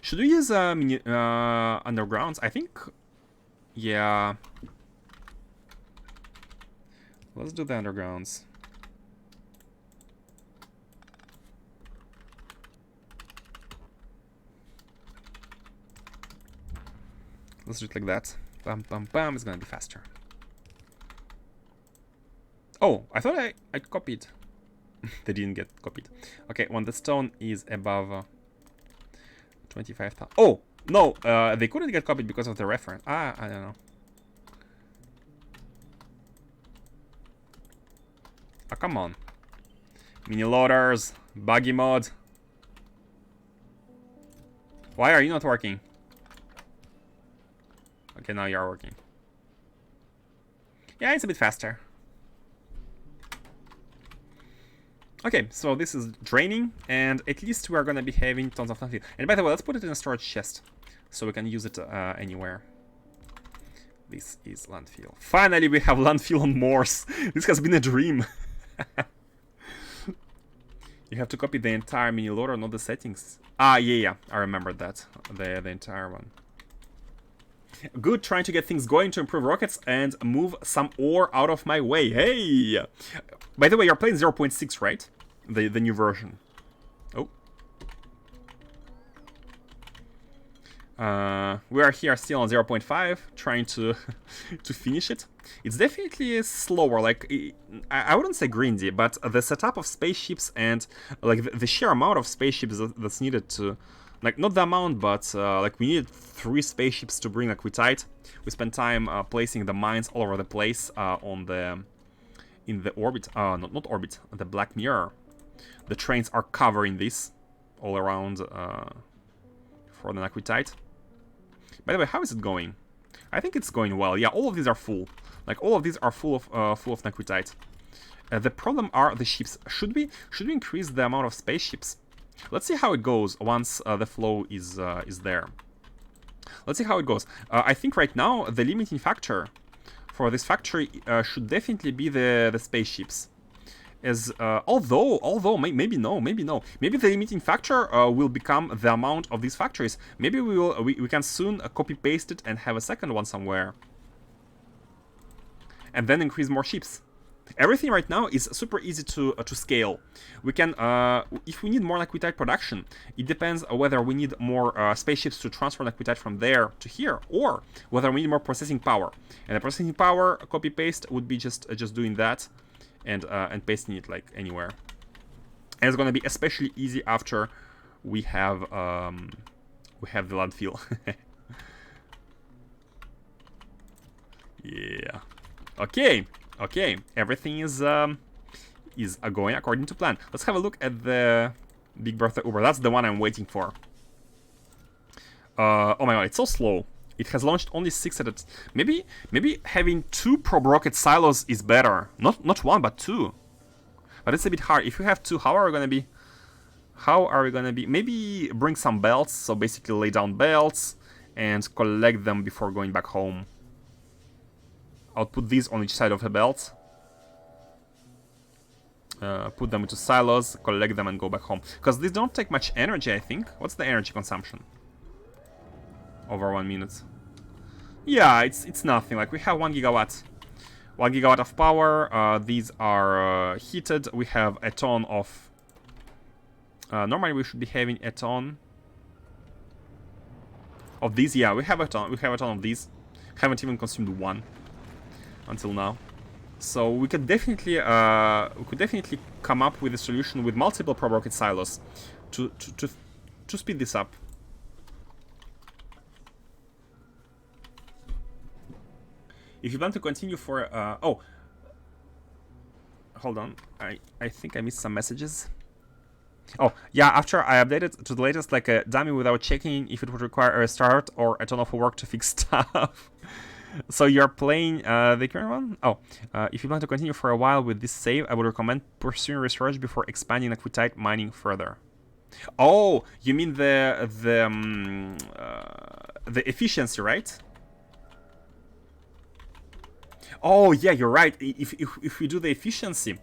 Should we use undergrounds? I think... Yeah. Let's do the undergrounds. Let's do it like that. Bam, bam, bam. It's gonna be faster. Oh, I thought I copied. They didn't get copied. Okay, when the stone is above 25,000. Oh, no, they couldn't get copied because of the reference. I don't know. Oh, come on. Mini loaders, buggy mod. Why are you not working? Okay, now you are working. Yeah, it's a bit faster. Okay, so this is draining, and at least we are gonna be having tons of landfill. And by the way, let's put it in a storage chest, so we can use it anywhere. This is landfill. Finally, we have landfill on Morse. This has been a dream. You have to copy the entire mini loader, not the settings. Ah, yeah, I remember that. The entire one. Good, trying to get things going to improve rockets and move some ore out of my way. Hey! By the way, you're playing 0.6, right? The new version. Oh. We are here still on 0.5, trying to to finish it. It's definitely slower. Like, I wouldn't say grindy, but the setup of spaceships and like the sheer amount of spaceships that's needed to... Like, not the amount, but like we needed 3 spaceships to bring Aquitite. We spent time placing the mines all over the place in the orbit. Not orbit, the Black Mirror. The trains are covering this all around for the Aquitite. By the way, how is it going? I think it's going well. Yeah, all of these are full. Like, all of these are full of Aquitite. The problem are the ships. Should we increase the amount of spaceships? Let's see how it goes once the flow is there. Let's see how it goes. I think right now the limiting factor for this factory should definitely be the spaceships. As although maybe the limiting factor will become the amount of these factories. Maybe we can soon copy paste it and have a second one somewhere, and then increase more ships. Everything right now is super easy to scale. We can, if we need more Aquitite production, it depends whether we need more spaceships to transfer Aquitite from there to here, or whether we need more processing power. And the processing power copy paste would be just doing that, and pasting it like anywhere. And it's gonna be especially easy after we have the landfill. Yeah. Okay, everything is going according to plan. Let's have a look at the Big Bertha Uber. That's the one I'm waiting for. Oh my god, it's so slow. It has launched only 6 at a maybe having 2 probe rocket silos is better. Not 1, but 2. But it's a bit hard. If you have 2, how are we gonna be? Maybe bring some belts. So basically lay down belts and collect them before going back home. I'll put these on each side of the belt. Put them into silos, collect them, and go back home. Because these don't take much energy, I think. What's the energy consumption? Over 1 minute. Yeah, it's nothing. Like, we have 1 gigawatt. 1 gigawatt of power. These are heated. We have a ton of... normally we should be having a ton of these. Yeah, we have a ton. We have a ton of these. Haven't even consumed 1 until now. So we could definitely come up with a solution with multiple probe rocket silos to speed this up. If you plan to continue for oh, hold on, I think I missed some messages. Oh yeah, after I updated to the latest like a dummy without checking if it would require a restart or a ton of work to fix stuff. So you're playing the current one? Oh, if you plan to continue for a while with this save, I would recommend pursuing research before expanding Aquitite mining further. Oh, you mean the efficiency, right? Oh yeah, you're right. If we do the efficiency,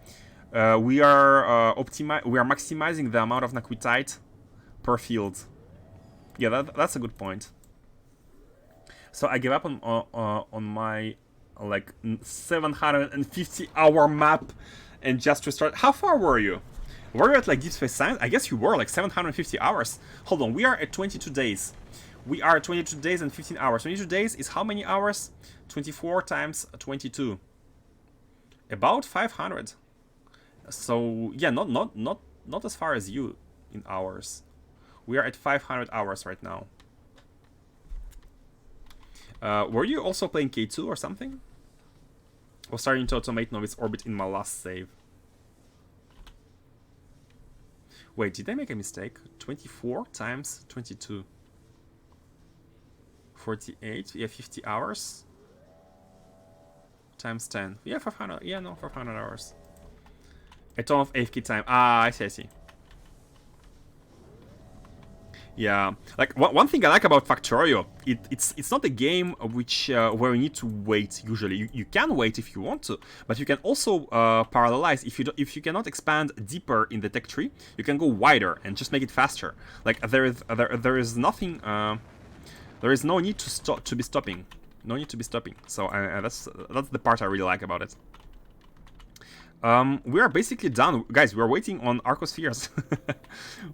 we are maximizing the amount of Aquitite per field. Yeah, that's a good point. So I gave up on my like 750-hour map and just restart. How far were you? Were you at like Deep Space Science? I guess you were like 750 hours. Hold on, we are at 22 days. We are at 22 days and 15 hours. 22 days is how many hours? 24 times 22. About 500. So yeah, not as far as you in hours. We are at 500 hours right now. Were you also playing K2 or something? I was starting to automate Novice Orbit in my last save. Wait, did I make a mistake? 24 times 22. 48, yeah, 50 hours. Times 10. Yeah, 500, yeah, no, 500 hours. A ton of AFK time. Ah, I see. Yeah, like one thing I like about Factorio, it's not a game which where you need to wait. Usually, you can wait if you want to, but you can also parallelize. If you cannot expand deeper in the tech tree, you can go wider and just make it faster. Like there is nothing. There is no need to be stopping. No need to be stopping. So that's the part I really like about it. We are basically done, guys. We are waiting on Arcospheres.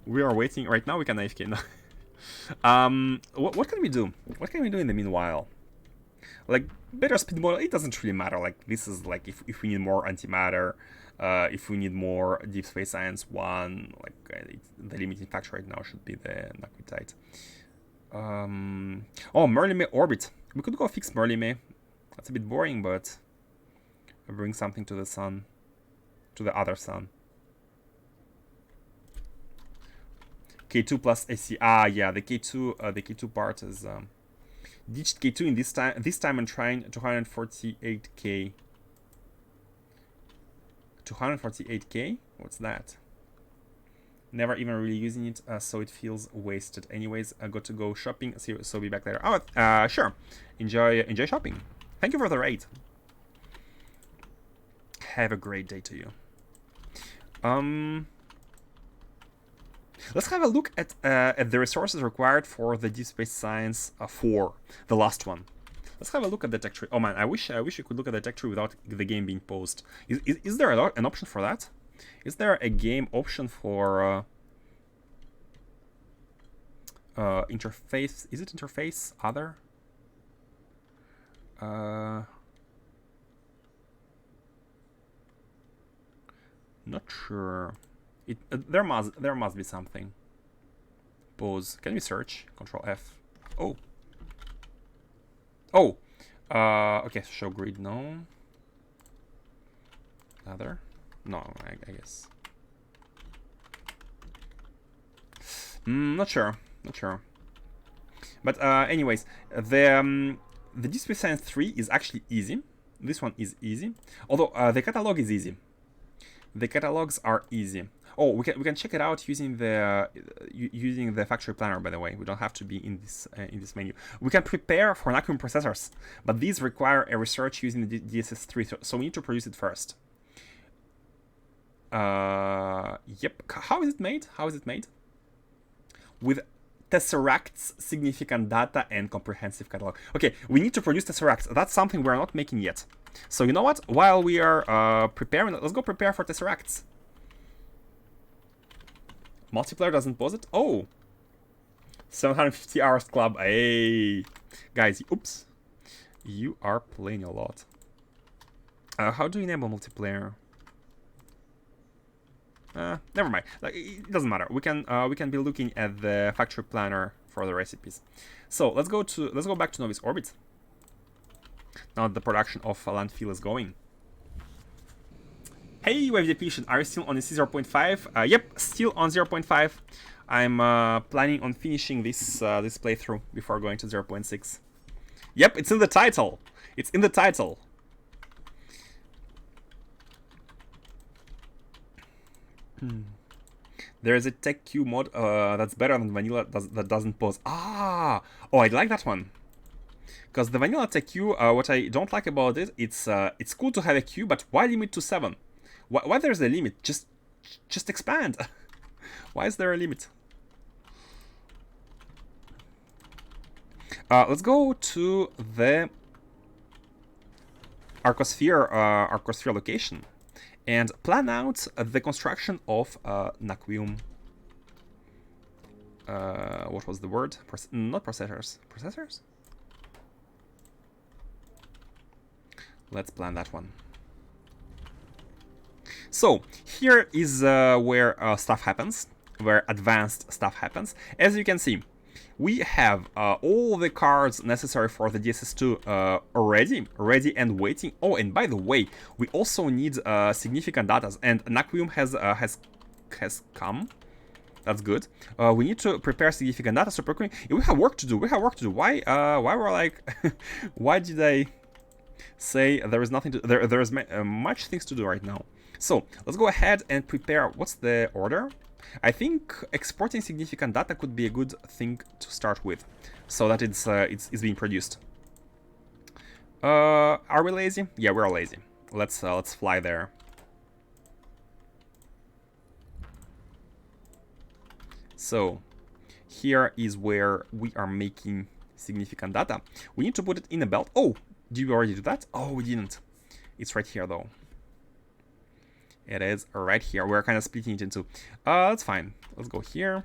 We are waiting right now. We can AFK now. What can we do? What can we do in the meanwhile? Like better speed model. It doesn't really matter. Like this is like if we need more antimatter, if we need more Deep Space Science 1, like the limiting factor right now should be the Aquitite. Oh, Merlime Orbit. We could go fix Merlime. That's a bit boring, but bring something to the sun. To the other sun. K2 plus AC. Ah, yeah, the K2 part is ditched K2 in this time and trying 248k. 248k? What's that? Never even really using it, so it feels wasted. Anyways, I got to go shopping. So be back later. Oh, sure. Enjoy shopping. Thank you for the raid. Have a great day to you. Let's have a look at the resources required for the Deep Space Science 4, the last one. Let's have a look at the tech tree. Oh man, I wish you could look at the tech tree without the game being paused. Is there an option for that? Is there a game option for interface? Is it interface other? Not sure. There must be something. Pause. Can we search? Control F. Oh. Oh. Okay. Show grid. No. Other. No. I guess. Not sure. Not sure. But anyways, the Display Science 3 is actually easy. This one is easy. Although the catalog is easy. The catalogs are easy. Oh, we can check it out using the factory planner. By the way, we don't have to be in this menu. We can prepare for Naquium processors, but these require a research using the DSS3, so we need to produce it first. Yep. How is it made? How is it made? With Tesseracts, significant data, and comprehensive catalog. Okay, we need to produce Tesseracts. That's something we're not making yet. So you know what? While we are preparing, let's go prepare for Tesseracts. Multiplayer doesn't pause it? Oh! 750 hours club. Hey! Guys, oops. You are playing a lot. How do you enable multiplayer? Never mind. Like, it doesn't matter. We can be looking at the factory planner for the recipes. So let's go back to Novice Orbit. Now that the production of landfill is going. Hey, Wave Depletion, are you still on the C0.5? Yep, still on 0.5. I'm planning on finishing this this playthrough before going to 0.6. Yep, it's in the title. It's in the title. There is a TechQ mod that's better than vanilla that doesn't pause. Ah! Oh, I like that one. Because the vanilla TechQ, what I don't like about it, it's cool to have a queue, but why limit to 7? Why there's a limit? Just expand. Why is there a limit? Let's go to the Arcosphere location and plan out the construction of Naquium. What was the word? Not processors. Processors? Let's plan that one. So here is where stuff happens, where advanced stuff happens. As you can see, we have all the cards necessary for the DSS2 ready and waiting. Oh, and by the way, we also need significant data, and Naquium has come. That's good. We need to prepare significant data. So we have work to do. We have work to do. Why we're like, why did I say there is nothing to? There is much things to do right now. So let's go ahead and prepare. What's the order? I think exporting significant data could be a good thing to start with, so that it's being produced. Are we lazy? Yeah, we're lazy. Let's fly there. So here is where we are making significant data. We need to put it in a belt. Oh, did we already do that? Oh, we didn't. It's right here though. It is right here. We're kind of splitting it into. That's fine. Let's go here.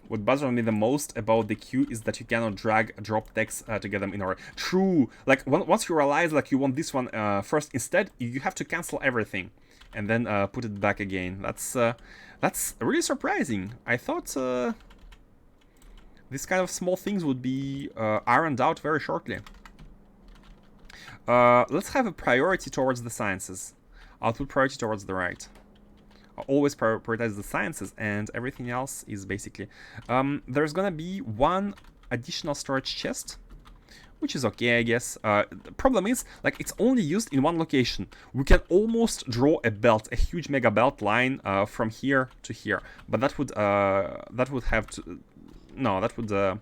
What bothers me the most about the queue is that you cannot drag drop text to get them in order. True. Like once you realize like you want this one first, instead you have to cancel everything and then put it back again. That's really surprising. I thought this kind of small things would be ironed out very shortly. Let's have a priority towards the sciences. I'll put priority towards the right. I'll always prioritize the sciences, and everything else is basically... there's gonna be one additional storage chest, which is okay, I guess. The problem is, like, it's only used in one location. We can almost draw a belt, a huge mega belt line from here to here, but that would have to... No, that would...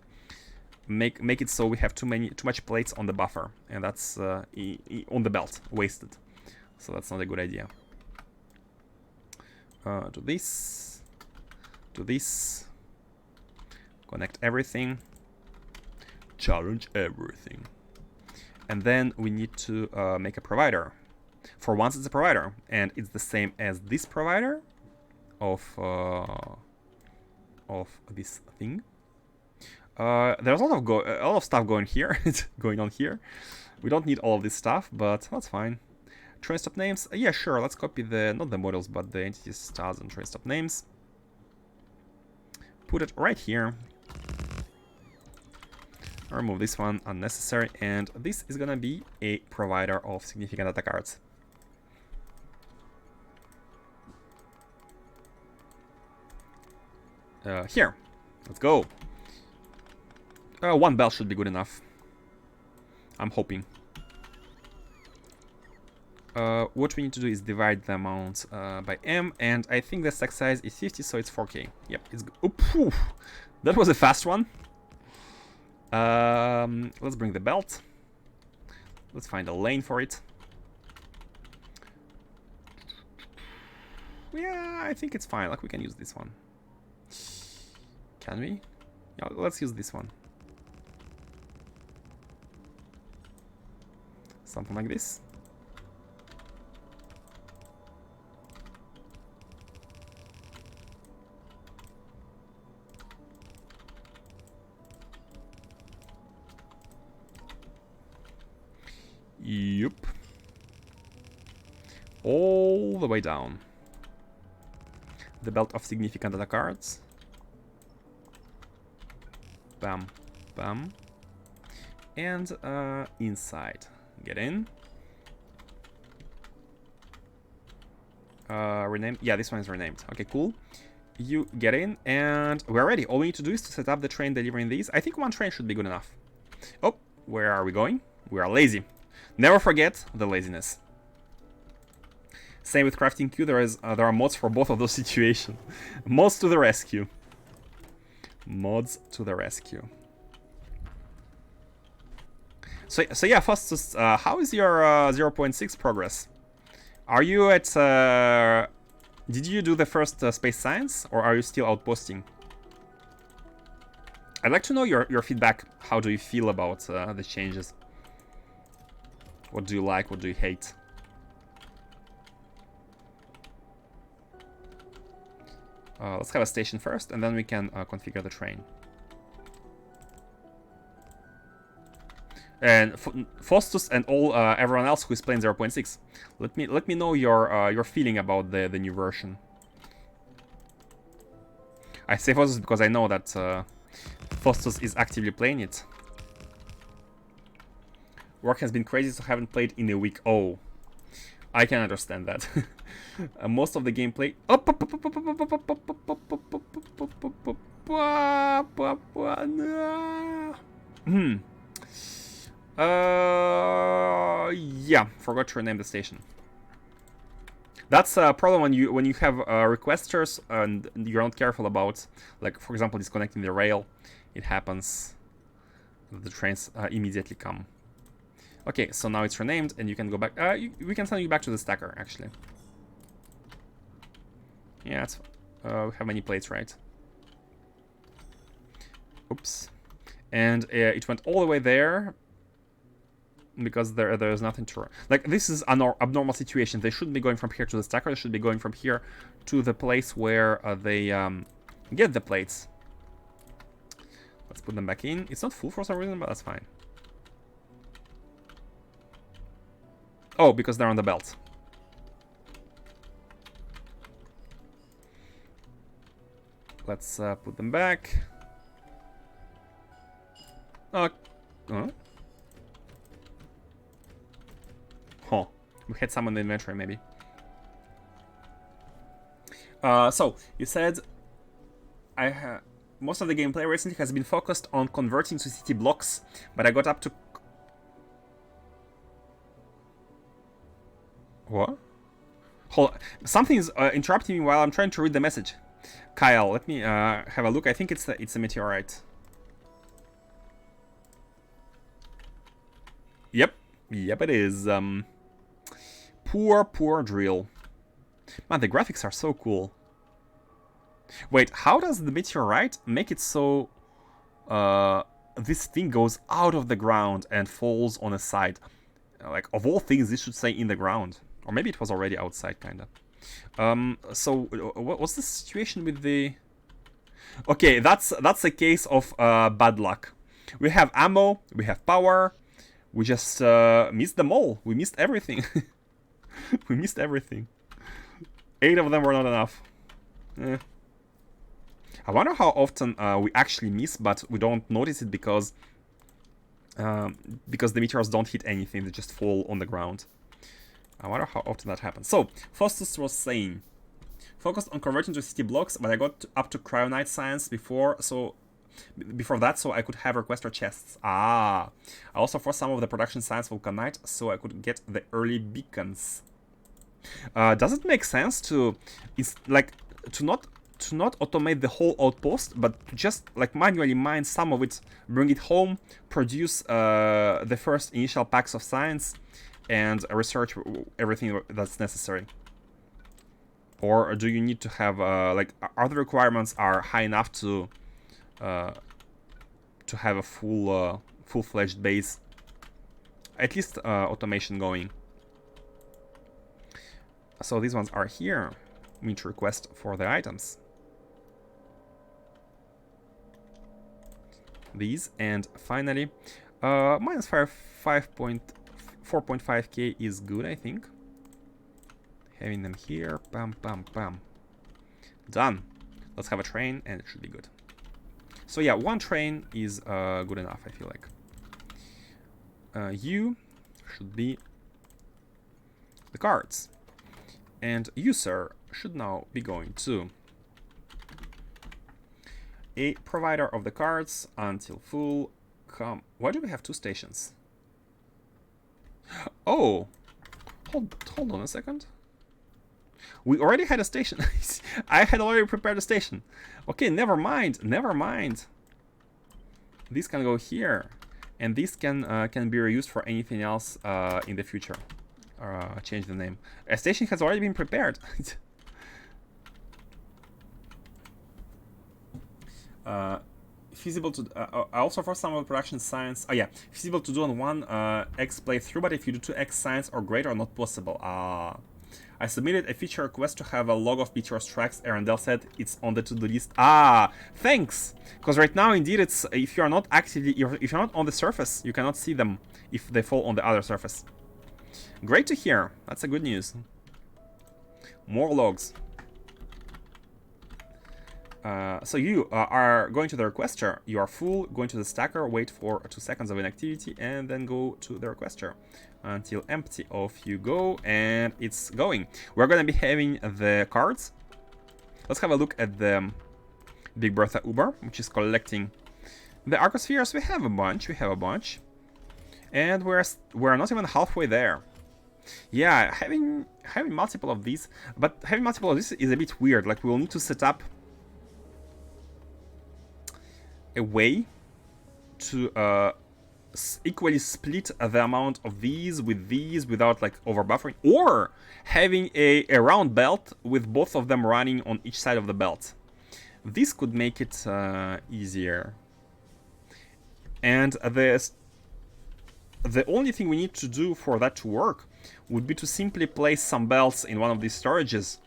Make it so we have too much plates on the buffer, and that's on the belt, wasted. So that's not a good idea. Do this, connect everything, challenge everything, and then we need to make a provider. For once, it's a provider, and it's the same as this provider of this thing. There's a lot of stuff going here, going on here. We don't need all of this stuff, but that's fine. Train stop names, yeah, sure. Let's copy not the models, but the entity styles and train stop names. Put it right here. Remove this one, unnecessary, and this is gonna be a provider of significant data cards. Here. Let's go. One bell should be good enough. I'm hoping. What we need to do is divide the amount by m, and I think the stack size is 50, so it's 4k. Yep, it's good. Oh, that was a fast one. Let's bring the belt. Let's find a lane for it. Yeah, I think it's fine. Like, we can use this one. Can we? Yeah, let's use this one. Something like this. Yup. All the way down. The belt of significant data cards. Bam, bam. And inside. Get in. Renamed. Yeah, this one is renamed. Okay, cool. You get in, and we're ready. All we need to do is to set up the train delivering these. I think one train should be good enough. Oh, where are we going? We are lazy. Never forget the laziness. Same with crafting queue. There are mods for both of those situations. Mods to the rescue. Mods to the rescue. So yeah, Faustus, how is your 0.6 progress? Are you at... did you do the first space science, or are you still outposting? I'd like to know your feedback. How do you feel about the changes? What do you like? What do you hate? Let's have a station first, and then we can configure the train. And Faustus and all everyone else who is playing 0.6, let me know your feeling about the new version. I say Faustus because I know that Faustus is actively playing it. Work has been crazy, so I haven't played in a week. Oh, I can understand that. Most of the gameplay. Yeah, forgot to rename the station. That's a problem when you have requesters and you're not careful about, like, for example, disconnecting the rail. It happens. The trains immediately come. Okay, so now it's renamed, and you can go back. We can send you back to the stacker, actually. Yeah, it's, we have many plates, right? Oops. And it went all the way there because there's nothing to... Like, this is an abnormal situation. They shouldn't be going from here to the stacker. They should be going from here to the place where they get the plates. Let's put them back in. It's not full for some reason, but that's fine. Oh, because they're on the belt. Let's put them back. Huh? We had some in the inventory, maybe. So, you said... most of the gameplay recently has been focused on converting to city blocks, but I got up to... What? Hold on. Something's interrupting me while I'm trying to read the message. Kyle, let me have a look. I think it's a meteorite. Yep. Yep, it is. Poor drill. Man, the graphics are so cool. Wait, how does the meteorite make it so this thing goes out of the ground and falls on a side? Like, of all things, this should say in the ground. Or maybe it was already outside, kinda. So, what's the situation with the... Okay, that's a case of bad luck. We have ammo, we have power, we just missed them all. We missed everything. We missed everything. 8 of them were not enough. I wonder how often we actually miss, but we don't notice it because the meteors don't hit anything, they just fall on the ground. I wonder how often that happens. So, Faustus was saying, Focused on converting to city blocks, but I got up to cryonite science before that, so I could have requester chests. Ah, I also forced some of the production science vulcanite, so I could get the early beacons. Does it make sense to, to not automate the whole outpost, but to just like manually mine some of it, bring it home, produce the first initial packs of science, and research everything that's necessary? Or do you need to have like, are the requirements are high enough to have a full-fledged base, at least automation going? So these ones are here. Meet request for the items. These, and finally, minus 4.5k is good, I think. Having them here, pam, pam, pam. Done. Let's have a train, and it should be good. So yeah, one train is good enough, I feel like. You should be the cards. And you, sir, should now be going to a provider of the cards until full. Come. Why do we have 2 stations? Oh, hold on a second. We already had a station. I had already prepared a station. Okay, never mind. Never mind. These can go here, and these can be reused for anything else in the future. Change the name. A station has already been prepared. Feasible to also for some of the production science. Oh yeah, feasible to do on 1x playthrough, but if you do 2x science or greater, not possible. I submitted a feature request to have a log of meteor tracks. Arendelle said it's on the to-do list. Thanks. Because right now, indeed, it's if you're not actively, if you're not on the surface, you cannot see them if they fall on the other surface. Great to hear. That's a good news. More logs. So you are going to the requester. You are full. Going to the stacker. Wait for 2 seconds of inactivity, and then go to the requester until empty. Off you go, and it's going. We're going to be having the cards. Let's have a look at the Big Bertha Uber, which is collecting the Arcospheres. We have a bunch. And we're not even halfway there. Yeah, having multiple of these, but having multiple of this is a bit weird. Like, we will need to set up a way to equally split the amount of these with these without like over buffering, or having a round belt with both of them running on each side of the belt. This could make it easier. And the only thing we need to do for that to work would be to simply place some belts in one of these storages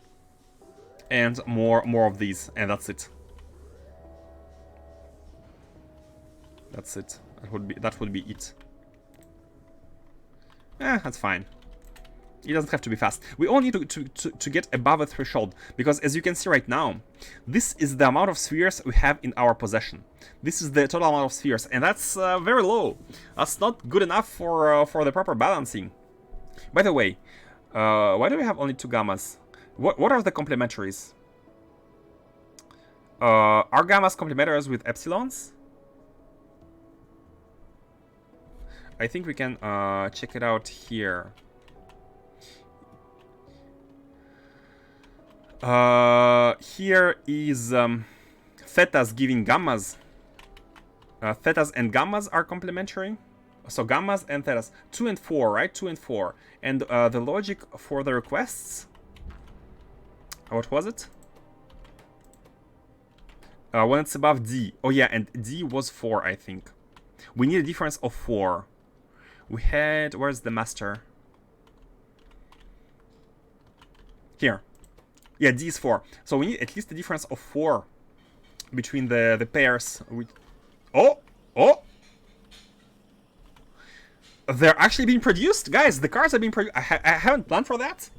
and more of these, and that's it. That's it. That would be it. That's fine. It doesn't have to be fast. We all need to get above a threshold, because as you can see right now, this is the amount of spheres we have in our possession. This is the total amount of spheres, and that's very low. That's not good enough for the proper balancing. By the way, why do we have only 2 gammas? What are the complementaries? Are gammas complementaries with epsilons? I think we can check it out here. Here is thetas giving gammas. Thetas and gammas are complementary. So gammas and thetas. 2 and 4, right? 2 and 4. And the logic for the requests. What was it? When it's above D. Oh yeah, and D was 4, I think. We need a difference of 4. We had... Where's the master? Here. Yeah, D is 4. So we need at least a difference of 4 between the pairs. Oh! They're actually being produced? Guys, the cards are being produced. I haven't planned for that.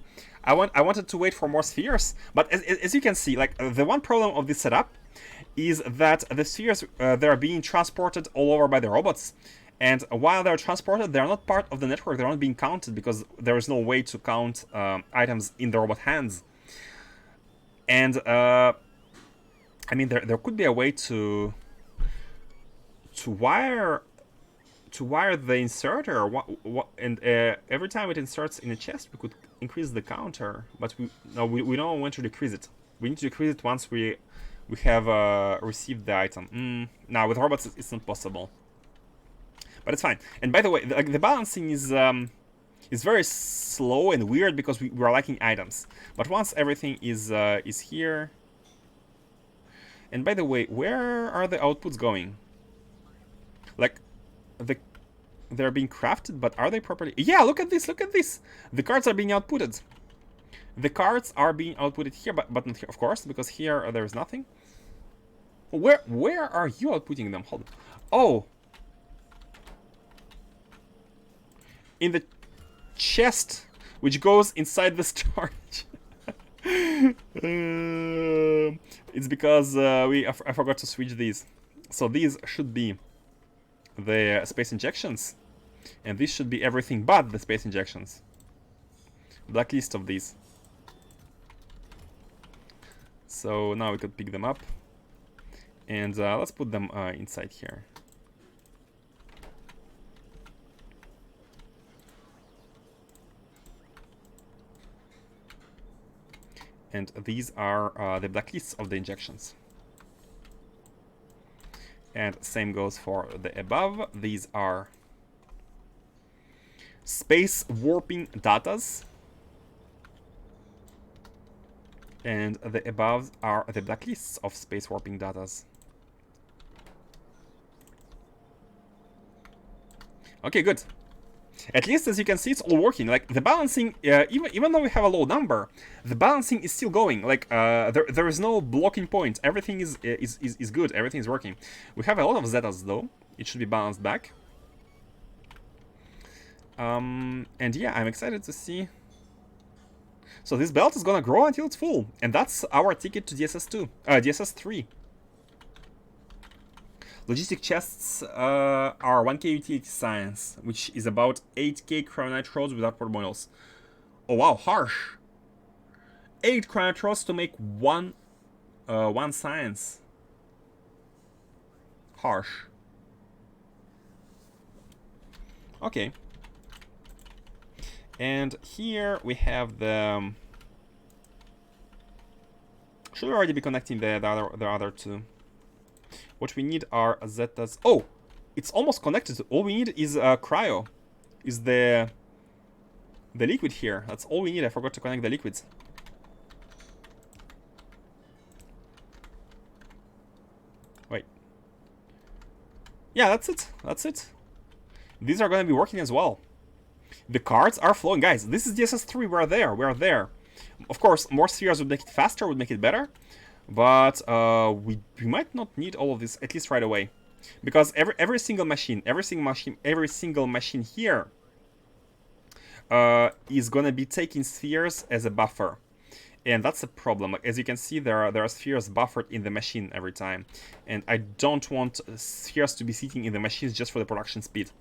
I wanted to wait for more spheres. But as you can see, like, the one problem of this setup is that the spheres, they're being transported all over by the robots. And while they're transported, they're not part of the network. They're not being counted because there is no way to count items in the robot hands. And I mean, there could be a way to wire the inserter, and every time it inserts in a chest, we could increase the counter. But we don't want to decrease it. We need to decrease it once we have received the item. Now with robots, it's not possible. But it's fine. And by the way, the balancing is very slow and weird because we are lacking items. But once everything is here. And by the way, where are the outputs going? Like, they're being crafted, but are they properly? Yeah, look at this, look at this. The cards are being outputted. The cards are being outputted here, but not here, of course, because here there's nothing. Where are you outputting them? Hold on. Oh, in the chest, which goes inside the storage. It's because I forgot to switch these. So these should be the space injections, and this should be everything but the space injections. Blacklist of these. So now we could pick them up, and let's put them inside here. And these are the blacklists of the injections. And same goes for the above. These are space warping datas. And the above are the blacklists of space warping datas. Okay, good. At least, as you can see, it's all working. Like, the balancing, even though we have a low number, the balancing is still going. Like, there is no blocking point. Everything is good. Everything is working. We have a lot of zetas, though. It should be balanced back. And yeah, I'm excited to see. So this belt is gonna grow until it's full. And that's our ticket to DSS2. DSS3. Logistic chests are 1k utility science, which is about 8k cryonite rods without port models. Oh wow, harsh. 8 cryonite rods to make one science. Harsh. Okay. And here we have the... should we already be connecting the other two? What we need are zetas. Oh, it's almost connected. All we need is cryo. Is the liquid here? That's all we need. I forgot to connect the liquids. Wait. Yeah, that's it. That's it. These are going to be working as well. The cards are flowing, guys. This is DSS3. We're there. We're there. Of course, more spheres would make it faster. Would make it better. But we might not need all of this, at least right away, because every single machine here is gonna be taking spheres as a buffer, and that's a problem. Like, as you can see, there are spheres buffered in the machine every time, and I don't want spheres to be sitting in the machines just for the production speed.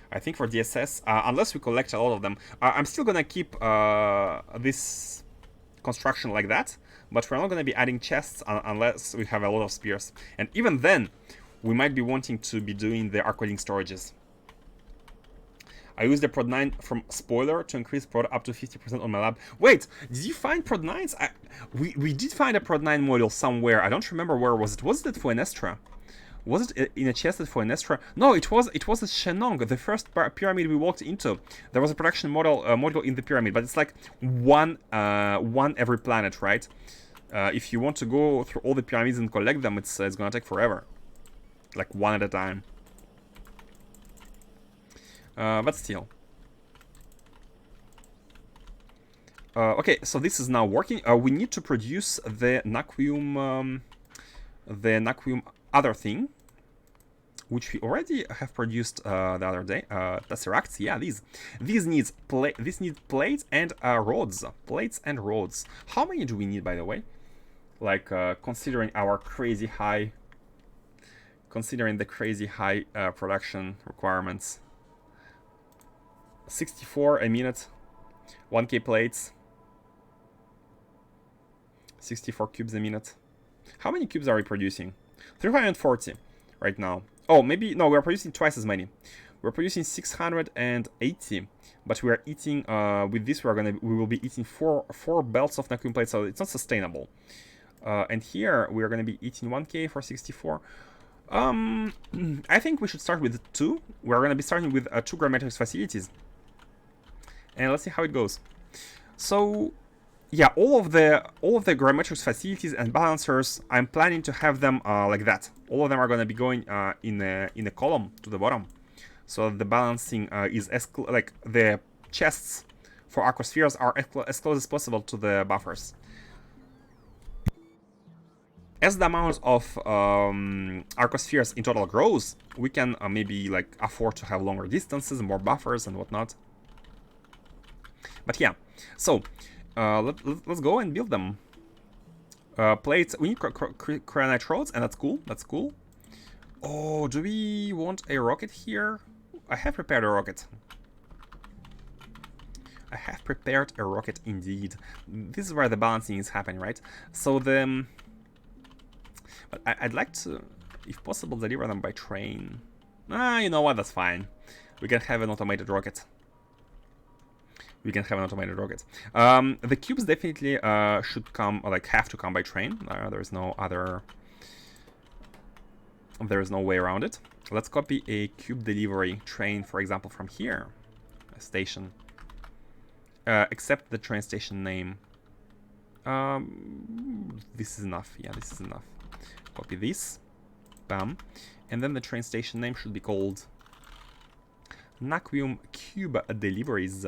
I think for DSS, unless we collect a lot of them, I'm still gonna keep this construction like that. But we're not going to be adding chests unless we have a lot of spears. And even then, we might be wanting to be doing the arc-welding storages. I used the Prod 9 from Spoiler to increase Prod up to 50% on my lab. Wait, did you find Prod 9s? We did find a Prod 9 module somewhere. I don't remember where was it. Was it at Fuenestra? Was it in a chest at Fuenestra? No, it was at Shenong, the first pyramid we walked into. There was a production module in the pyramid, but it's like one every planet, right? If you want to go through all the pyramids and collect them, it's gonna take forever. Like one at a time. But still. Okay, so this is now working. We need to produce the Naquium other thing, which we already have produced the other day. Tesseracts, yeah, these needs plates and rods. Plates and rods. How many do we need, by the way? Like considering our crazy high, production requirements. 64 a minute, 1k plates. 64 cubes a minute. How many cubes are we producing? 340 right now. Oh, maybe, no, we're producing twice as many. We're producing 680, but we are eating, with this we will be eating four belts of vacuum plates, so it's not sustainable. And here we are going to be eating 1k for 64. I think we should start with 2. We're going to be starting with 2 gravimetrics facilities. And let's see how it goes. So, yeah, all of the gravimetrics facilities and balancers, I'm planning to have them like that. All of them are going to be going in a column to the bottom. So the balancing is like the chests for aquaspheres are as close as possible to the buffers. As the amount of arcospheres in total grows, we can maybe like afford to have longer distances, more buffers and whatnot. But yeah, so let's go and build them. Plates, we need cranite rods, and that's cool, that's cool. Oh, do we want a rocket here? I have prepared a rocket. I have prepared a rocket indeed. This is where the balancing is happening, right? So the... But I'd like to, if possible, deliver them by train. You know what, that's fine. We can have an automated rocket. We can have an automated rocket. The cubes definitely should come, like, have to come by train. There's no other... There's no way around it. Let's copy a cube delivery train, for example, from here. A station. Except the train station name. This is enough. Yeah, this is enough. Copy this. Bam. And then the train station name should be called Naquium Cube Deliveries.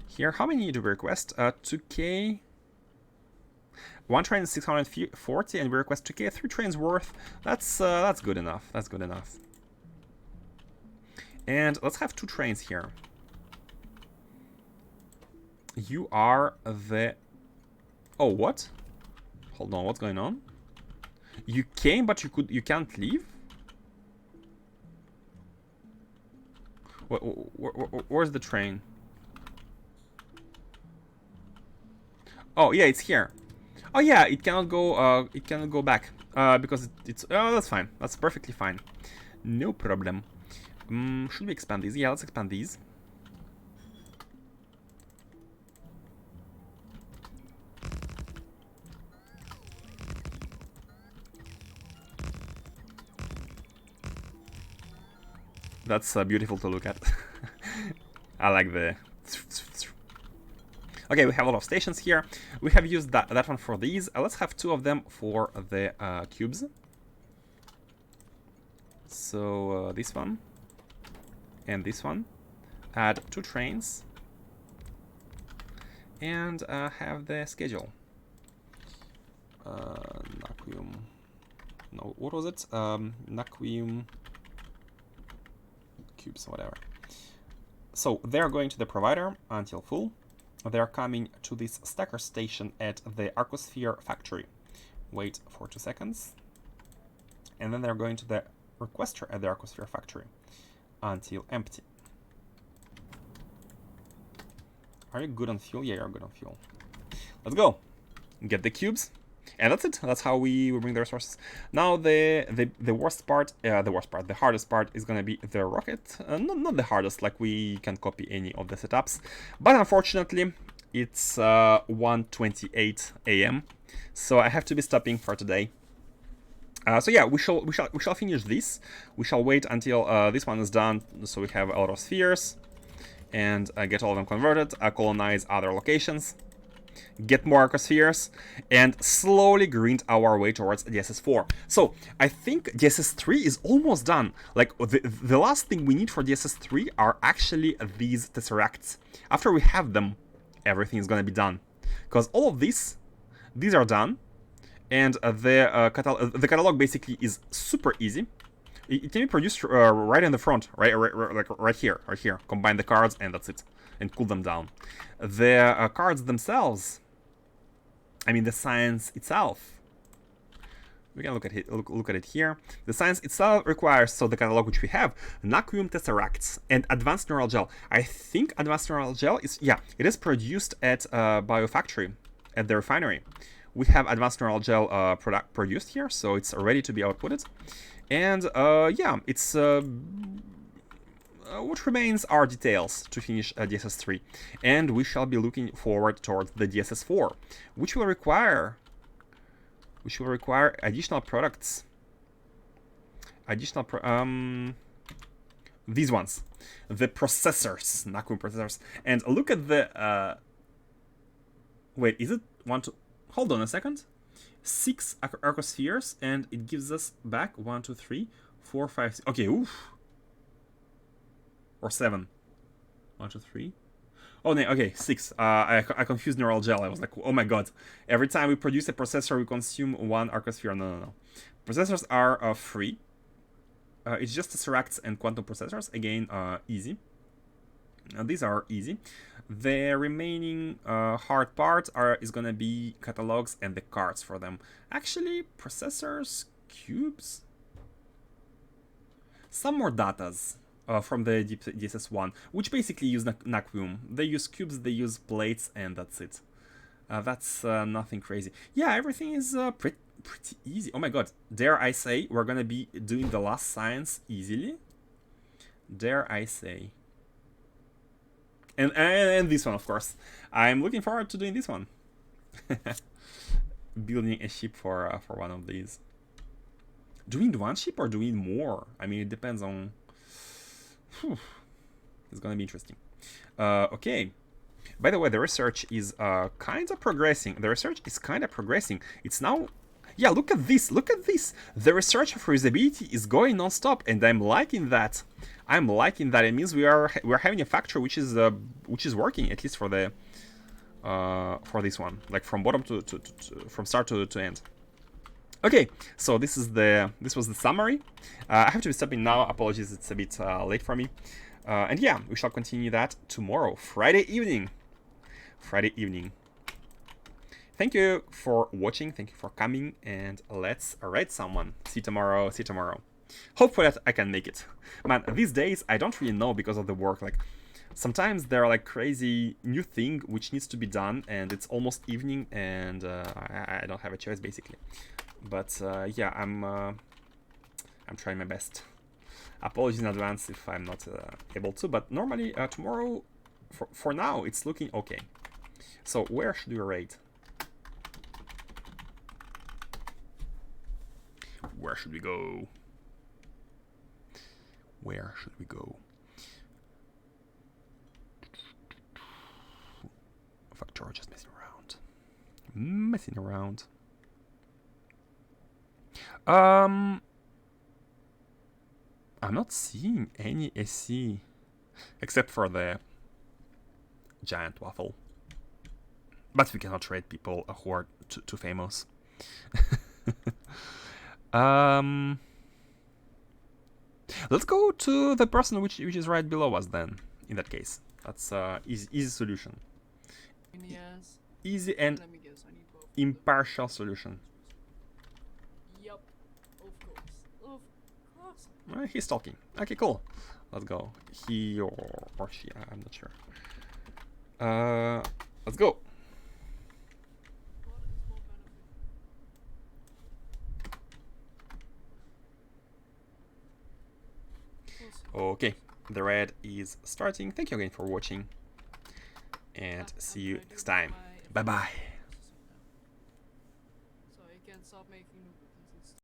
Here, how many do we request? 2k. One train is 640, and we request 2k. 3 trains worth. That's good enough. That's good enough. And let's have 2 trains here. You are the... Oh, what? Hold on, what's going on? You came, but you can't leave? Where's the train? Oh, yeah, it's here. Oh, yeah, it cannot go back. Because it's... Oh, that's fine. That's perfectly fine. No problem. Should we expand these? Yeah, let's expand these. That's beautiful to look at. I like the... Okay, we have a lot of stations here. We have used that one for these. Let's have 2 of them for the cubes. So this one and this one. Add 2 trains. And have the schedule. Naquium... No, what was it? Naquium... cubes, whatever. So they're going to the provider until full. They're coming to this stacker station at the Arcosphere factory. Wait for 2 seconds. And then they're going to the requester at the Arcosphere factory until empty. Are you good on fuel? Yeah, you're good on fuel. Let's go. Get the cubes. And that's it. That's how we bring the resources. Now the worst part, the hardest part is gonna be the rocket. Not the hardest, like we can copy any of the setups, but unfortunately it's 1:28 a.m. so I have to be stopping for today. So yeah, we shall finish this. We shall wait until this one is done, so we have a lot of spheres, and get all of them converted. Colonize other locations. Get more arcospheres, and slowly grind our way towards DSS4. So I think DSS3 is almost done. Like the last thing we need for DSS3 are actually these tesseracts. After we have them, everything is gonna be done, because all of these are done, and the catalog basically is super easy. It can be produced right in the front, right here. Combine the cards, and that's it, and cool them down. The cards themselves, I mean the science itself, We can look at it. Look at it here. The science itself requires, so the catalog which we have, Naquium tesseracts and advanced neural gel. I think advanced neural gel is, yeah, it is produced at Biofactory, at the refinery. We have advanced neural gel product produced here, so it's ready to be outputted. And yeah, it's what remains are details to finish DSS3, and we shall be looking forward towards the DSS4, which will require additional products. These ones, the processors, Naquium processors. And look at the wait, is it one to hold on a second? 6 arcospheres, and it gives us back 1, 2, 3, 4, 5, 6. Okay, oof. Or 7. 1, 2, 3. Oh no, okay, 6. I confused neural gel. I was like, oh my god. Every time we produce a processor, we consume 1 arcosphere. No. Processors are free. It's just tesseracts and quantum processors. Again, easy. These are easy. The remaining hard part is gonna be catalogs and the cards for them. Actually, processors, cubes, some more datas from the DSS1, which basically use Naquium. They use cubes, they use plates, and that's it. That's nothing crazy. Yeah, everything is pretty easy. Oh my god, dare I say we're gonna be doing the last science easily? Dare I say. And this one, of course. I'm looking forward to doing this one. Building a ship for one of these. Do we need one ship or do we need more? I mean, it depends on... Whew. It's gonna be interesting. Okay. By the way, the research is kind of progressing. It's now... Yeah, look at this. Look at this. The research for usability is going non-stop, and I'm liking that. It means we're having a factory which is working, at least for the for this one, like from bottom to from start to end. Okay, so this was the summary. I have to be stopping now. Apologies, it's a bit late for me. And yeah, we shall continue that tomorrow, Friday evening. Thank you for watching. Thank you for coming, and let's rate someone. See you tomorrow. Hopefully I can make it. Man, these days I don't really know because of the work. Like sometimes there are like crazy new thing which needs to be done, and it's almost evening, and I don't have a choice basically. But yeah, I'm trying my best. Apologies in advance if I'm not able to, but normally tomorrow, for now, it's looking okay. So where should we rate? Where should we go? Factorio just messing around. I'm not seeing any SC except for the giant waffle. But we cannot rate people who are too famous. Let's go to the person which is right below us then, in that case. That's easy solution. Yes. Easy and impartial solution. Yep. Of course. He's talking. Okay, cool. Let's go. He or she, I'm not sure. Let's go. Okay, the red is starting. Thank you again for watching, and see you next time. Bye bye.